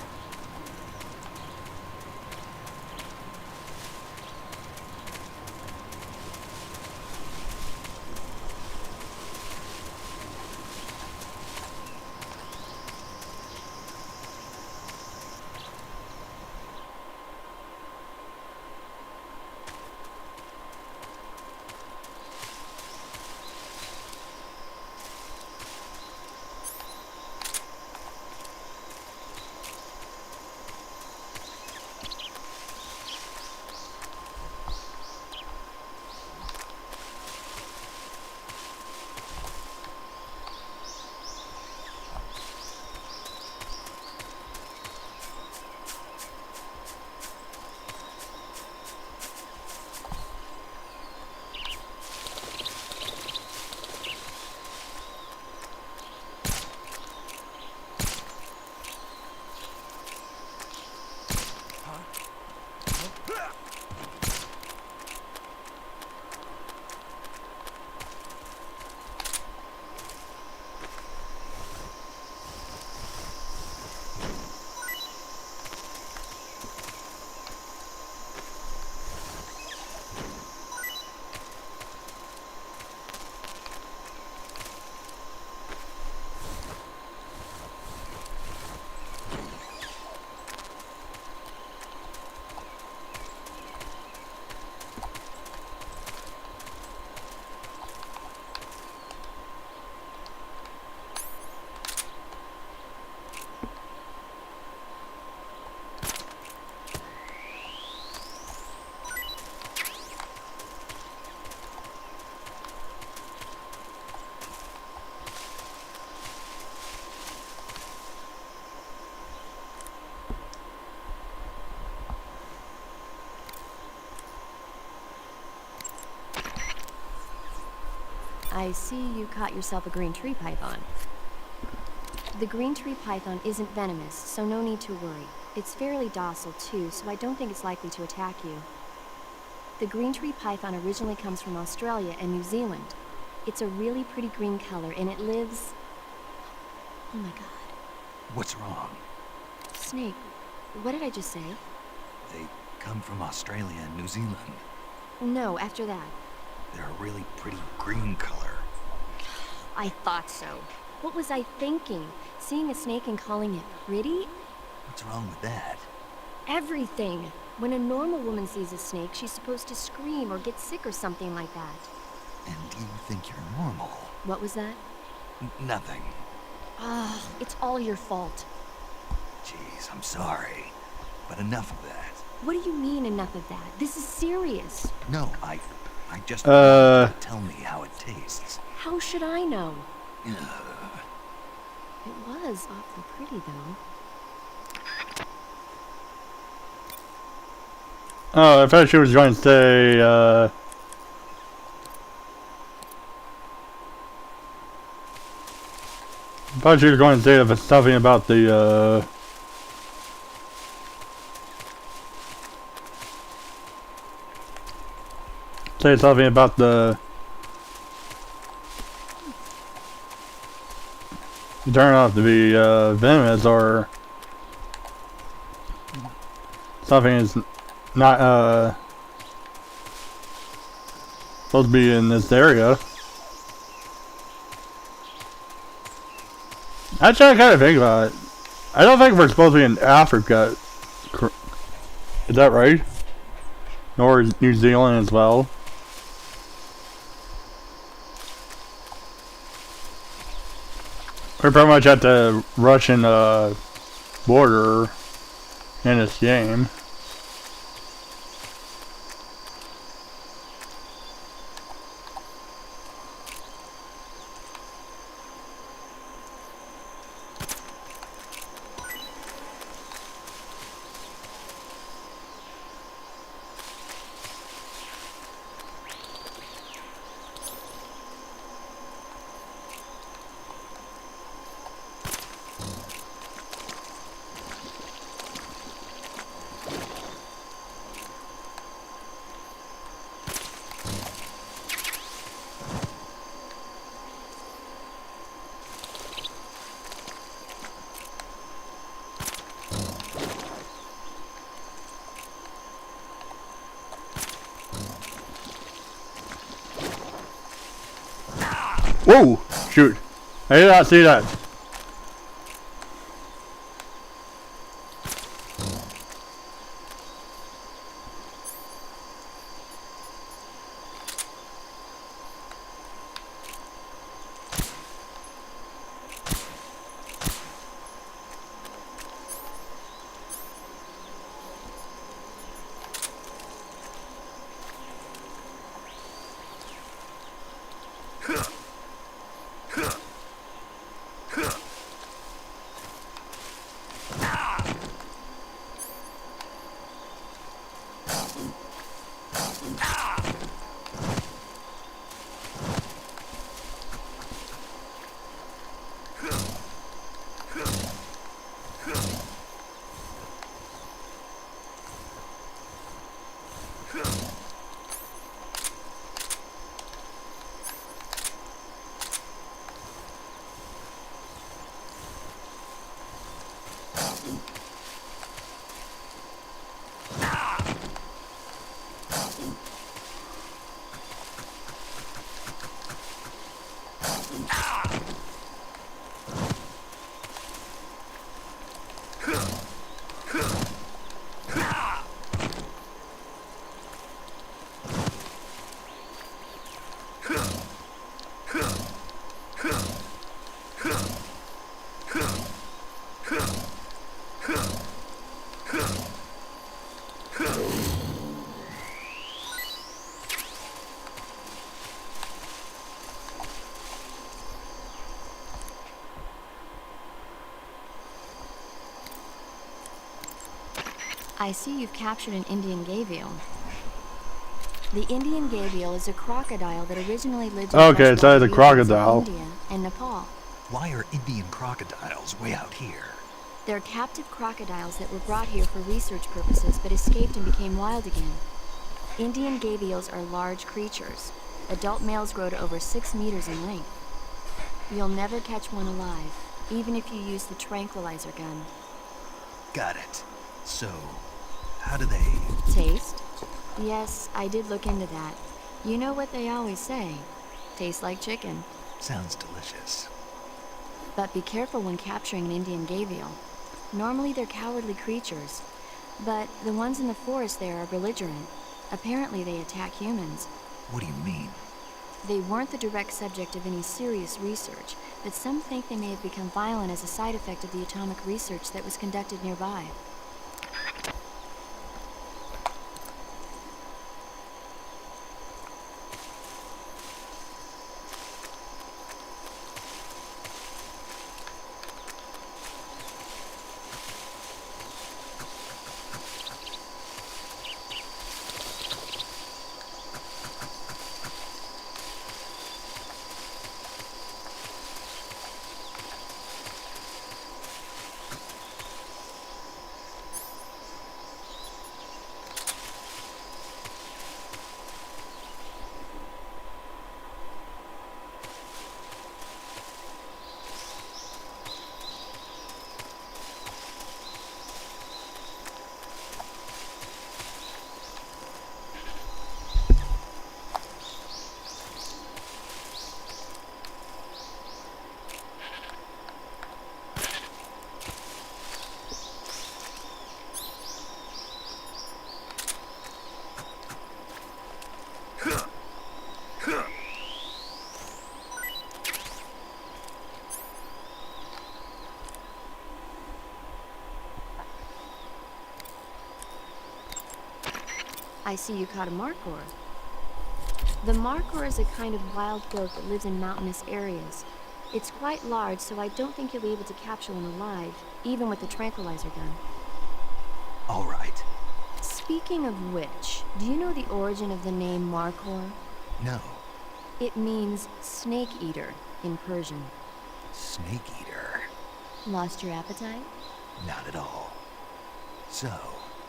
I see you caught yourself a green tree python. The green tree python isn't venomous, so no need to worry. It's fairly docile too, so I don't think it's likely to attack you. The green tree python originally comes from Australia and New Zealand. It's a really pretty green color, and it lives... Oh my god. What's wrong? Snake, what did I just say? They come from Australia and New Zealand. No, after that. They're a really pretty green color. I thought so. What was I thinking? Seeing a snake and calling it pretty? What's wrong with that? Everything. When a normal woman sees a snake, she's supposed to scream or get sick or something like that. And you think you're normal? What was that? Nothing. Ah, it's all your fault. Jeez, I'm sorry. But enough of that. What do you mean, enough of that? This is serious. No, I just want you to tell me how it tastes. How should I know? Ugh. It was awfully pretty, though. Oh, I thought she was going to say, I thought she was going to say something about the, say something about the, you turn out to be, venomous or something is not, supposed to be in this area. Actually, I kind of think about it. I don't think we're supposed to be in Africa. Is that right? Nor New Zealand as well. We're pretty much at the Russian border in this game. Whoa! Shoot. I did not see that. I see you've captured an Indian gavial. The Indian gavial is a crocodile that originally lived in Okay, so it's a freshwater regions of crocodile. India and Nepal. Why are Indian crocodiles way out here? They're captive crocodiles that were brought here for research purposes but escaped and became wild again. Indian gavials are large creatures. Adult males grow to over 6 meters in length. You'll never catch one alive, even if you use the tranquilizer gun. Got it. So, how do they... Taste? Yes, I did look into that. You know what they always say. Tastes like chicken. Sounds delicious. But be careful when capturing an Indian gavial. Normally they're cowardly creatures, but the ones in the forest there are belligerent. Apparently they attack humans. What do you mean? They weren't the direct subject of any serious research, but some think they may have become violent as a side effect of the atomic research that was conducted nearby. I see you caught a markhor. The markhor is a kind of wild goat that lives in mountainous areas. It's quite large, so I don't think you'll be able to capture one alive, even with the tranquilizer gun. All right. Speaking of which, do you know the origin of the name markhor? No. It means snake eater in Persian. Snake eater? Lost your appetite? Not at all. So,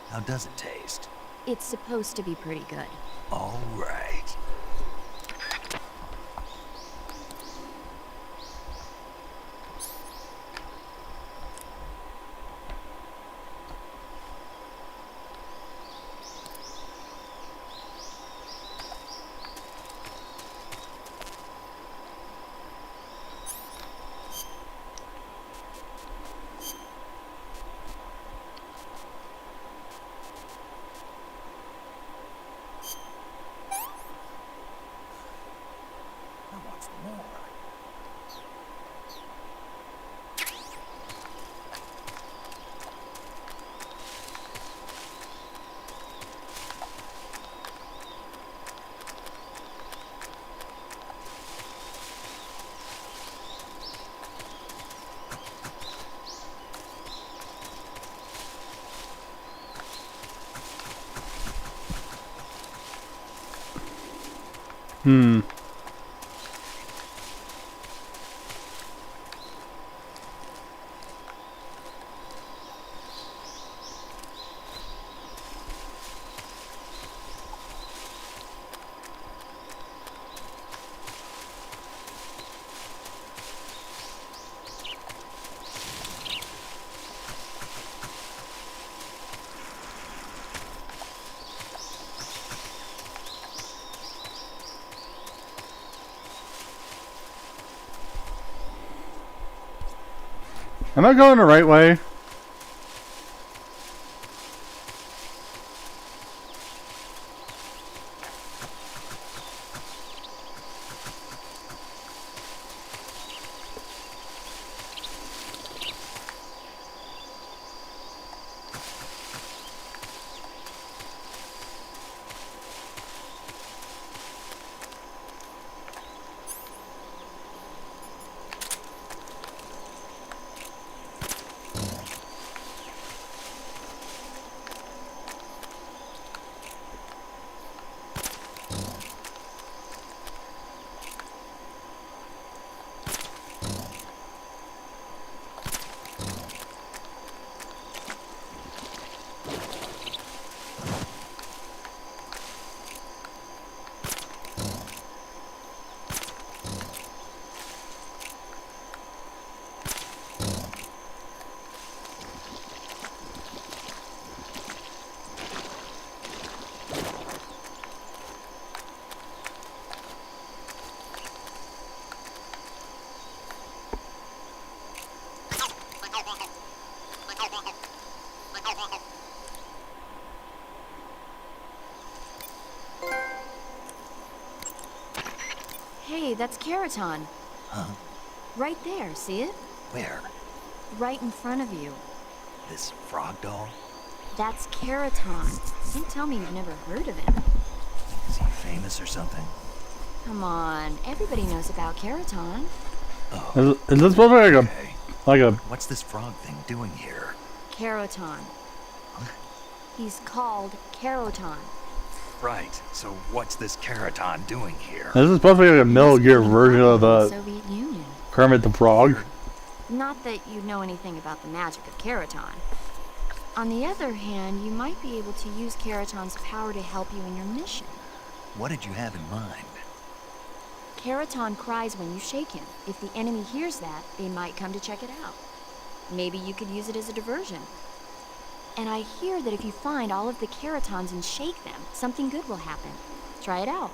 how does it taste? It's supposed to be pretty good. All right. Am I going the right way? Hey, that's Keraton. Huh? Right there, see it? Where? Right in front of you. This frog doll? That's Keraton. Don't tell me you've never heard of him. Is he famous or something? Come on, everybody knows about Keraton. Oh, Is this supposed to be okay. like a What's this frog thing doing here? Keraton. He's called Keraton. Right, so what's this Keraton doing here? This is supposed to be like a Metal Gear version of Soviet Union. Kermit the Frog. Not that you know anything about the magic of Keraton. On the other hand, you might be able to use Keraton's power to help you in your mission. What did you have in mind? Keraton cries when you shake him. If the enemy hears that, they might come to check it out. Maybe you could use it as a diversion. And I hear that if you find all of the Keratons and shake them, something good will happen. Try it out.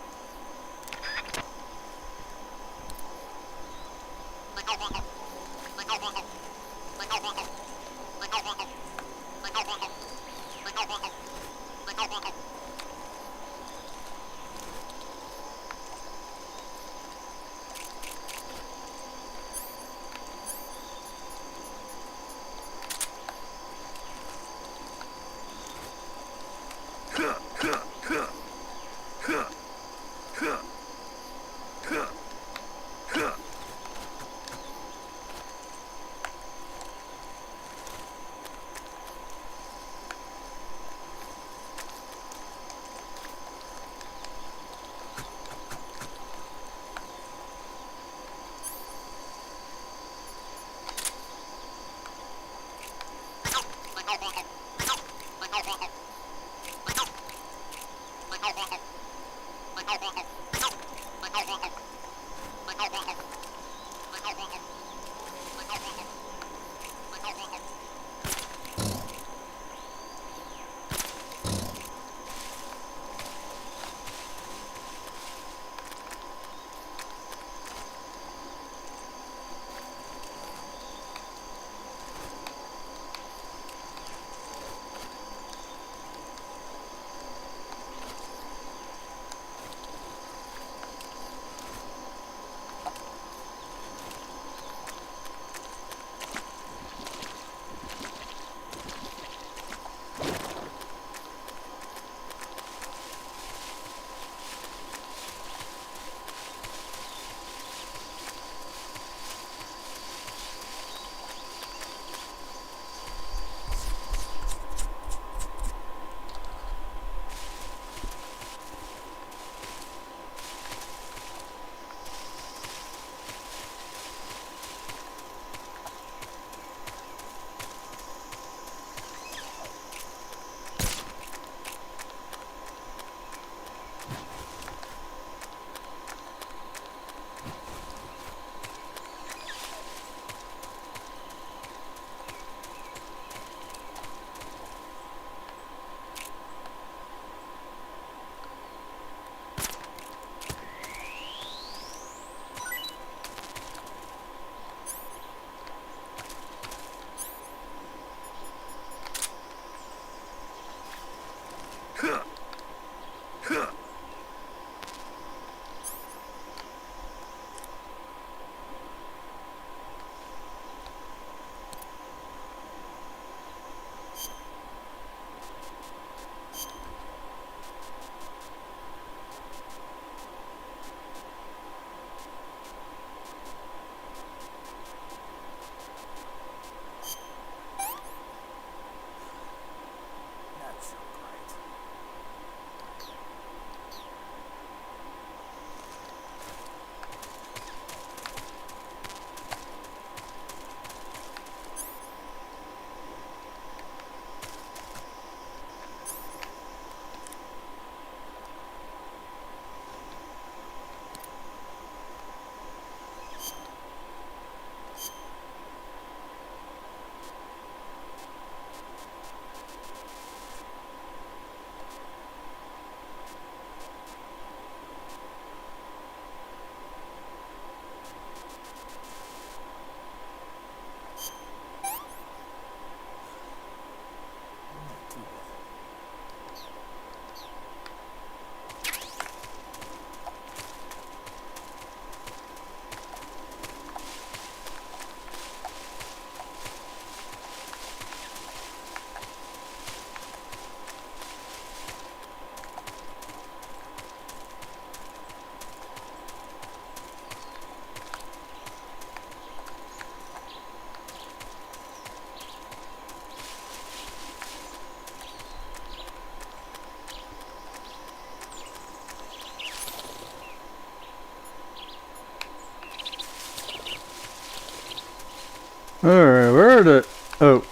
Alright, where are the... Oh.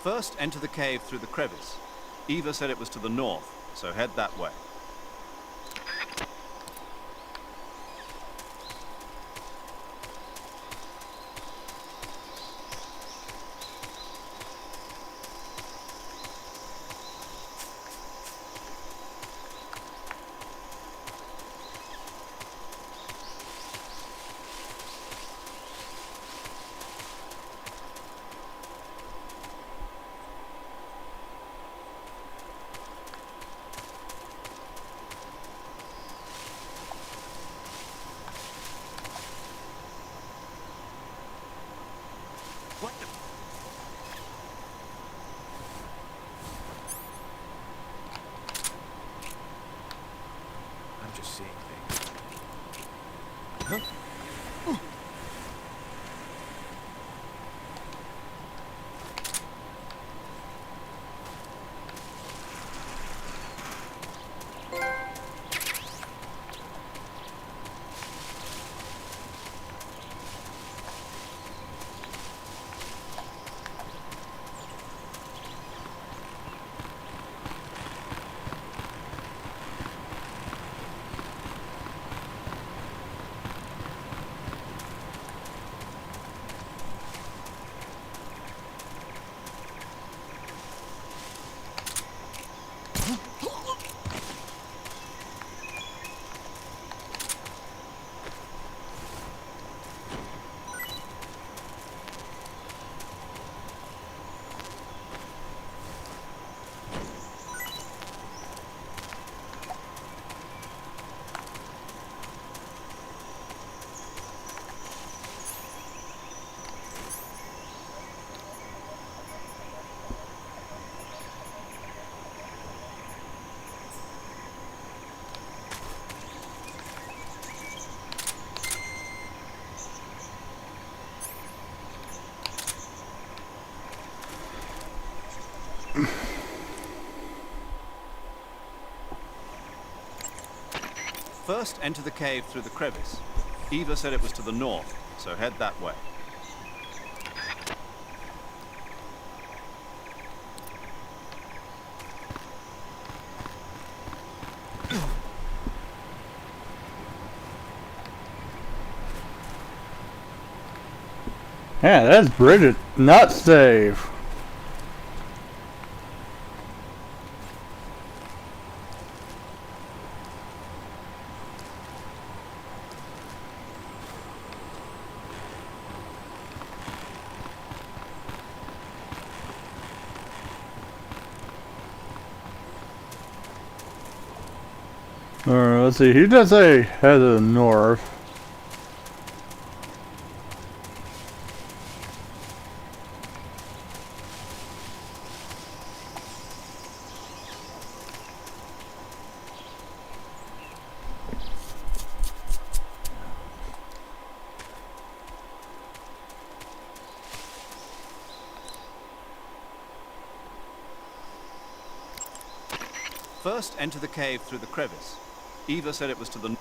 First, enter the cave through the crevice. Eva said it was to the north, so head that way. I'm just seeing things. Huh? First, enter the cave through the crevice. Eva said it was to the north, so head that way. Yeah, that's Bridget. Not safe. Alright, let's see. He does say head to the north. First, enter the cave through the crevice. Eva said it was to the...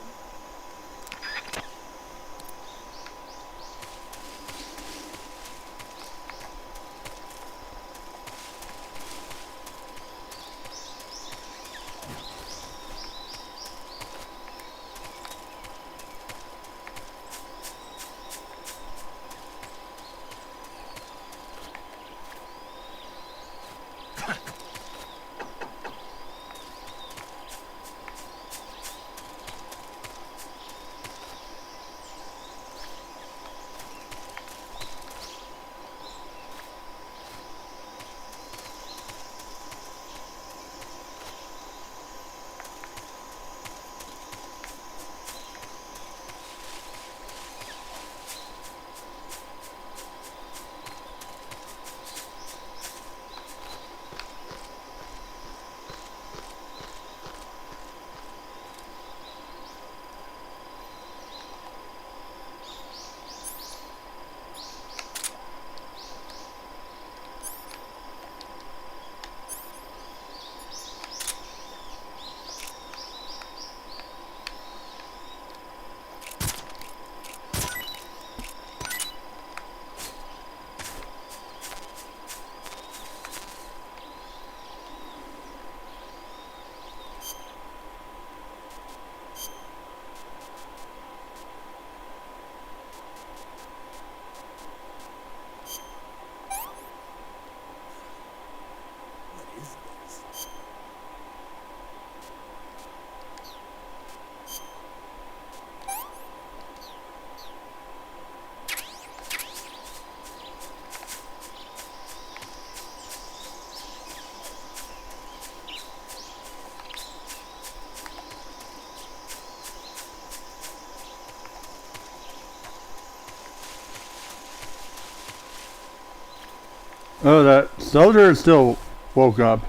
Oh, that soldier still woke up.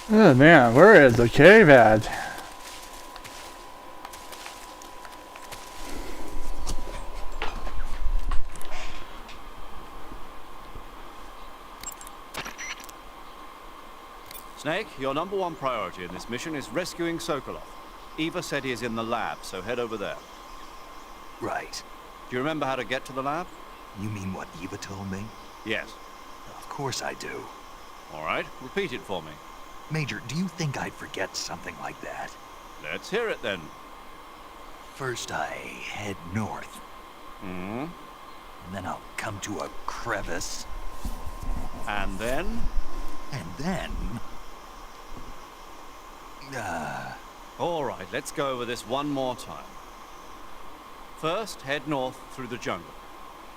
Oh man, where is the cave at? Snake, your number one priority in this mission is rescuing Sokolov. Eva said he is in the lab, so head over there. Right. Do you remember how to get to the lab? You mean what Eva told me? Yes. Of course I do. All right, repeat it for me. Major, do you think I'd forget something like that? Let's hear it then. First I head north. Hmm? And then I'll come to a crevice. And then? And then... All right, let's go over this one more time. First, head north through the jungle.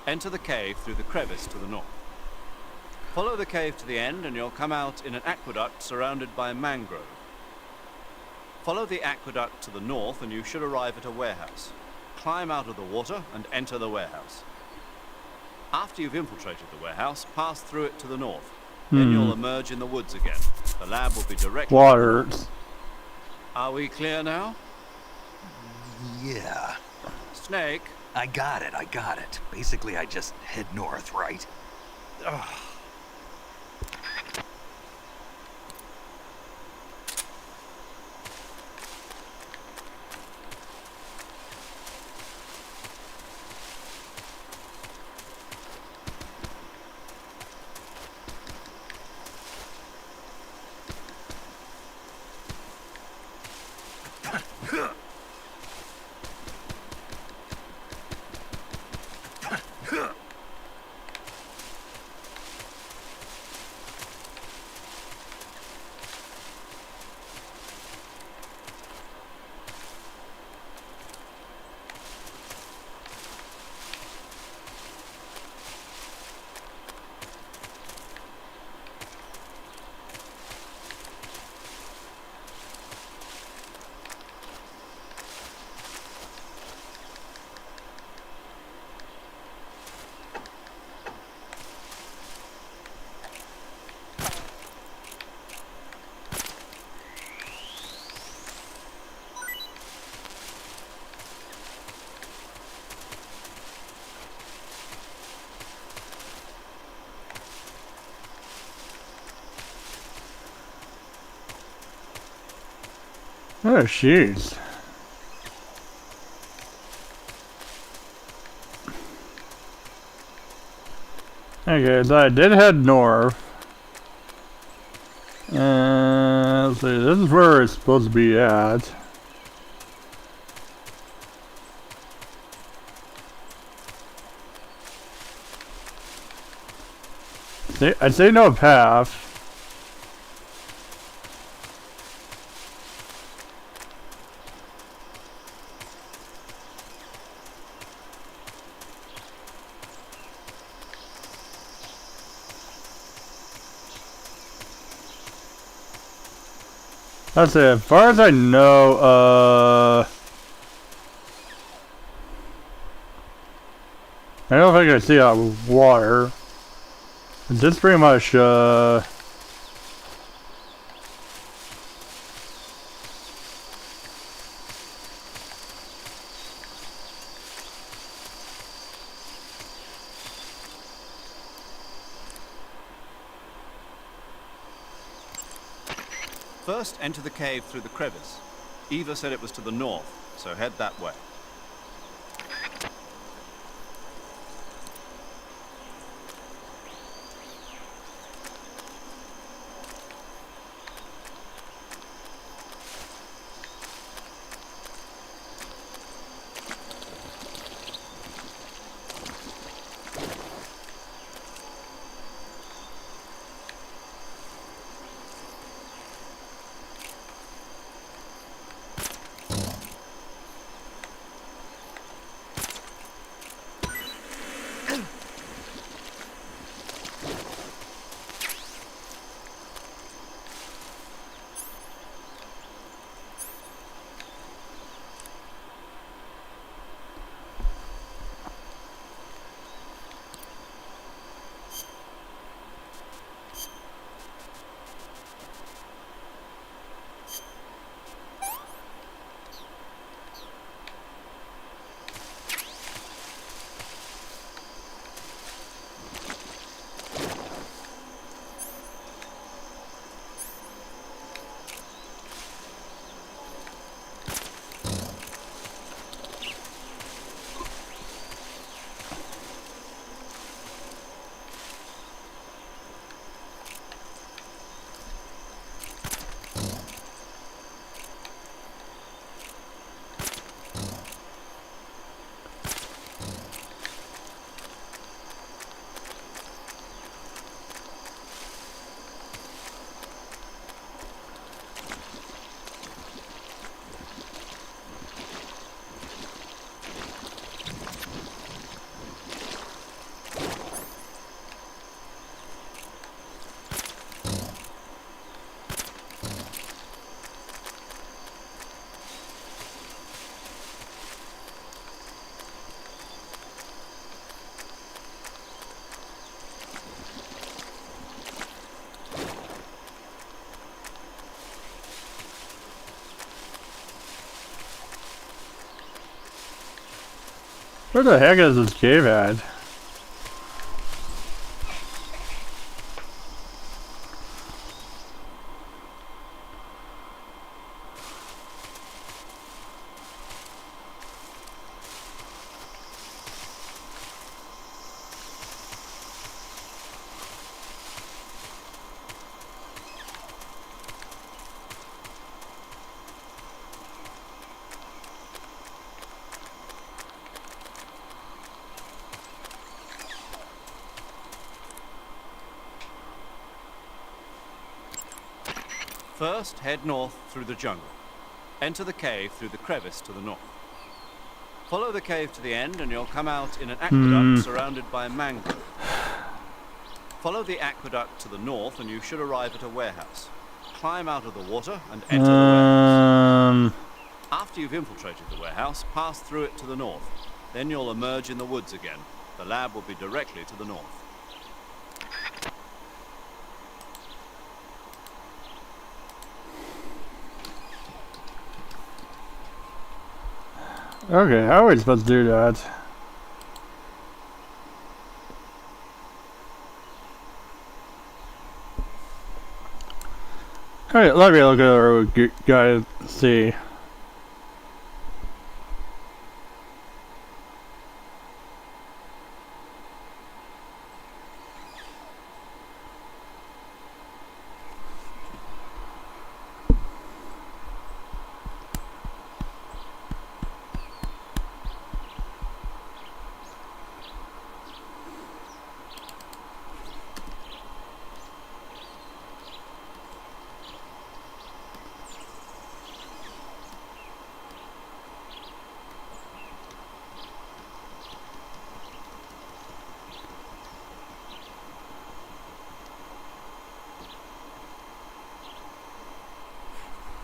Enter the cave through the crevice to the north. Follow the cave to the end and you'll come out in an aqueduct surrounded by mangrove. Follow the aqueduct to the north and you should arrive at a warehouse. Climb out of the water and enter the warehouse. After you've infiltrated the warehouse, pass through it to the north. Then you'll emerge in the woods again. The lab will be directly... Water. Are we clear now? Yeah. Snake? I got it. Basically, I just head north, right? Ugh. Oh, jeez. Okay, so I did head north. And let's see, this is where it's supposed to be at. I'd say no path. Let's see, as far as I know, I don't think I see water. Just pretty much, First, enter the cave through the crevice. Eva said it was to the north, so head that way. where the heck is this cave at? First, head north through the jungle. Enter the cave through the crevice to the north. Follow the cave to the end and you'll come out in an aqueduct surrounded by mangrove. Follow the aqueduct to the north and you should arrive at a warehouse. Climb out of the water and enter the warehouse. After you've infiltrated the warehouse, pass through it to the north. Then you'll emerge in the woods again. The lab will be directly to the north. Okay, how are we supposed to do that? Alright, let me look at our guide and see.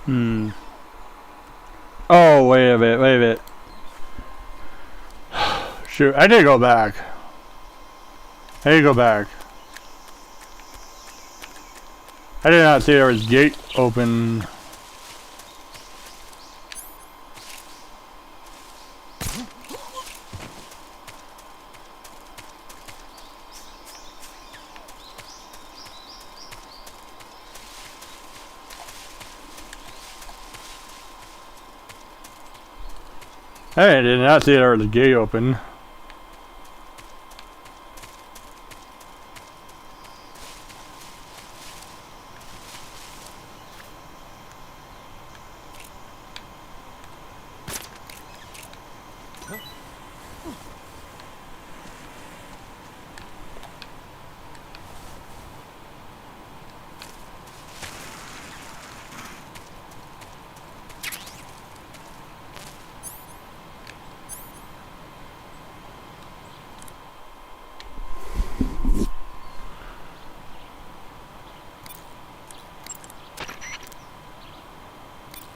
Oh, wait a minute. Shoot, I need to go back. I did not see there was a gate open. I did not see there was a gate open.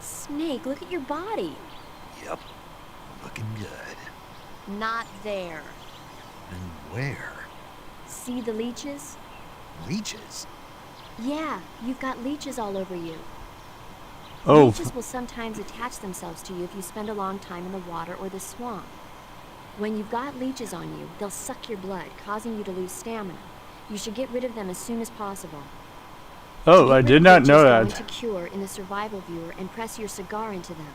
Snake, look at your body. Yep. Looking good. Not there. And where? See the leeches? Leeches? Yeah, you've got leeches all over you. Oh. Leeches will sometimes attach themselves to you if you spend a long time in the water or the swamp. When you've got leeches on you, they'll suck your blood, causing you to lose stamina. You should get rid of them as soon as possible. Oh, I did not know that. Go into cure in the survival viewer and press your cigar into them.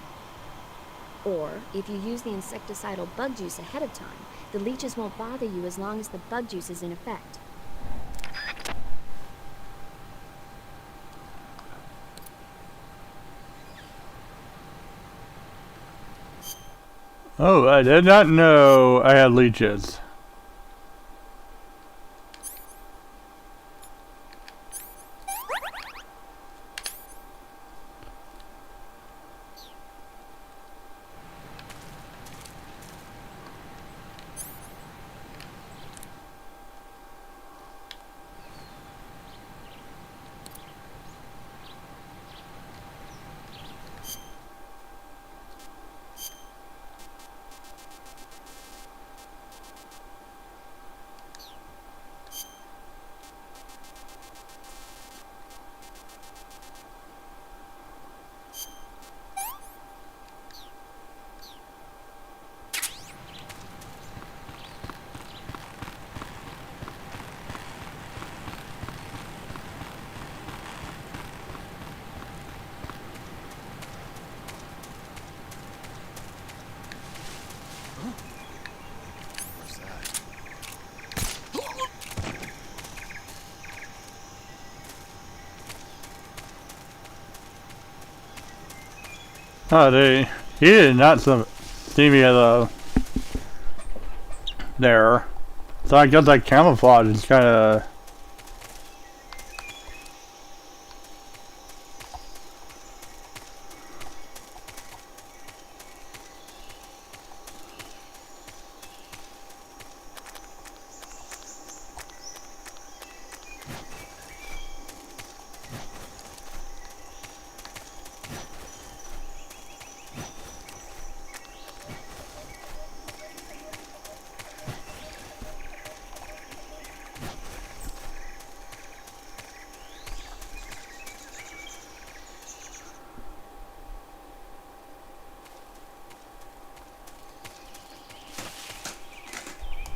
Or, if you use the insecticidal bug juice ahead of time, the leeches won't bother you as long as the bug juice is in effect. Oh, I did not know I had leeches. Oh, he did not see me as there. So I guess that camouflage is kind of.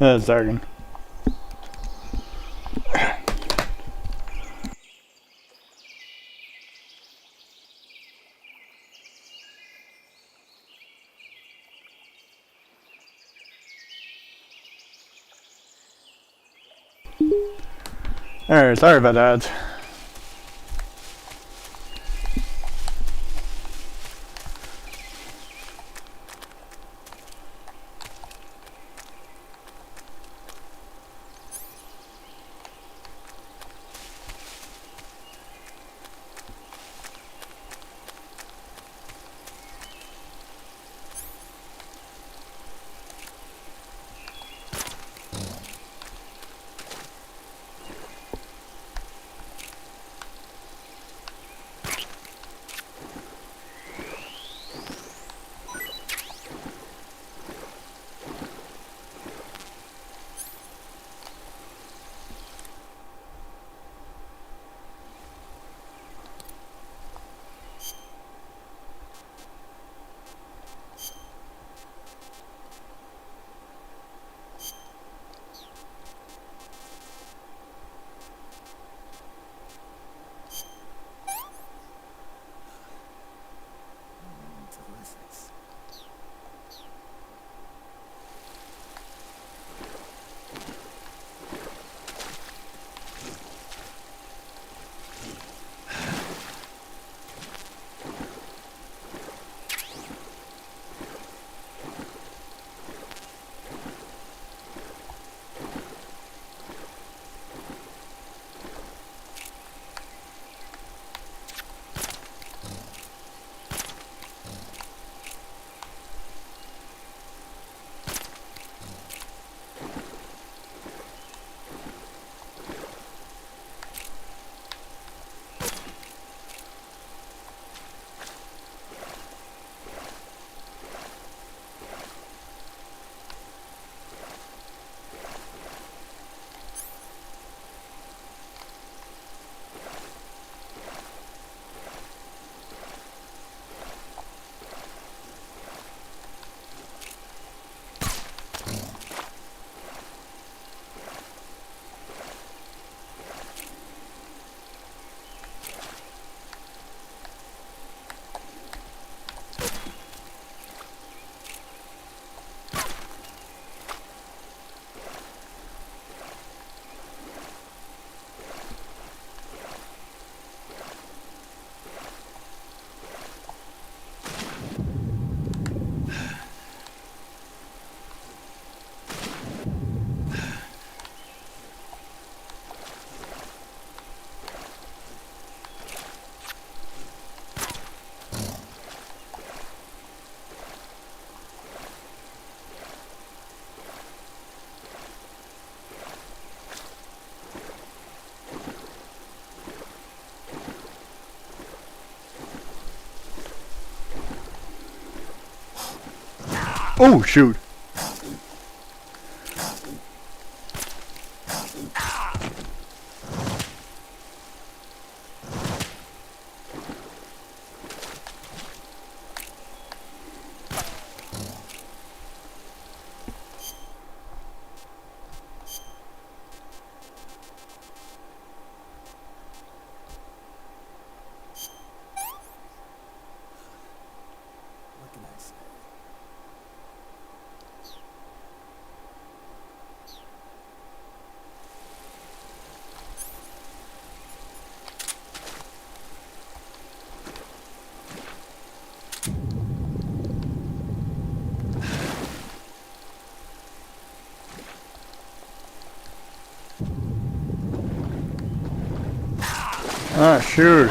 A second. Alright, sorry about that. Oh shoot. What can I say? Ah, shoot.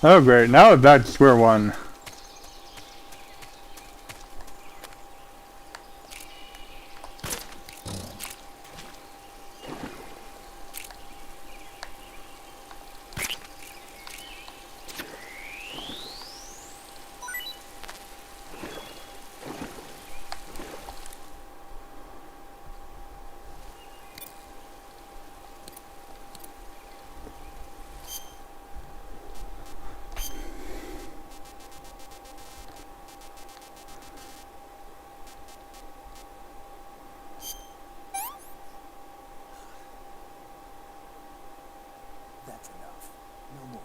Oh great, now we're back to square one. That's enough. No more.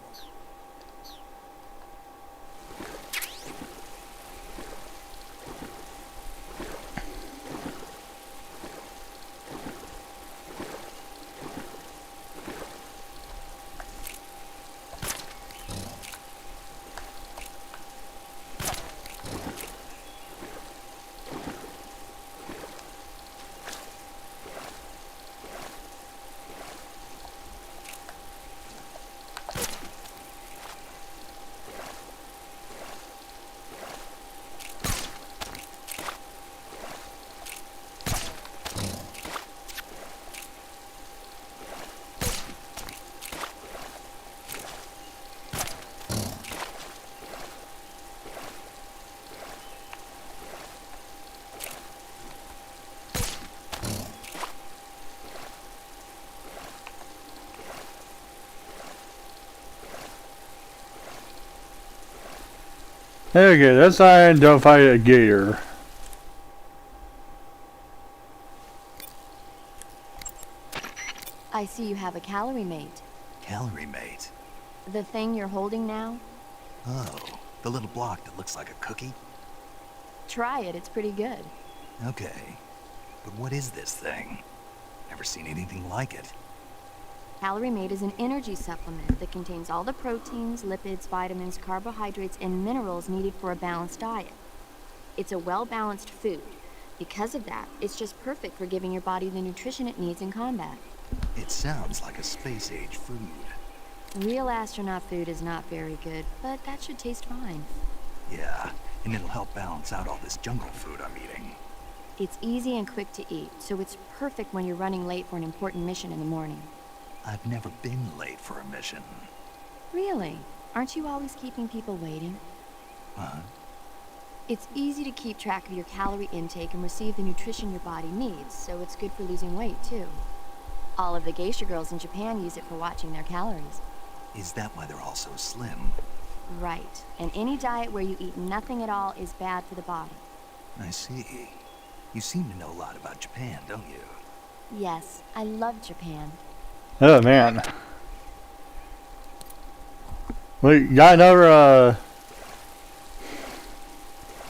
Okay, let's try and don't fight a gator. I see you have a calorie mate. Calorie mate. The thing you're holding now? Oh, the little block that looks like a cookie? Try it, it's pretty good. Okay. But what is this thing? Never seen anything like it. Calorie Mate is an energy supplement that contains all the proteins, lipids, vitamins, carbohydrates, and minerals needed for a balanced diet. It's a well-balanced food. Because of that, it's just perfect for giving your body the nutrition it needs in combat. It sounds like a space-age food. Real astronaut food is not very good, but that should taste fine. Yeah, and it'll help balance out all this jungle food I'm eating. It's easy and quick to eat, so it's perfect when you're running late for an important mission in the morning. I've never been late for a mission. Really? Aren't you always keeping people waiting? Huh? It's easy to keep track of your calorie intake and receive the nutrition your body needs, so it's good for losing weight, too. All of the geisha girls in Japan use it for watching their calories. Is that why they're all so slim? Right. And any diet where you eat nothing at all is bad for the body. I see. You seem to know a lot about Japan, don't you? Yes, I love Japan. Oh man. We got another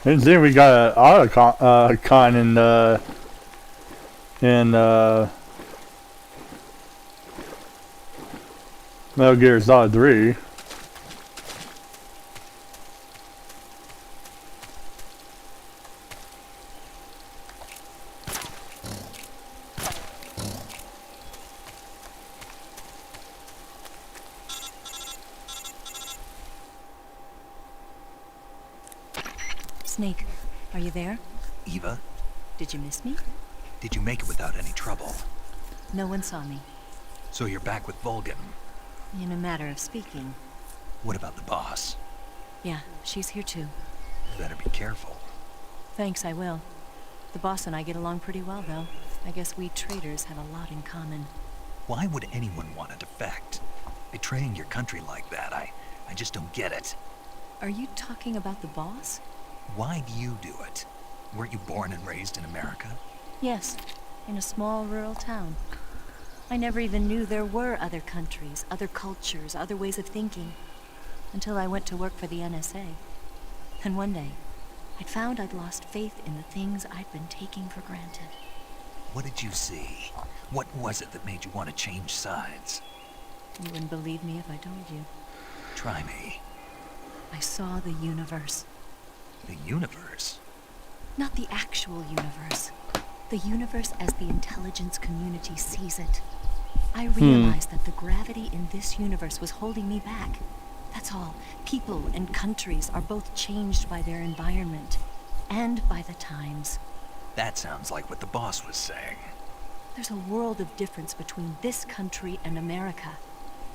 didn't think we got an auto con in Metal Gear Solid 3. Snake, are you there? Eva? Did you miss me? Did you make it without any trouble? No one saw me. So you're back with Vulcan. In a matter of speaking. What about the boss? Yeah, she's here too. Better be careful. Thanks, I will. The boss and I get along pretty well, though. I guess we traitors have a lot in common. Why would anyone want to defect? Betraying your country like that, I just don't get it. Are you talking about the boss? Why do you do it? Weren't you born and raised in America? Yes, in a small rural town. I never even knew there were other countries, other cultures, other ways of thinking. Until I went to work for the NSA. And one day, I'd found I'd lost faith in the things I'd been taking for granted. What did you see? What was it that made you want to change sides? You wouldn't believe me if I told you. Try me. I saw the universe. The universe? Not the actual universe. The universe as the intelligence community sees it. I realized that the gravity in this universe was holding me back. That's all. People and countries are both changed by their environment. And by the times. That sounds like what the boss was saying. There's a world of difference between this country and America.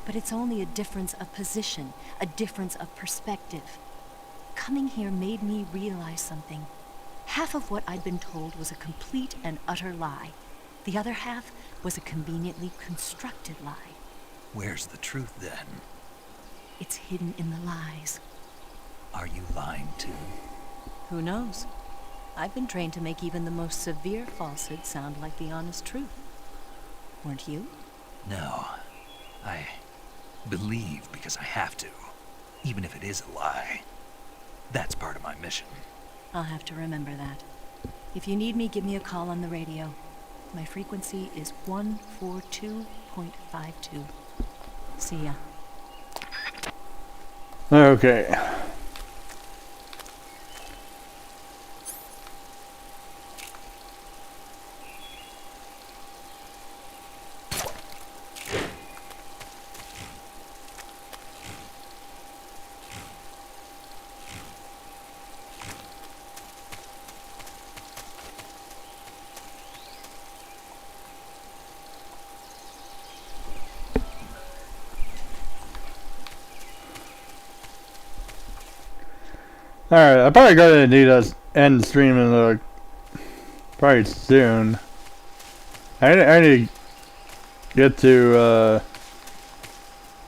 But it's only a difference of position, a difference of perspective. Coming here made me realize something. Half of what I'd been told was a complete and utter lie. The other half was a conveniently constructed lie. Where's the truth, then? It's hidden in the lies. Are you lying, too? Who knows? I've been trained to make even the most severe falsehood sound like the honest truth. Weren't you? No. I believe because I have to, even if it is a lie. That's part of my mission. I'll have to remember that. If you need me, give me a call on the radio. My frequency is 142.52. See ya. Okay. Alright, I'm probably gonna need to end the stream in probably soon. I need to get to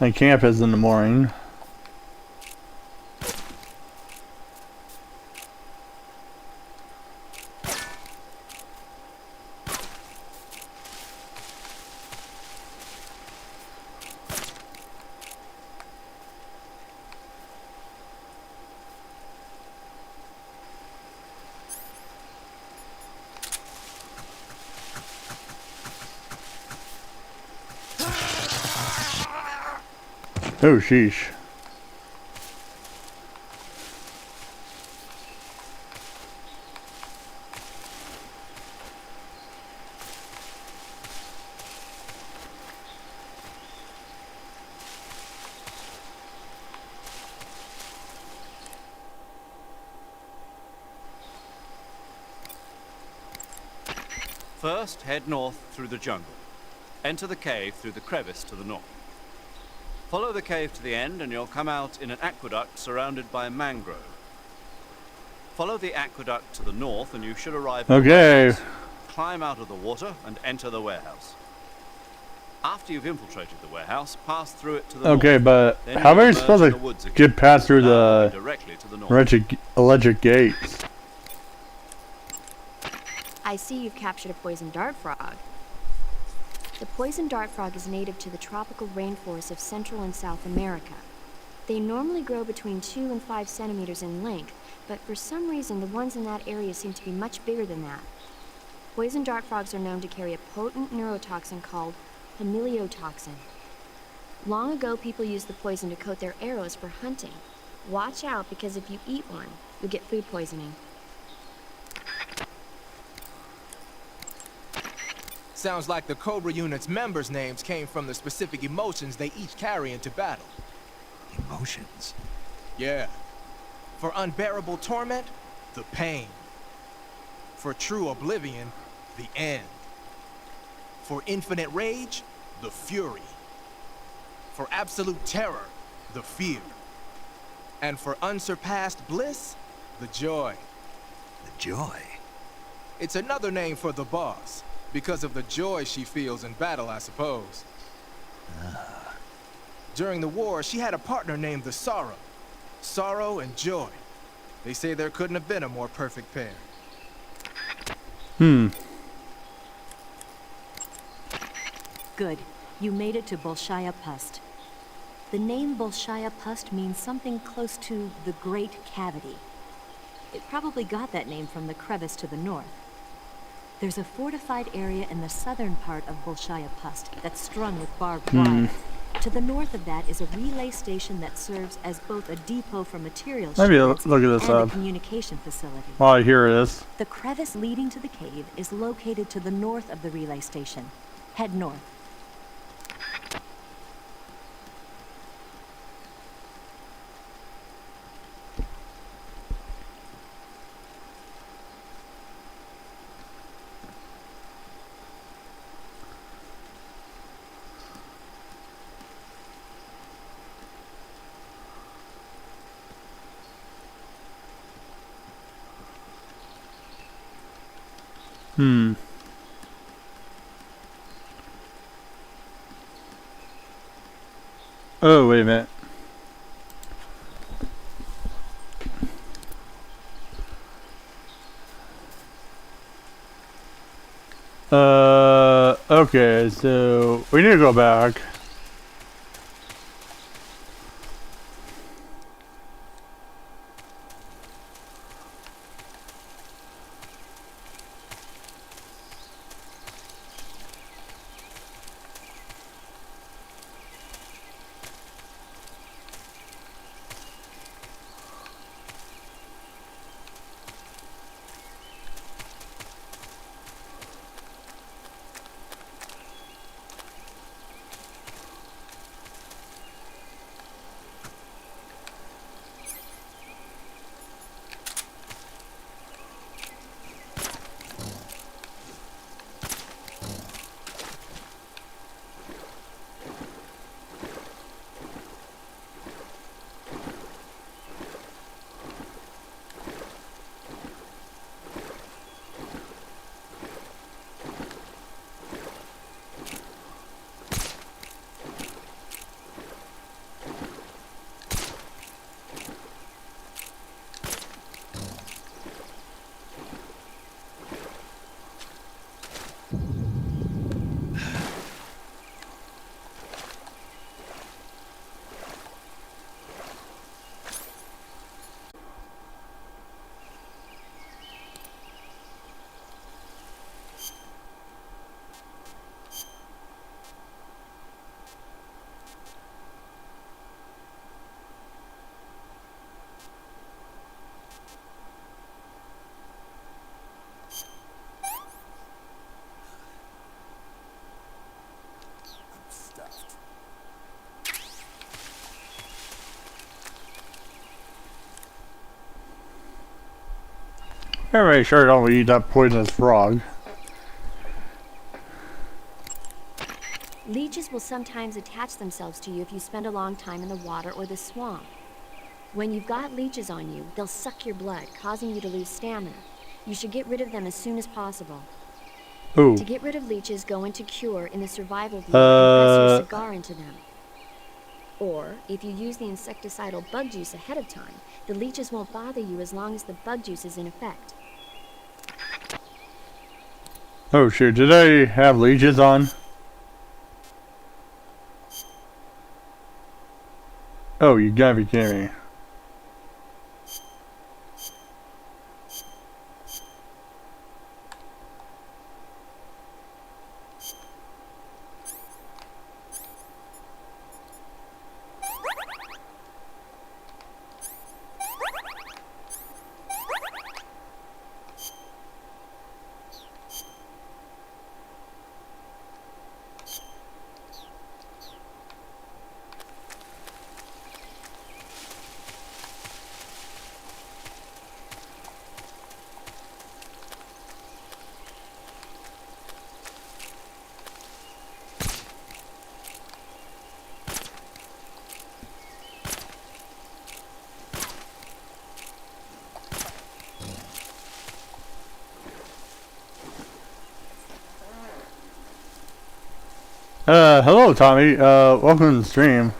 my campus in the morning. Oh, sheesh. First, head north through the jungle. Enter the cave through the crevice to the north. Follow the cave to the end and you'll come out in an aqueduct surrounded by mangrove. Follow the aqueduct to the north and you should arrive at the warehouse. Climb out of the water and enter the warehouse. After you've infiltrated the warehouse, pass through it to the north. Okay, but how are we supposed to get past through the electric gates? I see you've captured a poison dart frog. The poison dart frog is native to the tropical rainforests of Central and South America. They normally grow between 2 and 5 centimeters in length, but for some reason the ones in that area seem to be much bigger than that. Poison dart frogs are known to carry a potent neurotoxin called hemiliotoxin. Long ago, people used the poison to coat their arrows for hunting. Watch out, because if you eat one, you'll get food poisoning. Sounds like the Cobra Unit's members' names came from the specific emotions they each carry into battle. Emotions? Yeah. For unbearable torment, the pain. For true oblivion, the end. For infinite rage, the fury. For absolute terror, the fear. And for unsurpassed bliss, the joy. The joy? It's another name for the boss, because of the joy she feels in battle, I suppose. During the war, she had a partner named the Sorrow. Sorrow and joy. They say there couldn't have been a more perfect pair. Good. You made it to Bolshaya Pust. The name Bolshaya Pust means something close to the Great Cavity. It probably got that name from the crevice to the north. There's a fortified area in the southern part of Bolshaya Pust that's strung with barbed wire. To the north of that is a relay station that serves as both a depot for material Maybe shipments look at this and a up communication facility. while I hear this. The crevice leading to the cave is located to the north of the relay station. Head north. Oh, wait a minute. Okay, so we need to go back. Everybody sure don't eat that poisonous frog. Leeches will sometimes attach themselves to you if you spend a long time in the water or the swamp. When you've got leeches on you, they'll suck your blood, causing you to lose stamina. You should get rid of them as soon as possible. Ooh. To get rid of leeches, go into Cure in the survival view and press your cigar into them. Or, if you use the insecticidal bug juice ahead of time, the leeches won't bother you as long as the bug juice is in effect. Oh shoot, did I have leeches on? Oh, you gotta be kidding me. Hello Tommy, welcome to the stream.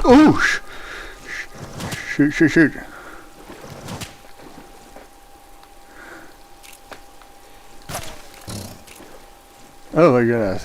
Oh, shoot. Oh my goodness.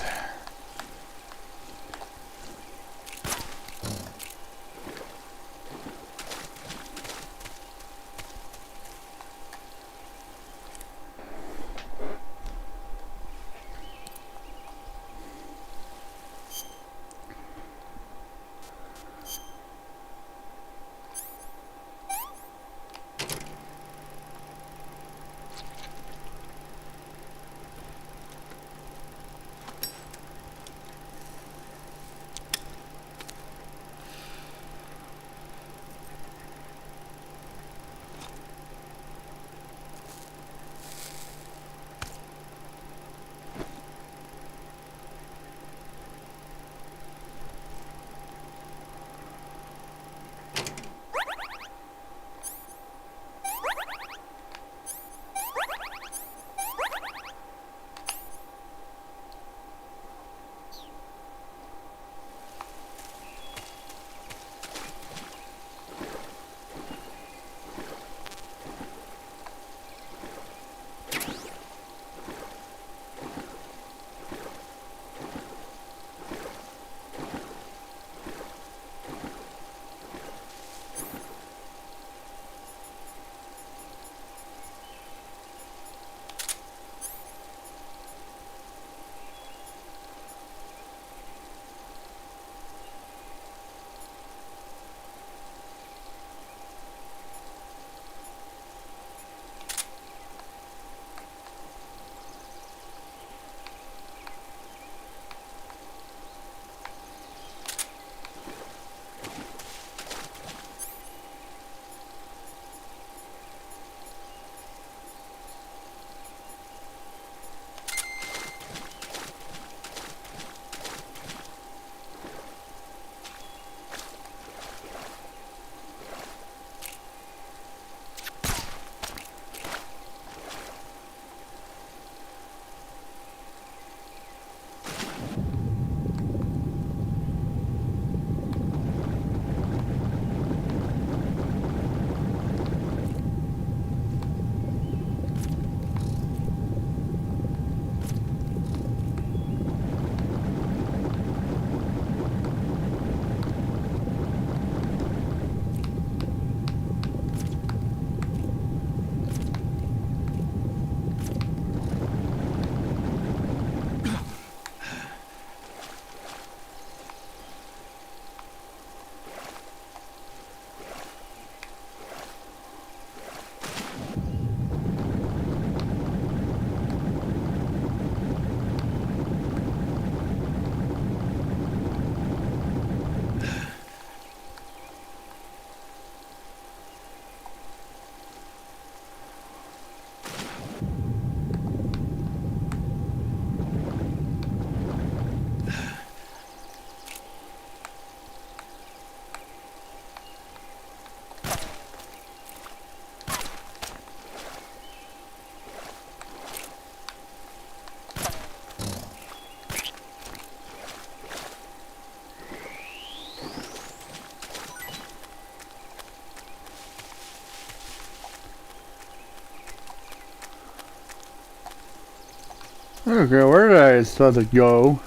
Okay, where did I supposed to go?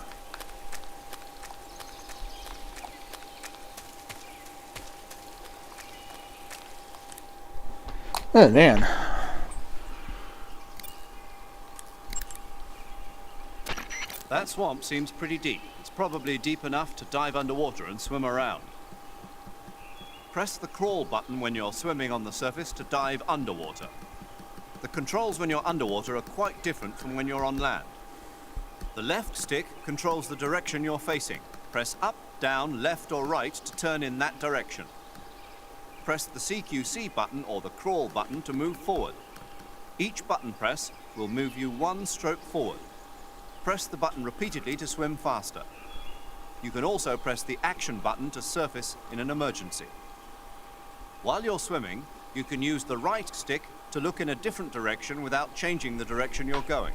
Oh man. That swamp seems pretty deep. It's probably deep enough to dive underwater and swim around. Press the crawl button when you're swimming on the surface to dive underwater. The controls when you're underwater are quite different from when you're on land. The left stick controls the direction you're facing. Press up, down, left or right to turn in that direction. Press the CQC button or the crawl button to move forward. Each button press will move you one stroke forward. Press the button repeatedly to swim faster. You can also press the action button to surface in an emergency. While you're swimming, you can use the right stick to look in a different direction without changing the direction you're going.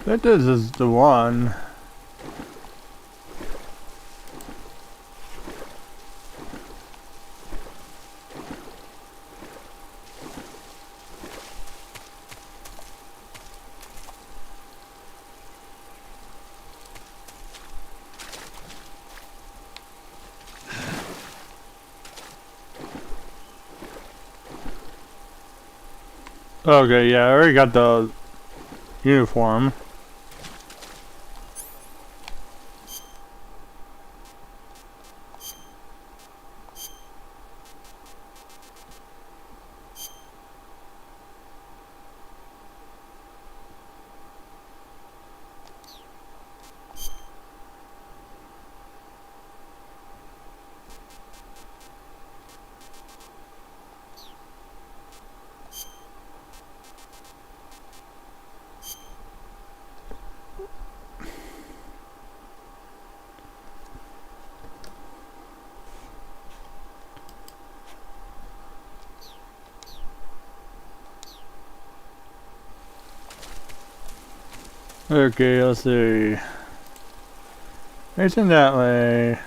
I think this is the one. Okay, yeah, I already got the uniform. Okay, let's see. Facing that way.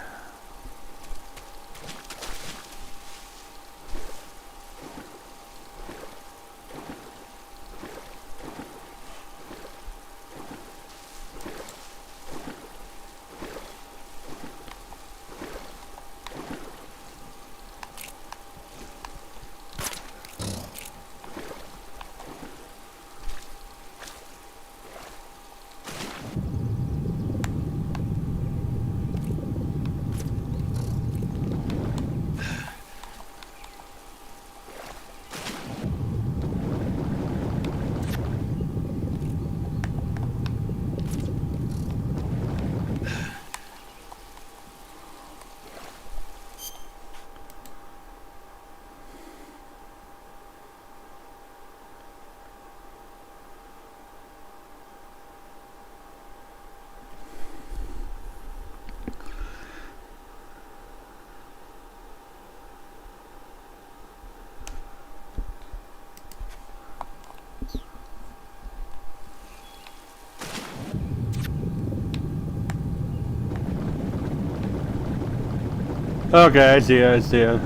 Okay, I see it, I see it.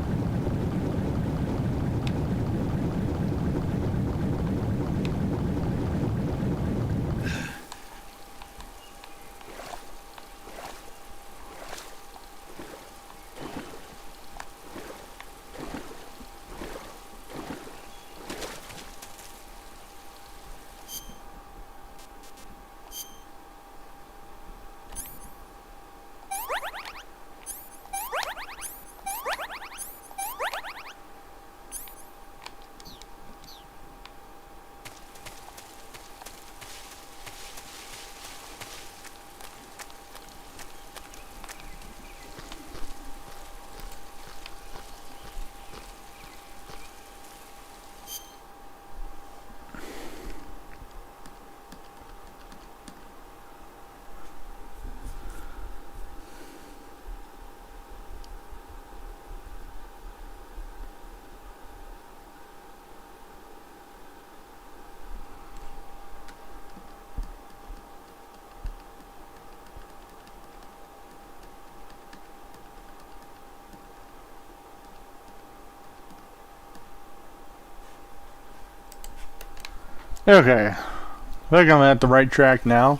Okay, I think I'm at the right track now.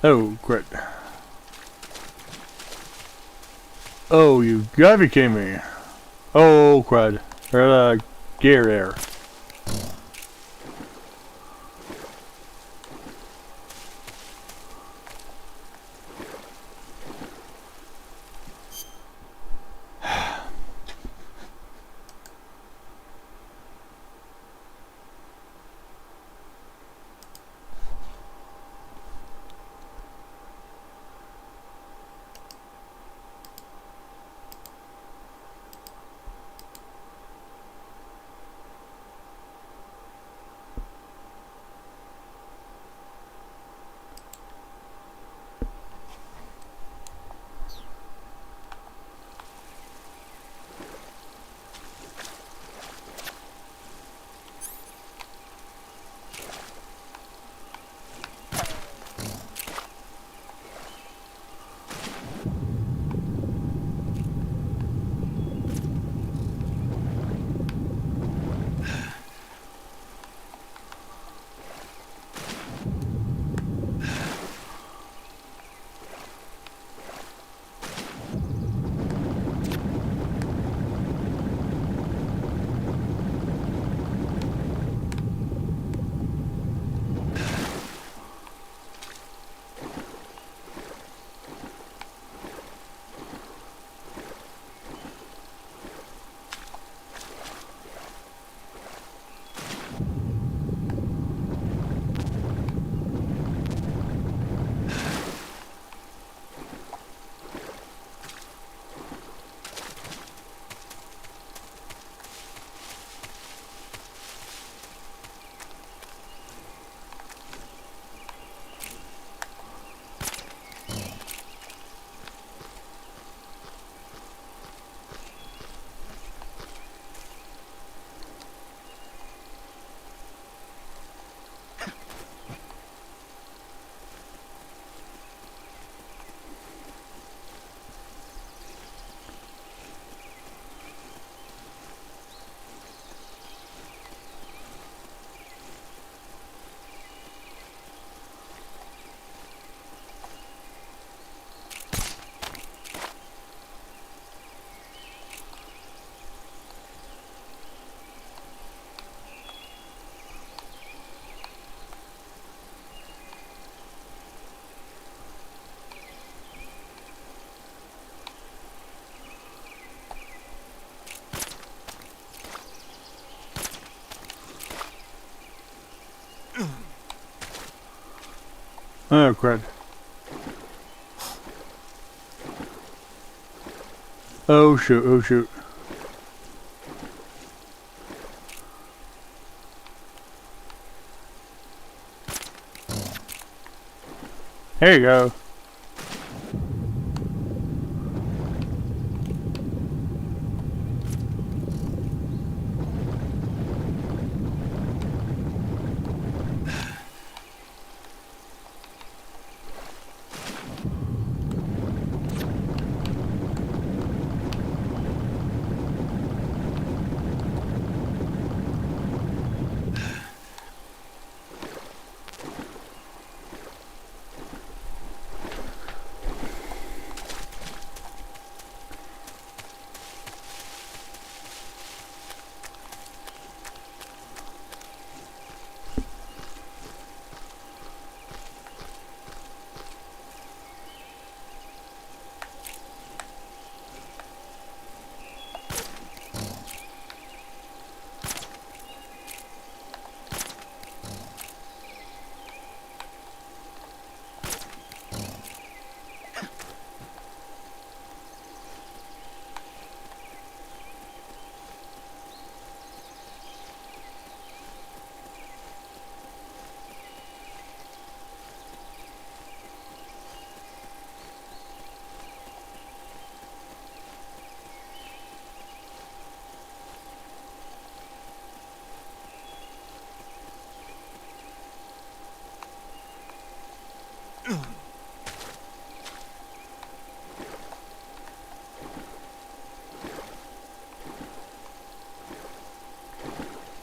Oh, great. Oh, you gotta be kidding me. Oh, crud. There's a gear there. Oh, crud. Oh, shoot, oh, shoot. There you go.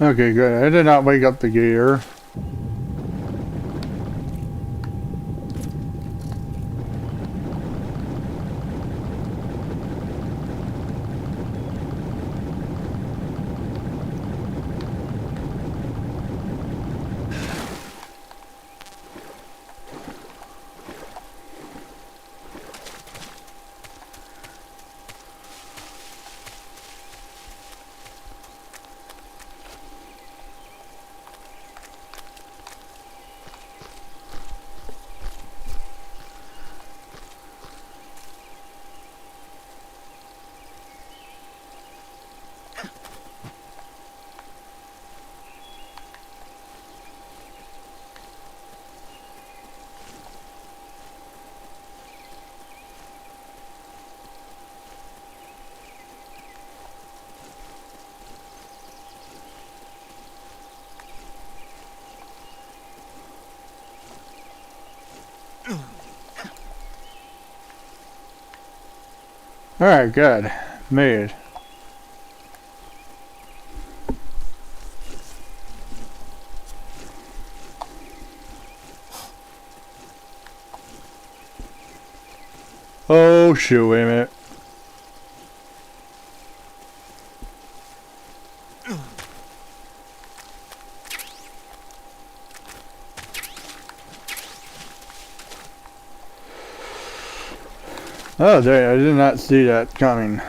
Okay, good. I did not wake up the gear. Alright, good. Made. Oh shoot, wait a minute. Oh, dang, I did not see that coming.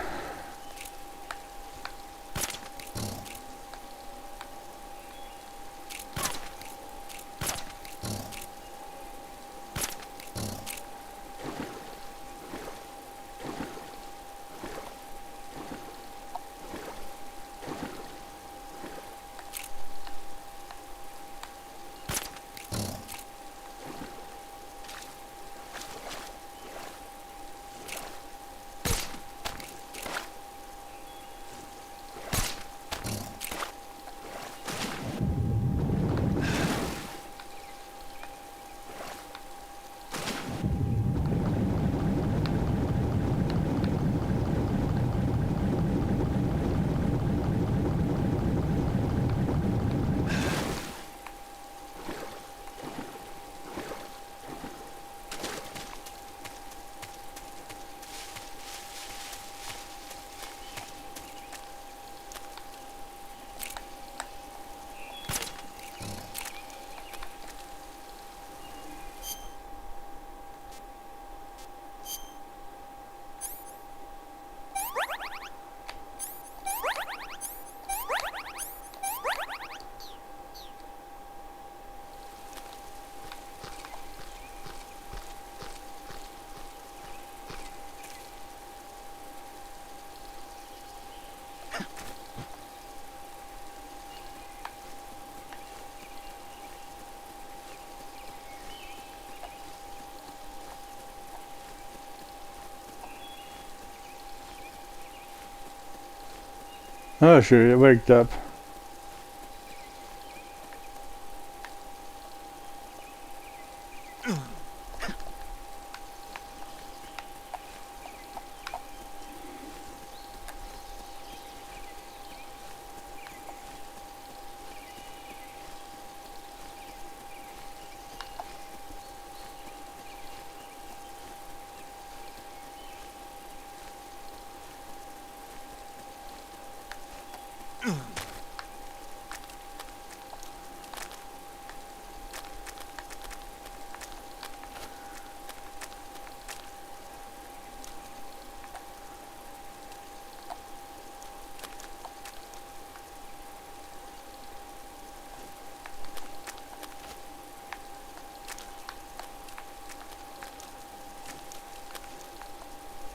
Oh shoot, it waked up.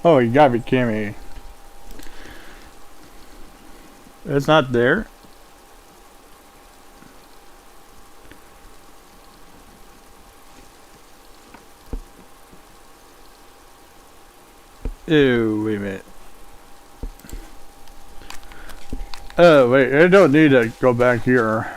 Oh, you gotta be kidding me. It's not there? Ew, wait a minute. Oh, wait, I don't need to go back here.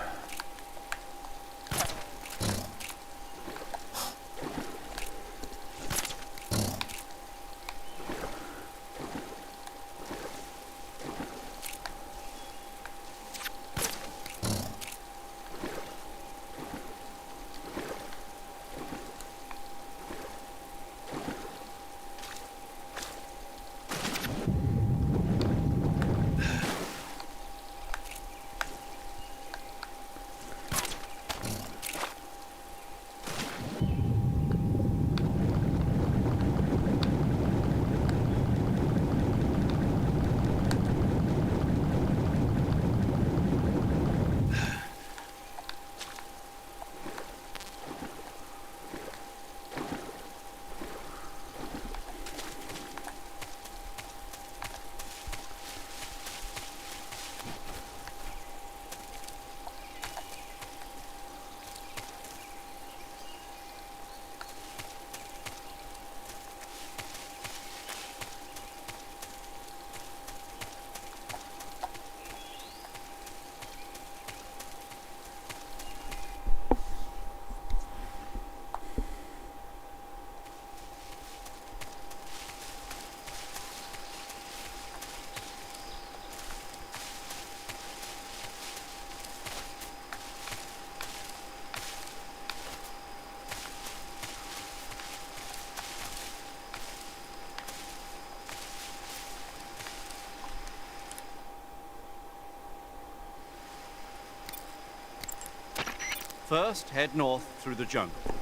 First, head north through the jungle.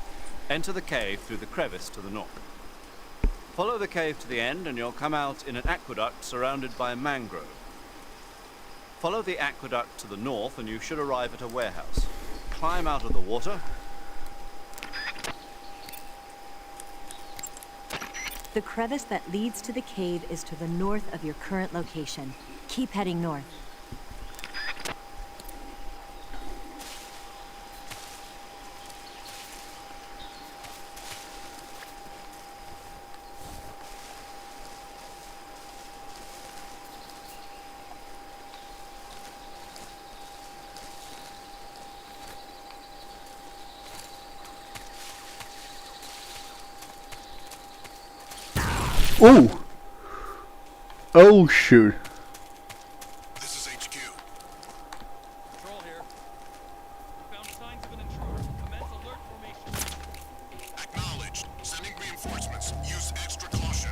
Enter the cave through the crevice to the north. Follow the cave to the end and you'll come out in an aqueduct surrounded by mangrove. Follow the aqueduct to the north and you should arrive at a warehouse. Climb out of the water. The crevice that leads to the cave is to the north of your current location. Keep heading north. Ooh! Oh shoot. This is HQ. Control here. We found signs of an intruder. Commence alert formation. Acknowledged. Sending reinforcements. Use extra caution.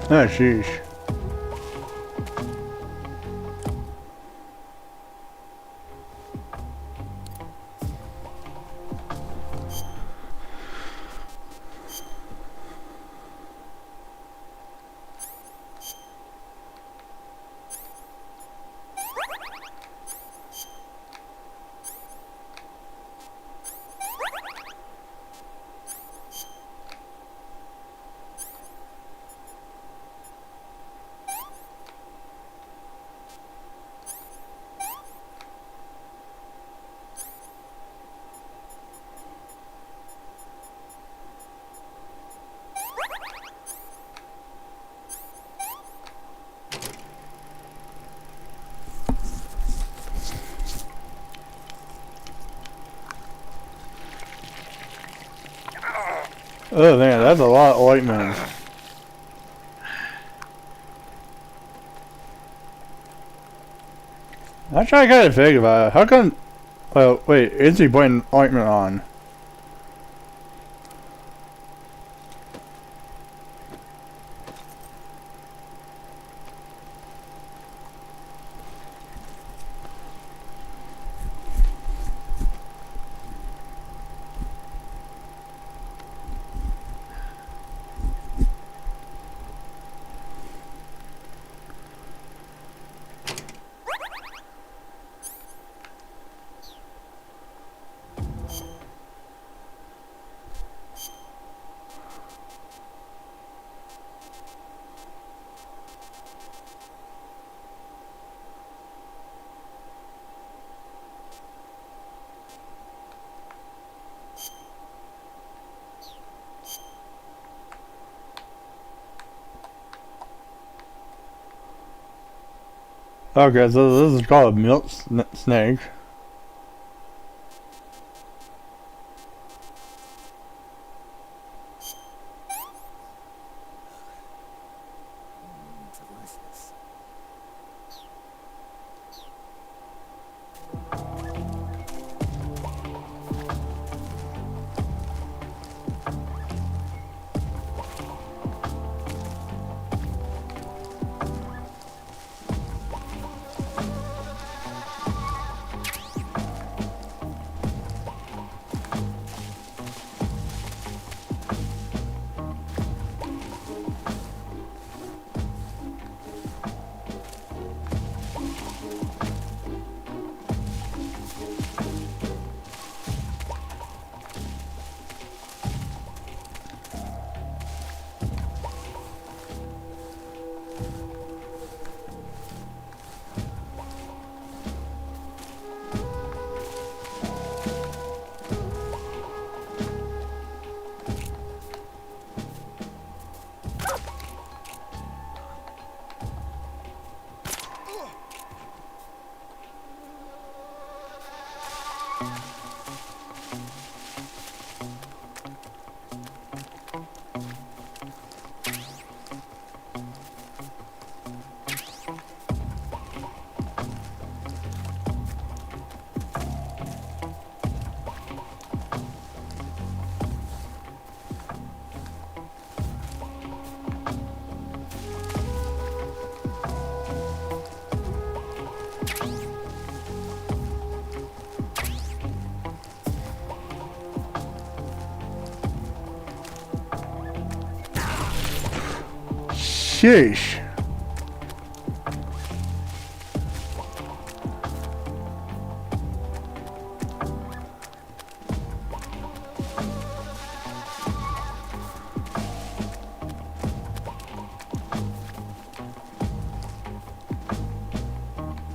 Oh sheesh. Oh man, that's a lot of ointment. I'm trying to kind of think about it. How come? Oh wait, is he putting ointment on? Okay, so this is called a milk snake. Sheesh.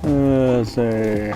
Let's see.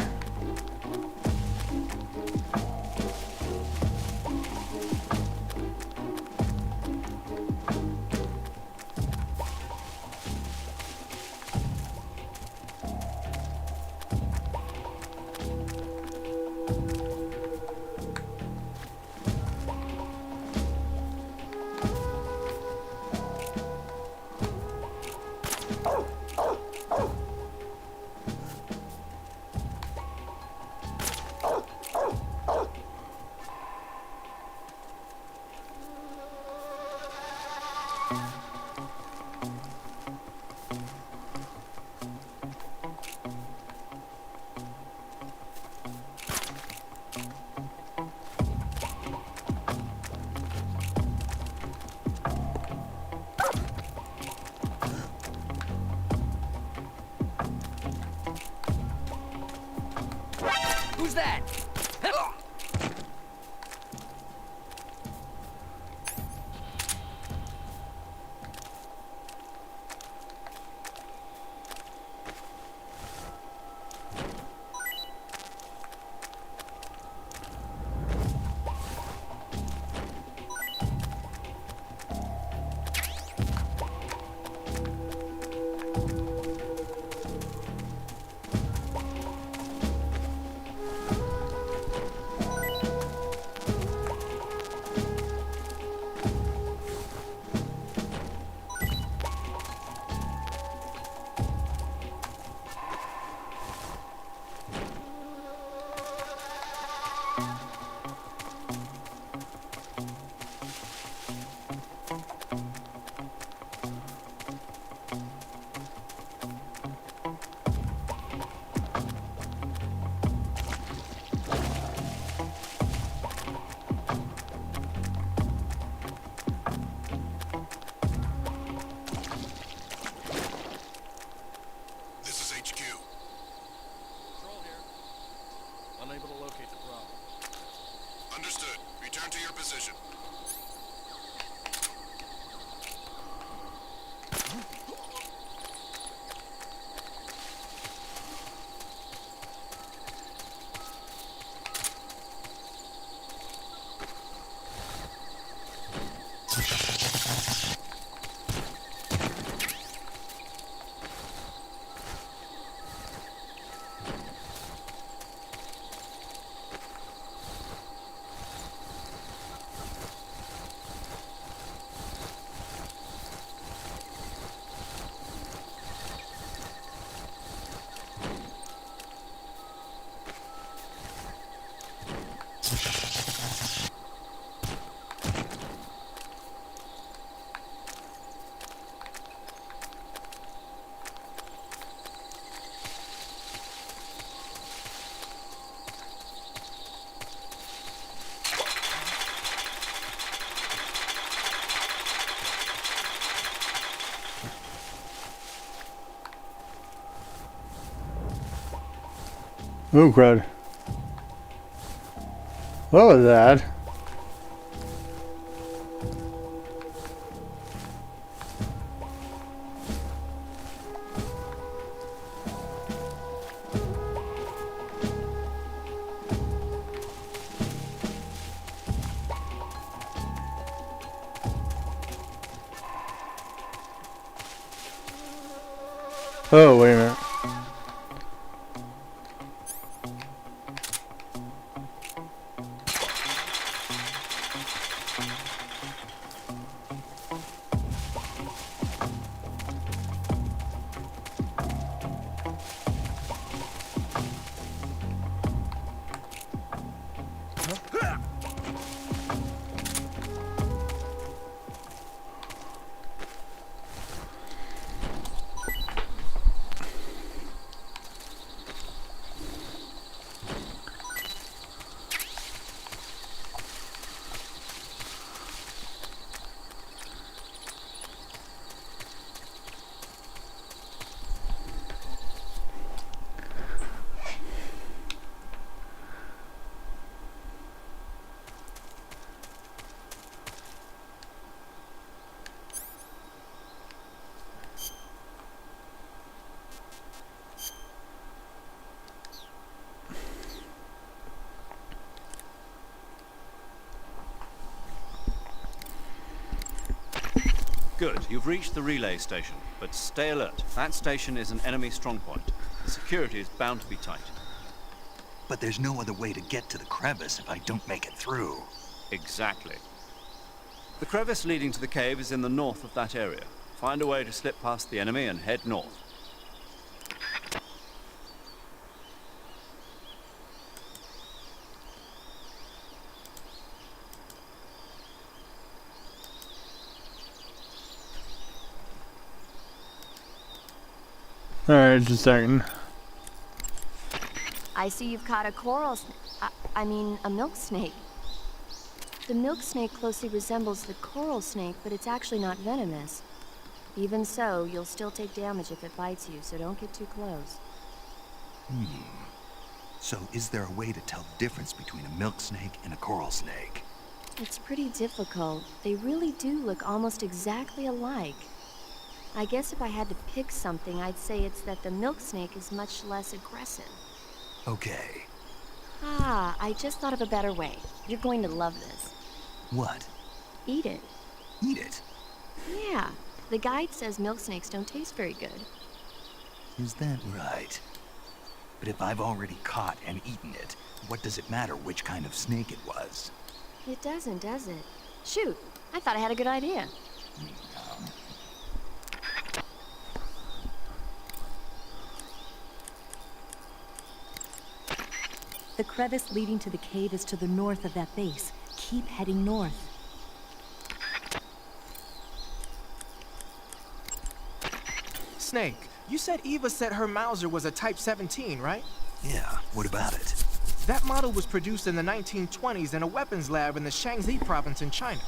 Who's that? Oh crud. What was that? Oh, wait a minute. huh? Good, you've reached the relay station, but stay alert. That station is an enemy strongpoint. The security is bound to be tight. But there's no other way to get to the crevice if I don't make it through. Exactly. The crevice leading to the cave is in the north of that area. Find a way to slip past the enemy and head north. Alright, just a second. I see you've caught a I mean, a milk snake. The milk snake closely resembles the coral snake, but it's actually not venomous. Even so, you'll still take damage if it bites you, so don't get too close. So is there a way to tell the difference between a milk snake and a coral snake? It's pretty difficult. They really do look almost exactly alike. I guess if I had to pick something, I'd say it's that the milk snake is much less aggressive. Okay. Ah, I just thought of a better way. You're going to love this. What? Eat it. Eat it? Yeah. The guide says milk snakes don't taste very good. Is that right? But if I've already caught and eaten it, what does it matter which kind of snake it was? It doesn't, does it? Shoot, I thought I had a good idea. The crevice leading to the cave is to the north of that base. Keep heading north. Snake, you said Eva said her Mauser was a Type 17, right? Yeah, what about it? That model was produced in the 1920s in a weapons lab in the Shaanxi province in China.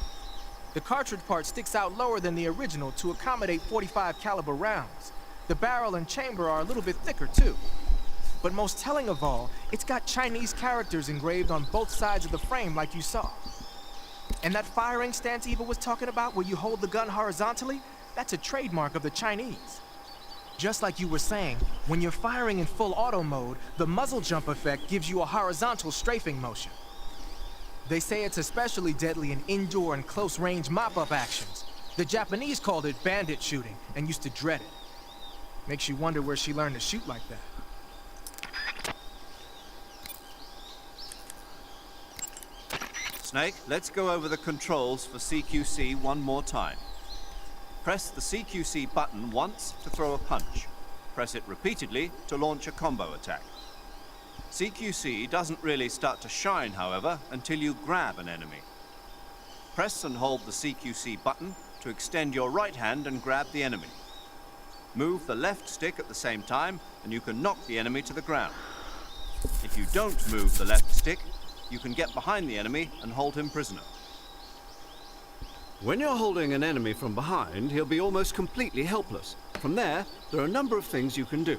The cartridge part sticks out lower than the original to accommodate 45 caliber rounds. The barrel and chamber are a little bit thicker too. But most telling of all, it's got Chinese characters engraved on both sides of the frame like you saw. And that firing stance Eva was talking about where you hold the gun horizontally, that's a trademark of the Chinese. Just like you were saying, when you're firing in full auto mode, the muzzle jump effect gives you a horizontal strafing motion. They say it's especially deadly in indoor and close-range mop-up actions. The Japanese called it bandit shooting and used to dread it. Makes you wonder where she learned to shoot like that. Snake, let's go over the controls for CQC one more time. Press the CQC button once to throw a punch. Press it repeatedly to launch a combo attack. CQC doesn't really start to shine, however, until you grab an enemy. Press and hold the CQC button to extend your right hand and grab the enemy. Move the left stick at the same time, and you can knock the enemy to the ground. If you don't move the left stick, you can get behind the enemy and hold him prisoner. When you're holding an enemy from behind, he'll be almost completely helpless. From there are a number of things you can do.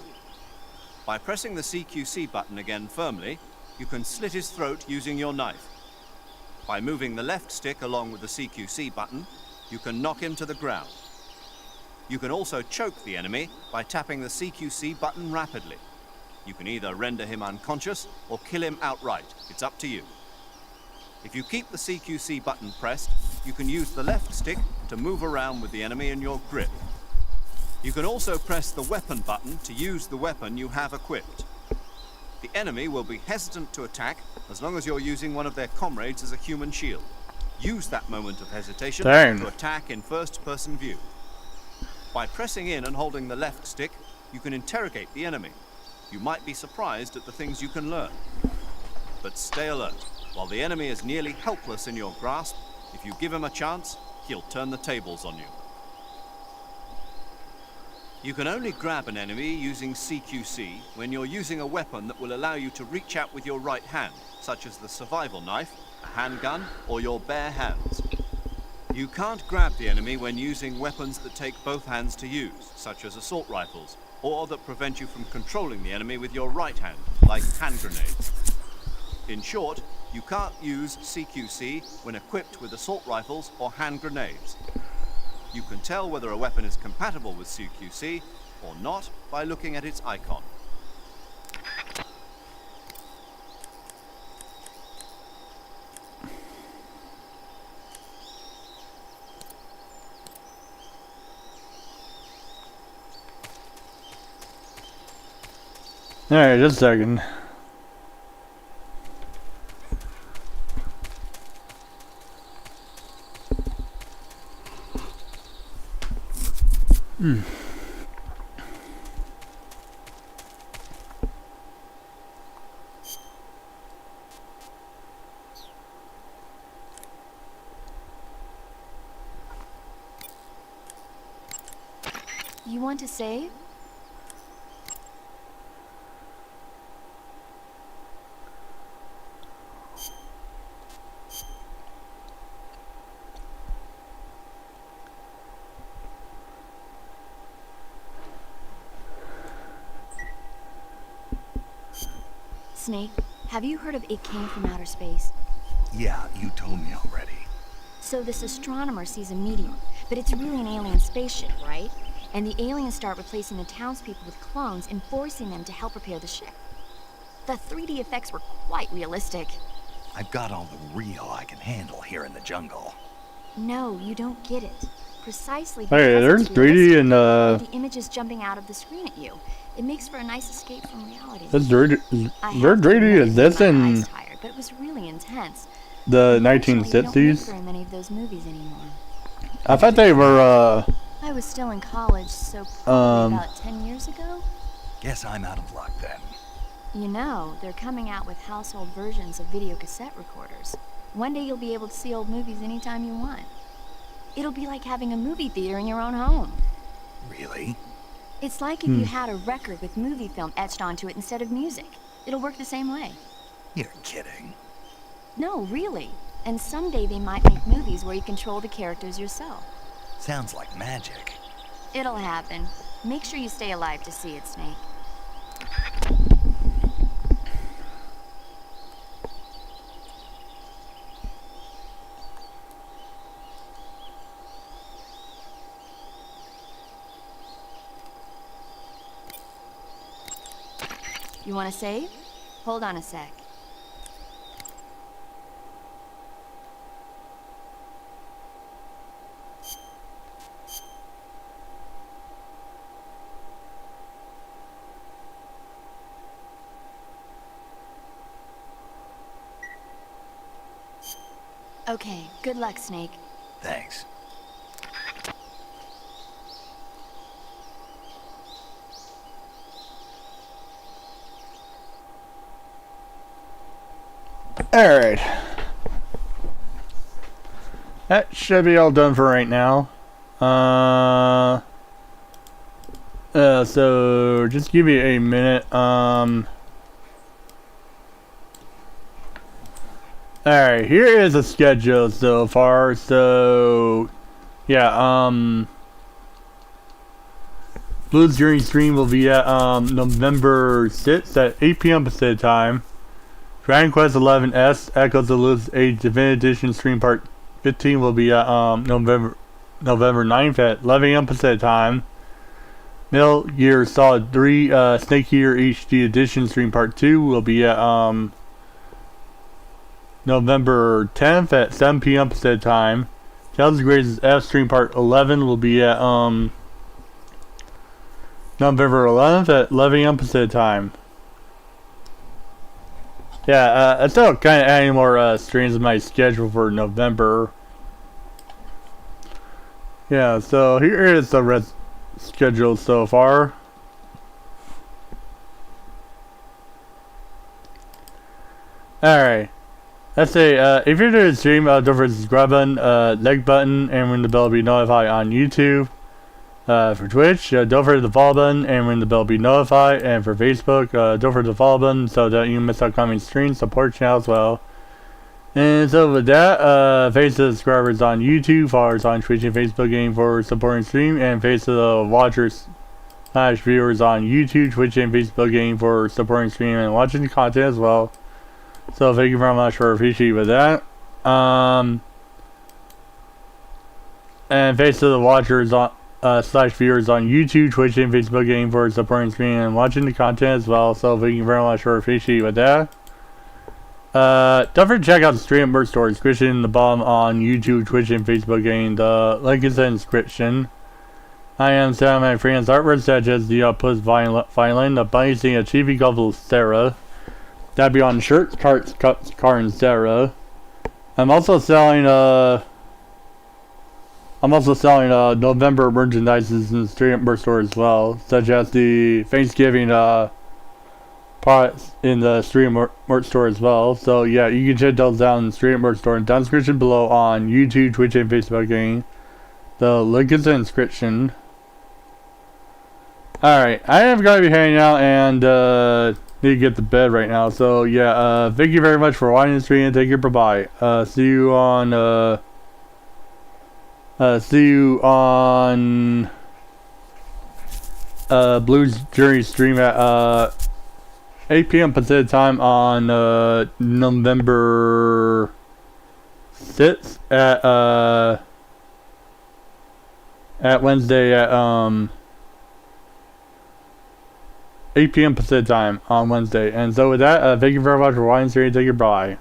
By pressing the CQC button again firmly, you can slit his throat using your knife. By moving the left stick along with the CQC button, you can knock him to the ground. You can also choke the enemy by tapping the CQC button rapidly. You can either render him unconscious or kill him outright. It's up to you. If you keep the CQC button pressed, you can use the left stick to move around with the enemy in your grip. You can also press the weapon button to use the weapon you have equipped. The enemy will be hesitant to attack as long as you're using one of their comrades as a human shield. Use that moment of hesitation to attack in first-person view. By pressing in and holding the left stick, you can interrogate the enemy. You might be surprised at the things you can learn. But stay alert. While the enemy is nearly helpless in your grasp, if you give him a chance, he'll turn the tables on you. You can only grab an enemy using CQC when you're using a weapon that will allow you to reach out with your right hand, such as the survival knife, a handgun, or your bare hands. You can't grab the enemy when using weapons that take both hands to use, such as assault rifles, or that prevent you from controlling the enemy with your right hand, like hand grenades. In short, you can't use CQC when equipped with assault rifles or hand grenades. You can tell whether a weapon is compatible with CQC or not by looking at its icon. Alright, just a second. You want to save? Snake, have you heard of It Came from Outer Space? Yeah, you told me already. So this astronomer sees a meteor, but it's really an alien spaceship, right? And the aliens start replacing the townspeople with clones and forcing them to help repair the ship. The 3D effects were quite realistic. I've got all the real I can handle here in the jungle. No, you don't get it. Precisely Hey, because there's it's 3D realistic, and the images jumping out of the screen at you. It makes for a nice escape from reality. There's 3D, I there's have to 3D admit, is this my in eyes tired, but it was really intense. the Unfortunately, they don't make 1960s? very many of those movies anymore. I thought they were I was still in college, so probably Um, about 10 years ago. Guess I'm out of luck then. You know, they're coming out with household versions of video cassette recorders. One day you'll be able to see old movies anytime you want. It'll be like having a movie theater in your own home. Really? It's like if you had a record with movie film etched onto it instead of music. It'll work the same way. You're kidding. No, really. And someday they might make movies where you control the characters yourself. Sounds like magic. It'll happen. Make sure you stay alive to see it, Snake. You want to save? Hold on a sec. Okay, good luck, Snake. Thanks. Alright. That should be all done for right now. So just give me a minute. Alright, here is a schedule so far. So yeah, Blues Journey stream will be at November 6th at 8 p.m. Pacific time. Dragon Quest XI S Echoes of Lu's Age Divine Edition stream part 15 will be at November 9th at 11 a.m. Pacific time. Metal Gear Solid 3 Snake Eater HD Edition stream part 2 will be at November 10th at 7 p.m. Pacific time. Tales of Grace's F stream part 11 will be at November 11th at 11 a.m. Pacific time. Yeah, I'm still kind of adding more streams in my schedule for November. Yeah, so here is the schedule so far. Alright. let's say, if you're doing a stream, don't forget the subscribe button, like button, and ring the bell to be notified on YouTube. For Twitch, don't forget the follow button and ring the bell to be notified. And for Facebook, don't forget the follow button so that you miss upcoming streams, support channel as well. And so with that, thanks to the subscribers on YouTube, followers on Twitch and Facebook game for supporting stream, and thanks to the watchers / viewers on YouTube, Twitch, and Facebook game for supporting stream and watching the content as well. So thank you very much for appreciating with that. And thanks to the watchers on / viewers on YouTube, Twitch, and Facebook game for supporting stream and watching the content as well. So thank you very much for appreciating with that. Don't forget to check out the stream merch store description in the bottom on YouTube, Twitch, and Facebook game. The link is in the description. I am Sam, my friends artwork such as the Puss Violin, the Bunny singing a chibi couple Sarah. That'd be on shirts, carts, cups, cartons, Sarah. I'm also selling November merchandises in the stream merch store as well, such as the Thanksgiving products in the stream merch store as well. So yeah, you can check those out in the stream merch store. Down in the description below on YouTube, Twitch, and Facebook game. The link is in the description. Alright, I am going to be hanging out and need to get to bed right now. So yeah, thank you very much for watching the stream and take care, bye bye. See you on Blues Journey stream at 8 p.m. Pacific time on November 6th at Wednesday at 8 p.m. Pacific time on Wednesday. And so with that, thank you very much for watching the stream. Take care, bye.